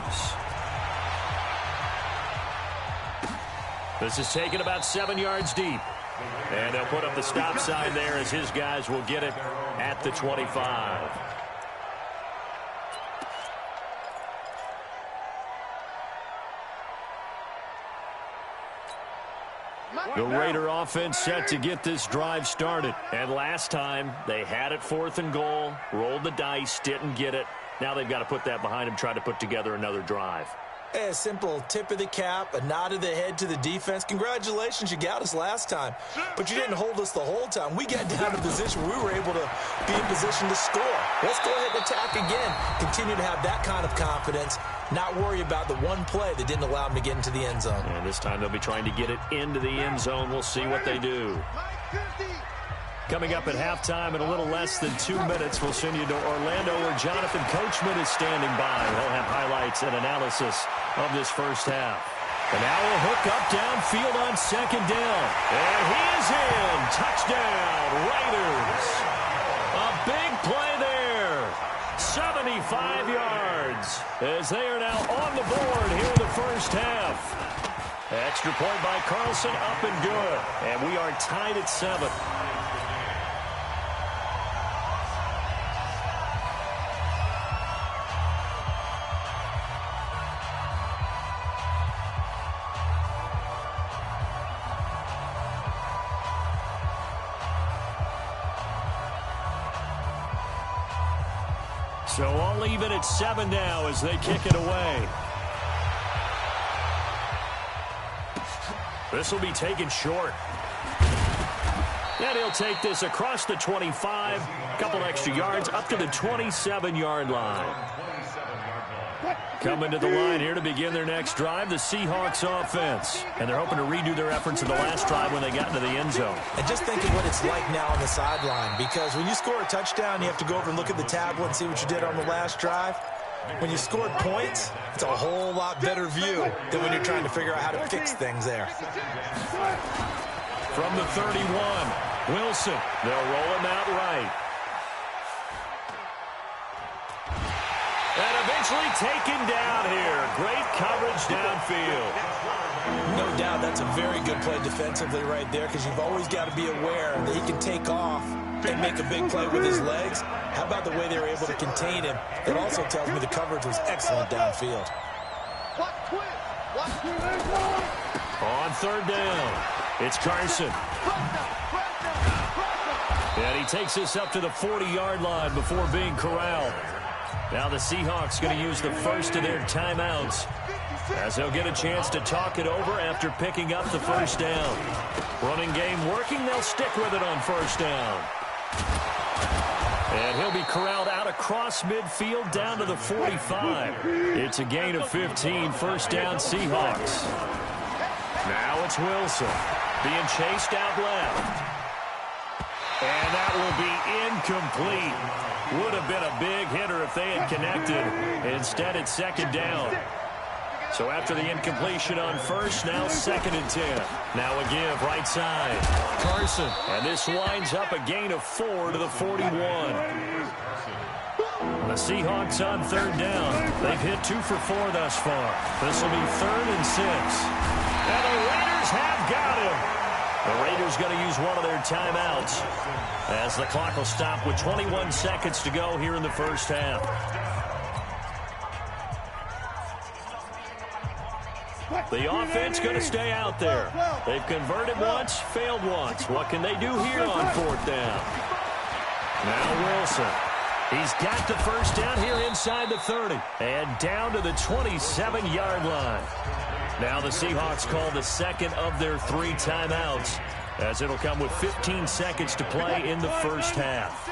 This is taken about 7 yards deep. And they'll put up the stop sign there as his guys will get it at the 25. The Raider offense set to get this drive started. And last time, they had it 4th and goal, rolled the dice, didn't get it. Now they've got to put that behind them, try to put together another drive.
A simple tip of the cap, a nod of the head to the defense. Congratulations, you got us last time. But you didn't hold us the whole time. We got down to a position where we were able to be in position to score. Let's go ahead and attack again. Continue to have that kind of confidence. Not worry about the one play that didn't allow them to get into the end zone.
And this time they'll be trying to get it into the end zone. We'll see what they do. Coming up at halftime in a little less than 2 minutes, we'll send you to Orlando where Jonathan Coachman is standing by. He'll have highlights and analysis of this first half. And now we'll hook up downfield on 2nd down. And he is in. Touchdown, Raiders. A big play there. 75 yards as they are now on the board here in the first half. Extra point by Carlson, up and good. And we are tied at 7. So all even at 7 now as they kick it away. This will be taken short. And he'll take this across the 25, a couple extra yards, up to the 27-yard line. Coming to the line here to begin their next drive, the Seahawks offense. And they're hoping to redo their efforts in the last drive when they got into the end zone.
And just think of what it's like now on the sideline, because when you score a touchdown, you have to go over and look at the tablet and see what you did on the last drive. When you scored points, it's a whole lot better view than when you're trying to figure out how to fix things there.
From the 31, Wilson. They'll roll him out right. And eventually taken down here. Great coverage downfield.
No doubt that's a very good play defensively right there, because you've always got to be aware that he can take off and make a big play with his legs. How about the way they were able to contain him? It also tells me the coverage was excellent downfield.
On third down, it's Carson. And he takes this up to the 40-yard line before being corralled. Now the Seahawks going to use the first of their timeouts as they'll get a chance to talk it over after picking up the first down. Running game working, they'll stick with it on first down. And he'll be corralled out across midfield down to the 45. It's a gain of 15, first down Seahawks. Now it's Wilson being chased out left. And that will be incomplete. Would have been a big hitter if they had connected. Instead, it's second down. So after the incompletion on first, now second and 10. Now a give right side. Carson. And this winds up a gain of 4 to the 41. The Seahawks on third down. They've hit 2 for 4 thus far. This will be third and 6. And the Raiders have got him. The Raiders going to use one of their timeouts as the clock will stop with 21 seconds to go here in the first half. The offense going to stay out there. They've converted once, failed once. What can they do here on fourth down? Now Wilson. He's got the first down here inside the 30 and down to the 27-yard line. Now the Seahawks call the second of their 3 timeouts as it'll come with 15 seconds to play in the first half.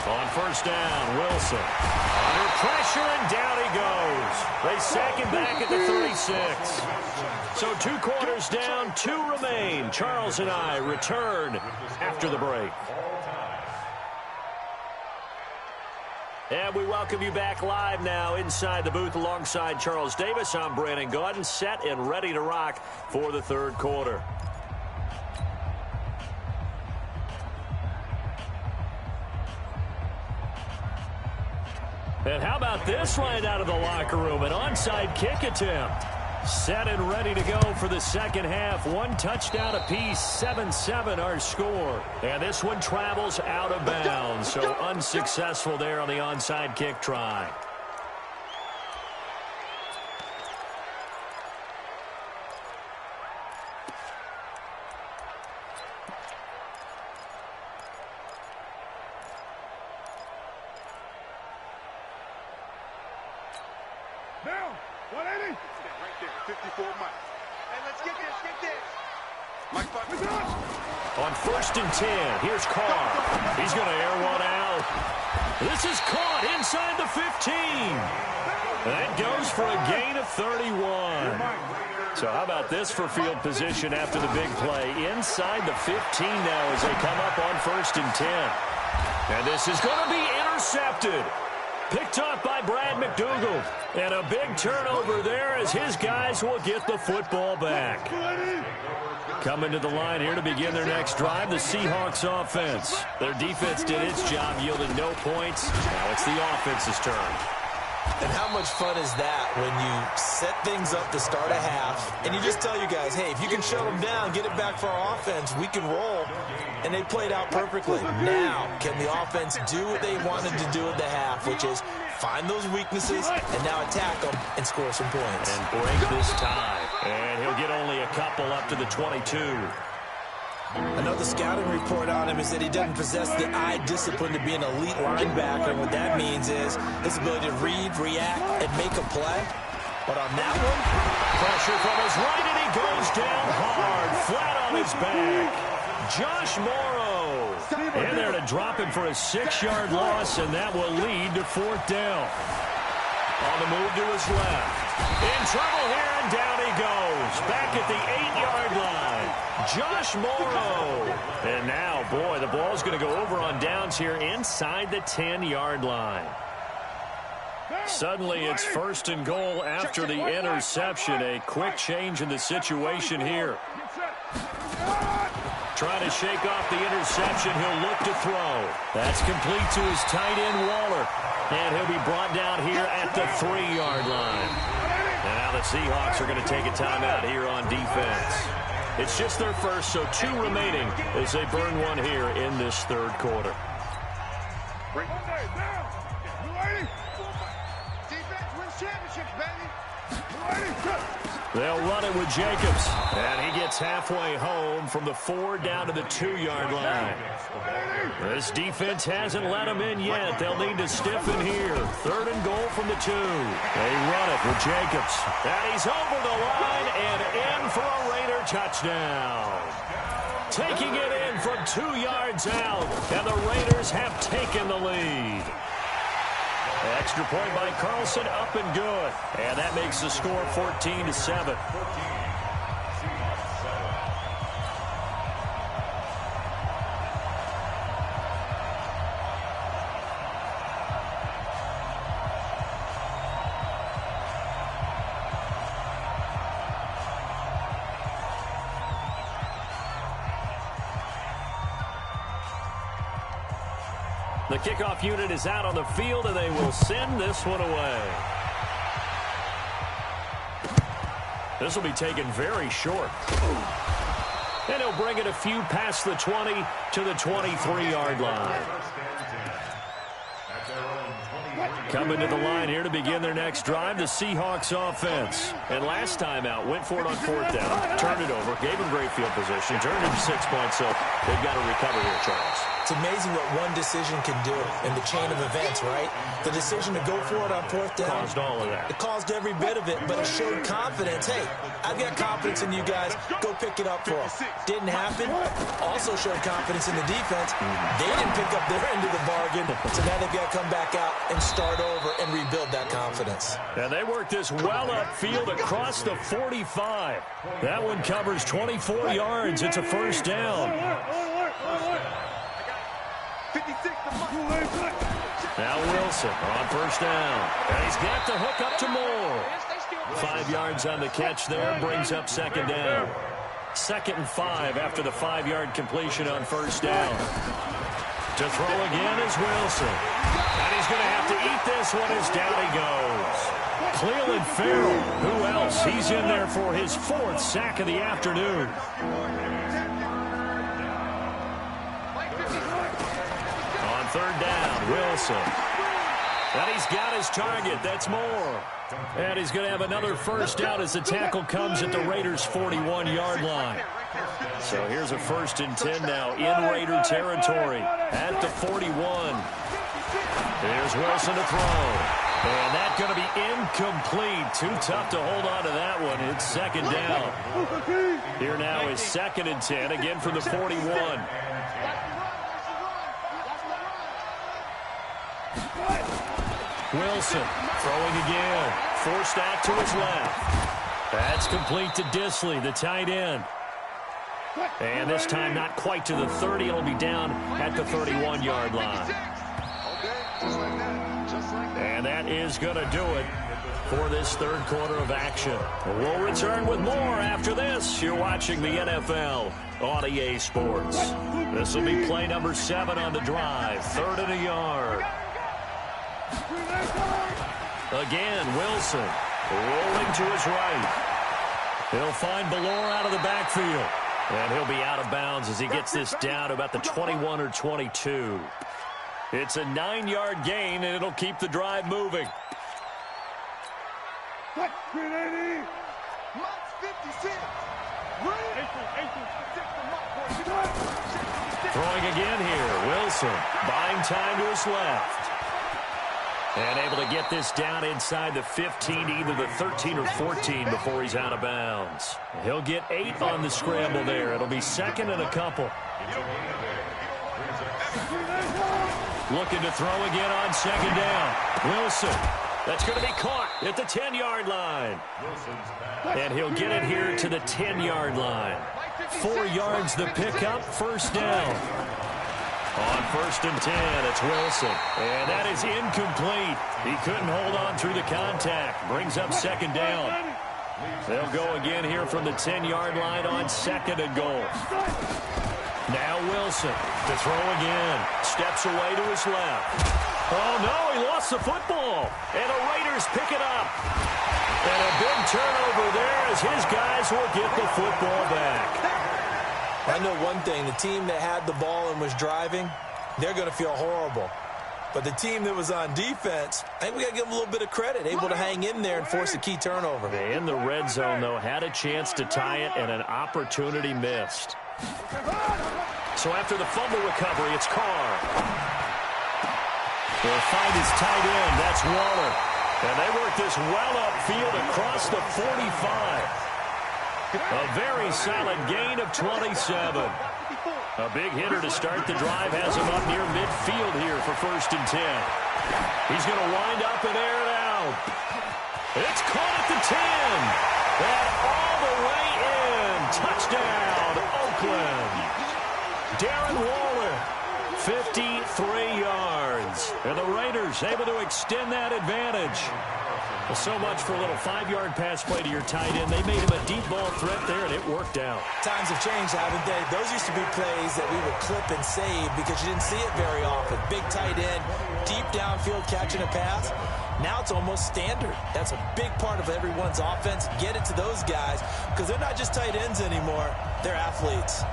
On first down, Wilson. Under pressure, and down he goes. They sack him back at the 36. So 2 quarters down, 2 remain. Charles and I return after the break. And we welcome you back live now inside the booth alongside Charles Davis. I'm Brandon Gaudin, set and ready to rock for the third quarter. And how about this right out of the locker room? An onside kick attempt. Set and ready to go for the second half. 1 touchdown apiece, 7-7 our score. And this one travels out of bounds, so unsuccessful there on the onside kick try.
Now, 180. Right there, 54 Mike. Hey, let's get this, Mike,
on first and 10, here's Carr. He's going to air one out. This is caught inside the 15. That goes for a gain of 31. So how about this for field position after the big play? Inside the 15 now as they come up on first and 10. And this is going to be intercepted. Picked off by Brad McDougald. And a big turnover there as his guys will get the football back. Coming to the line here to begin their next drive, the Seahawks offense. Their defense did its job, yielding no points. Now it's the offense's turn.
And how much fun is that when you set things up to start a half and you just tell you guys, hey, if you can shut them down, get it back for our offense, we can roll. And they played out perfectly. Now, can the offense do what they wanted to do at the half, which is find those weaknesses and now attack them and score some points.
And break this tie. And he'll get only a couple up to the 22.
Another scouting report on him is that he doesn't possess the eye discipline to be an elite linebacker. And what that means is his ability to read, react, and make a play. But on that one,
pressure from his right, and he goes down hard, flat on his back. Josh Morrow in there to drop him for a 6-yard loss, and that will lead to fourth down. On the move to his left. In trouble here, and down he goes. Back at the 8-yard line. Josh Morrow. And now, boy, the ball's going to go over on downs here inside the 10-yard line. Suddenly, it's first and goal after the interception. A quick change in the situation here. Trying to shake off the interception. He'll look to throw. That's complete to his tight end, Waller. And he'll be brought down here at the 3-yard line. And now the Seahawks are going to take a timeout here on defense. It's just their first, so 2 remaining as they burn one here in this third quarter. They'll run it with Jacobs. And he gets halfway home from the 4 down to the 2-yard line. This defense hasn't let them in yet. They'll need to stiffen here. 3rd and goal from the 2. They run it with Jacobs. And he's over the line and in for a Raider touchdown. Taking it in from 2 yards out. And the Raiders have taken the lead. Extra point by Carlson, up and good. And that makes the score 14-7. The kickoff unit is out on the field, and they will send this one away. This will be taken very short. And he'll bring it a few past the 20 to the 23-yard line. Coming to the line here to begin their next drive, the Seahawks offense. And last time out, went for it on 4th down, turned it over, gave them great field position, turned into 6 points, so they've got to recover here, Charles.
It's amazing what one decision can do in the chain of events, right? The decision to go for it on 4th down.
Caused all of that.
It caused every bit of it, but it showed confidence. Hey, I've got confidence in you guys. Go pick it up for them. Didn't happen. Also showed confidence in the defense. They didn't pick up their end of the bargain, so now they've got to come back out and start over and rebuild that confidence.
And they work this well upfield across the 45. That one covers 24 yards. It's a 1st down. Now Wilson on 1st down. And he's got the hook up to Moore. 5 yards on the catch there, brings up 2nd down. 2nd and 5 after the 5-yard completion on 1st down. To throw again is Wilson. And he's going to have to eat this one as down he goes. Cleveland Farrell, who else? He's in there for his 4th sack of the afternoon. On 3rd down, Wilson. And he's got his target. That's Moore. And he's going to have another 1st down as the tackle comes at the Raiders' 41-yard line. So here's a 1st and 10 now in Raider territory at the 41. Here's Wilson to throw. And that's going to be incomplete. Too tough to hold on to that one. It's 2nd down. Here now is 2nd and 10, again from the 41. Wilson throwing again. Forced out to his left. That's complete to Disley, the tight end. And this time not quite to the 30. It'll be down at the 31-yard line. And that is going to do it for this 3rd quarter of action. We'll return with more after this. You're watching the NFL on EA Sports. This will be play number 7 on the drive. 3rd and a yard. Again, Wilson rolling to his right. He'll find Ballore out of the backfield. And he'll be out of bounds as he gets this down to about the 21 or 22. It's a 9-yard gain, and it'll keep the drive moving. Throwing again here, Wilson buying time to his left. And able to get this down inside the 15, either the 13 or 14 before he's out of bounds. He'll get 8 on the scramble there. It'll be 2nd and a couple. Looking to throw again on 2nd down. Wilson. That's going to be caught at the 10-yard line. And he'll get it here to the 10-yard line. 4 yards the pickup, 1st down. On 1st and 10, it's Wilson. And that is incomplete. He couldn't hold on through the contact. Brings up 2nd down. They'll go again here from the 10-yard line on 2nd and goal. Now Wilson to throw again. Steps away to his left. Oh, no, he lost the football. And the Raiders pick it up. And a big turnover there as his guys will get the football back.
I know one thing. The team that had the ball and was driving, they're going to feel horrible. But the team that was on defense, I think we got to give them a little bit of credit, able to hang in there and force a key turnover.
In the red zone, though, had a chance to tie it and an opportunity missed. So after the fumble recovery, it's Carr. They'll find his tight end. That's Waller. And they work this well upfield across the 45. A very solid gain of 27. A big hitter to start the drive has him up near midfield here for 1st and 10. He's going to wind up and air it out. It's caught at the 10. And all the way in. Touchdown, Oakland. Darren Waller, 53 yards. And the Raiders able to extend that advantage. Well, so much for a little 5-yard pass play to your tight end. They made him a deep ball threat there, and it worked out.
Times have changed, haven't they? Those used to be plays that we would clip and save because you didn't see it very often. Big tight end, deep downfield catching a pass. Now it's almost standard. That's a big part of everyone's offense. Get it to those guys because they're not just tight ends anymore. They're athletes.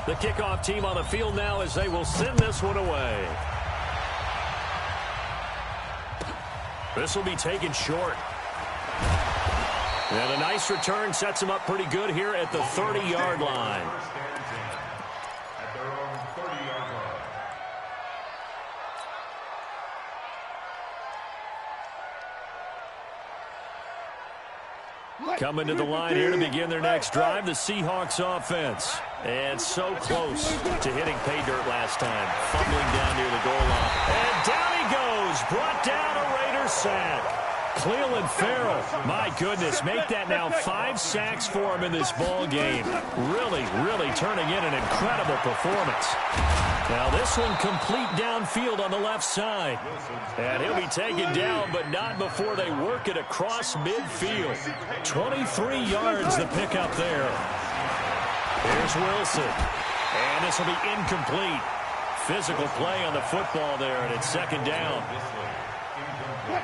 The kickoff team on the field now as they will send this one away. This will be taken short. And a nice return sets him up pretty good here at the 30-yard line.
At their own 30-yard line.
Coming to the line here to begin their next drive, the Seahawks offense. And so close to hitting pay dirt last time. Fumbling down near the goal line. And down he goes. Brought down a Raider sack. Cleveland Farrell, my goodness, make that now 5 sacks for him in this ball game. Really, really turning in an incredible performance. Now this one complete downfield on the left side. And he'll be taken down, but not before they work it across midfield. 23 yards to pick up there. Here's Wilson. And this will be incomplete. Physical play on the football there, and it's 2nd down.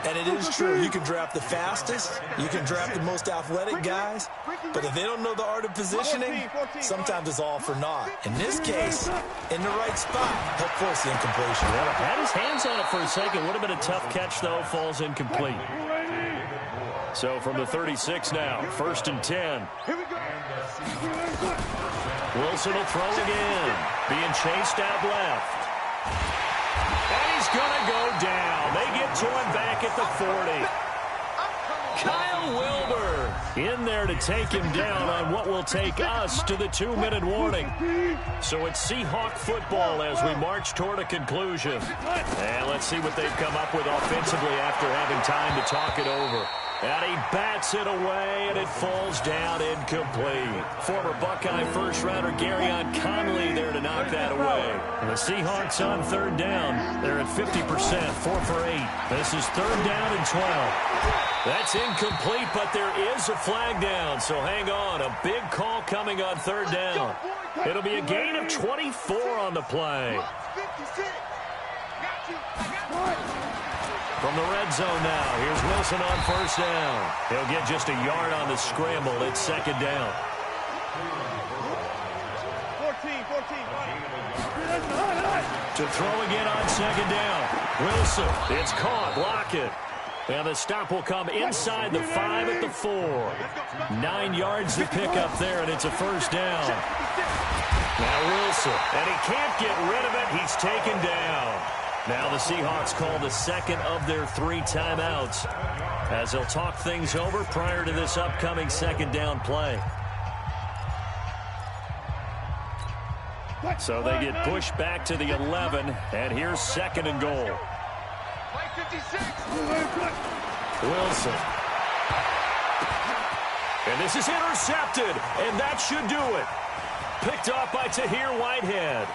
And it is true. You can draft the fastest. You can draft the most athletic guys. But if they don't know the art of positioning, sometimes it's all for naught. In this case, in the right spot, help force the incompletion.
Well, had his hands on it for a second. Would have been a tough catch, though. Falls incomplete. So from the 36 now, 1st and 10. Wilson will throw again. Being chased out left. And he's going to go down. They get to him back at the 40. Kyle Wilber in there to take him down on what will take us to the 2-minute warning. So it's Seahawk football as we march toward a conclusion. And let's see what they've come up with offensively after having time to talk it over. And he bats it away, and it falls down incomplete. Former Buckeye first-rounder Garyon Conley there to knock that away. And the Seahawks on 3rd down. They're at 50%, 4 for 8. This is 3rd down and 12. That's incomplete, but there is a flag down, so hang on. A big call coming on 3rd down. It'll be a gain of 24 on the play. From the red zone now, here's Wilson on 1st down. He'll get just a yard on the scramble. It's 2nd down.
14.
To throw again on 2nd down. Wilson, it's caught, block it. And the stop will come inside the 5 at the 4. 9 yards to pick up there, and it's a 1st down. Now Wilson, and he can't get rid of it. He's taken down. Now the Seahawks call the 2nd of their 3 timeouts as they'll talk things over prior to this upcoming 2nd down play. So they get pushed back to the 11, and here's 2nd and goal. Wilson. And this is intercepted, and that should do it. Picked off by Tahir Whitehead.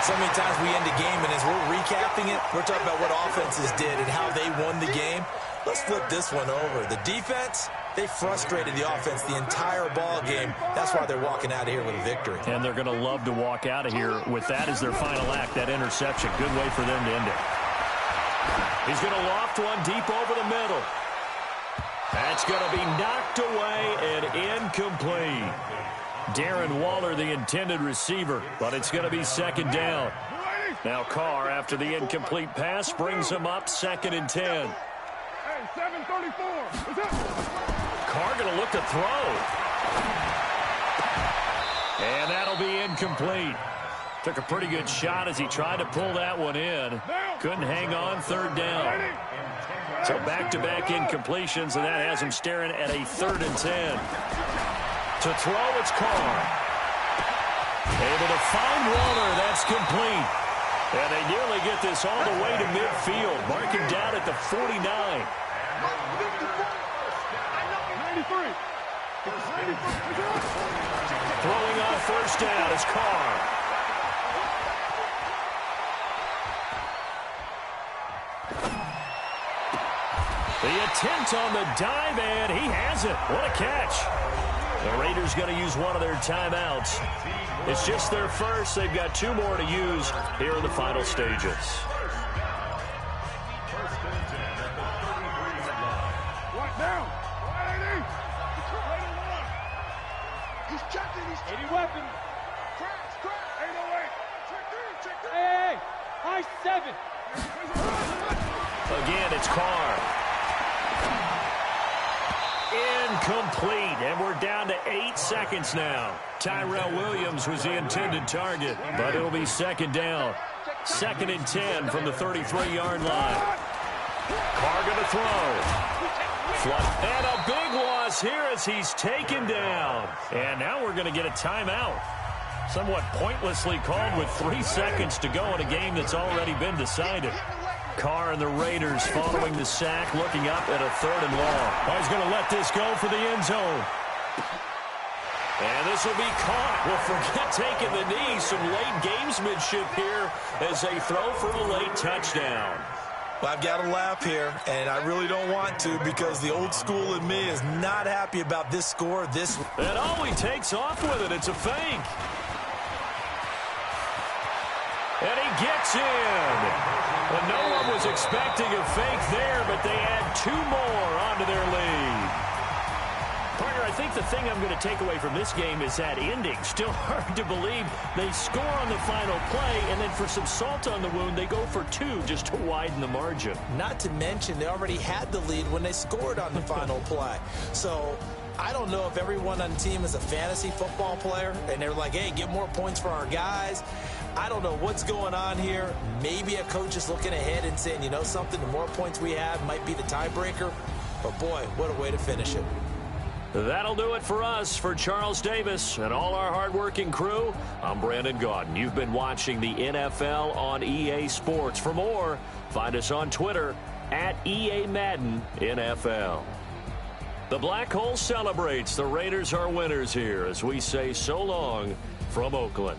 So many times we end the game, and as we're recapping it, we're talking about what offenses did and how they won the game. Let's flip this one over. The defense, they frustrated the offense the entire ball game. That's why they're walking out of here with a victory.
And they're going to love to walk out of here with that as their final act, that interception. Good way for them to end it. He's going to loft one deep over the middle. That's going to be knocked away and incomplete. Darren Waller, the intended receiver, but it's going to be second down. Now Carr, after the incomplete pass, brings him up 2nd and 10.
Hey, 7:34.
Carr going to look to throw. And that'll be incomplete. Took a pretty good shot as he tried to pull that one in. Couldn't hang on, 3rd down. So back-to-back incompletions, and that has him staring at a 3rd and 10. To throw, it's Carr. Able to find Waller. That's complete. And they nearly get this all the way to midfield. Marking down at the 49.
93.
Throwing on 1st down is Carr. The attempt on the dive, and he has it. What a catch. The Raiders going to use one of their timeouts. It's just their first. They've got 2 more to use here in the final stages.
Right down. 180. He's checking. He's 80 weapon. Crash. 808. Check 3. Hey. High 7.
Again, it's Carr. Incomplete, and we're down to 8 seconds now. Tyrell Williams was the intended target, but it'll be 2nd down. 2nd and 10 from the 33-yard line. Carr going to throw. And a big loss here as he's taken down. And now we're going to get a timeout. Somewhat pointlessly called with 3 seconds to go in a game that's already been decided. Carr and the Raiders following the sack, looking up at a 3rd and long. Oh, he's going to let this go for the end zone. And this will be caught. Well, forget taking the knee. Some late gamesmanship here as they throw for a late touchdown.
Well, I've got to laugh here, and I really don't want to because the old school in me is not happy about this score.
And oh, he takes off with it. It's a fake. And he gets in. Well, no one was expecting a fake there, but they add 2 more onto their lead. Partner, I think the thing I'm going to take away from this game is that ending. Still hard to believe they score on the final play, and then for some salt on the wound, they go for 2 just to widen the margin.
Not to mention, they already had the lead when they scored on the final play. So I don't know if everyone on the team is a fantasy football player, and they're like, hey, get more points for our guys. I don't know what's going on here. Maybe a coach is looking ahead and saying, you know something, the more points we have might be the tiebreaker. But, boy, what a way to finish it.
That'll do it for us. For Charles Davis and all our hardworking crew, I'm Brandon Gaudin. You've been watching the NFL on EA Sports. For more, find us on Twitter at EA Madden NFL. The Black Hole celebrates. The Raiders are winners here as we say so long from Oakland.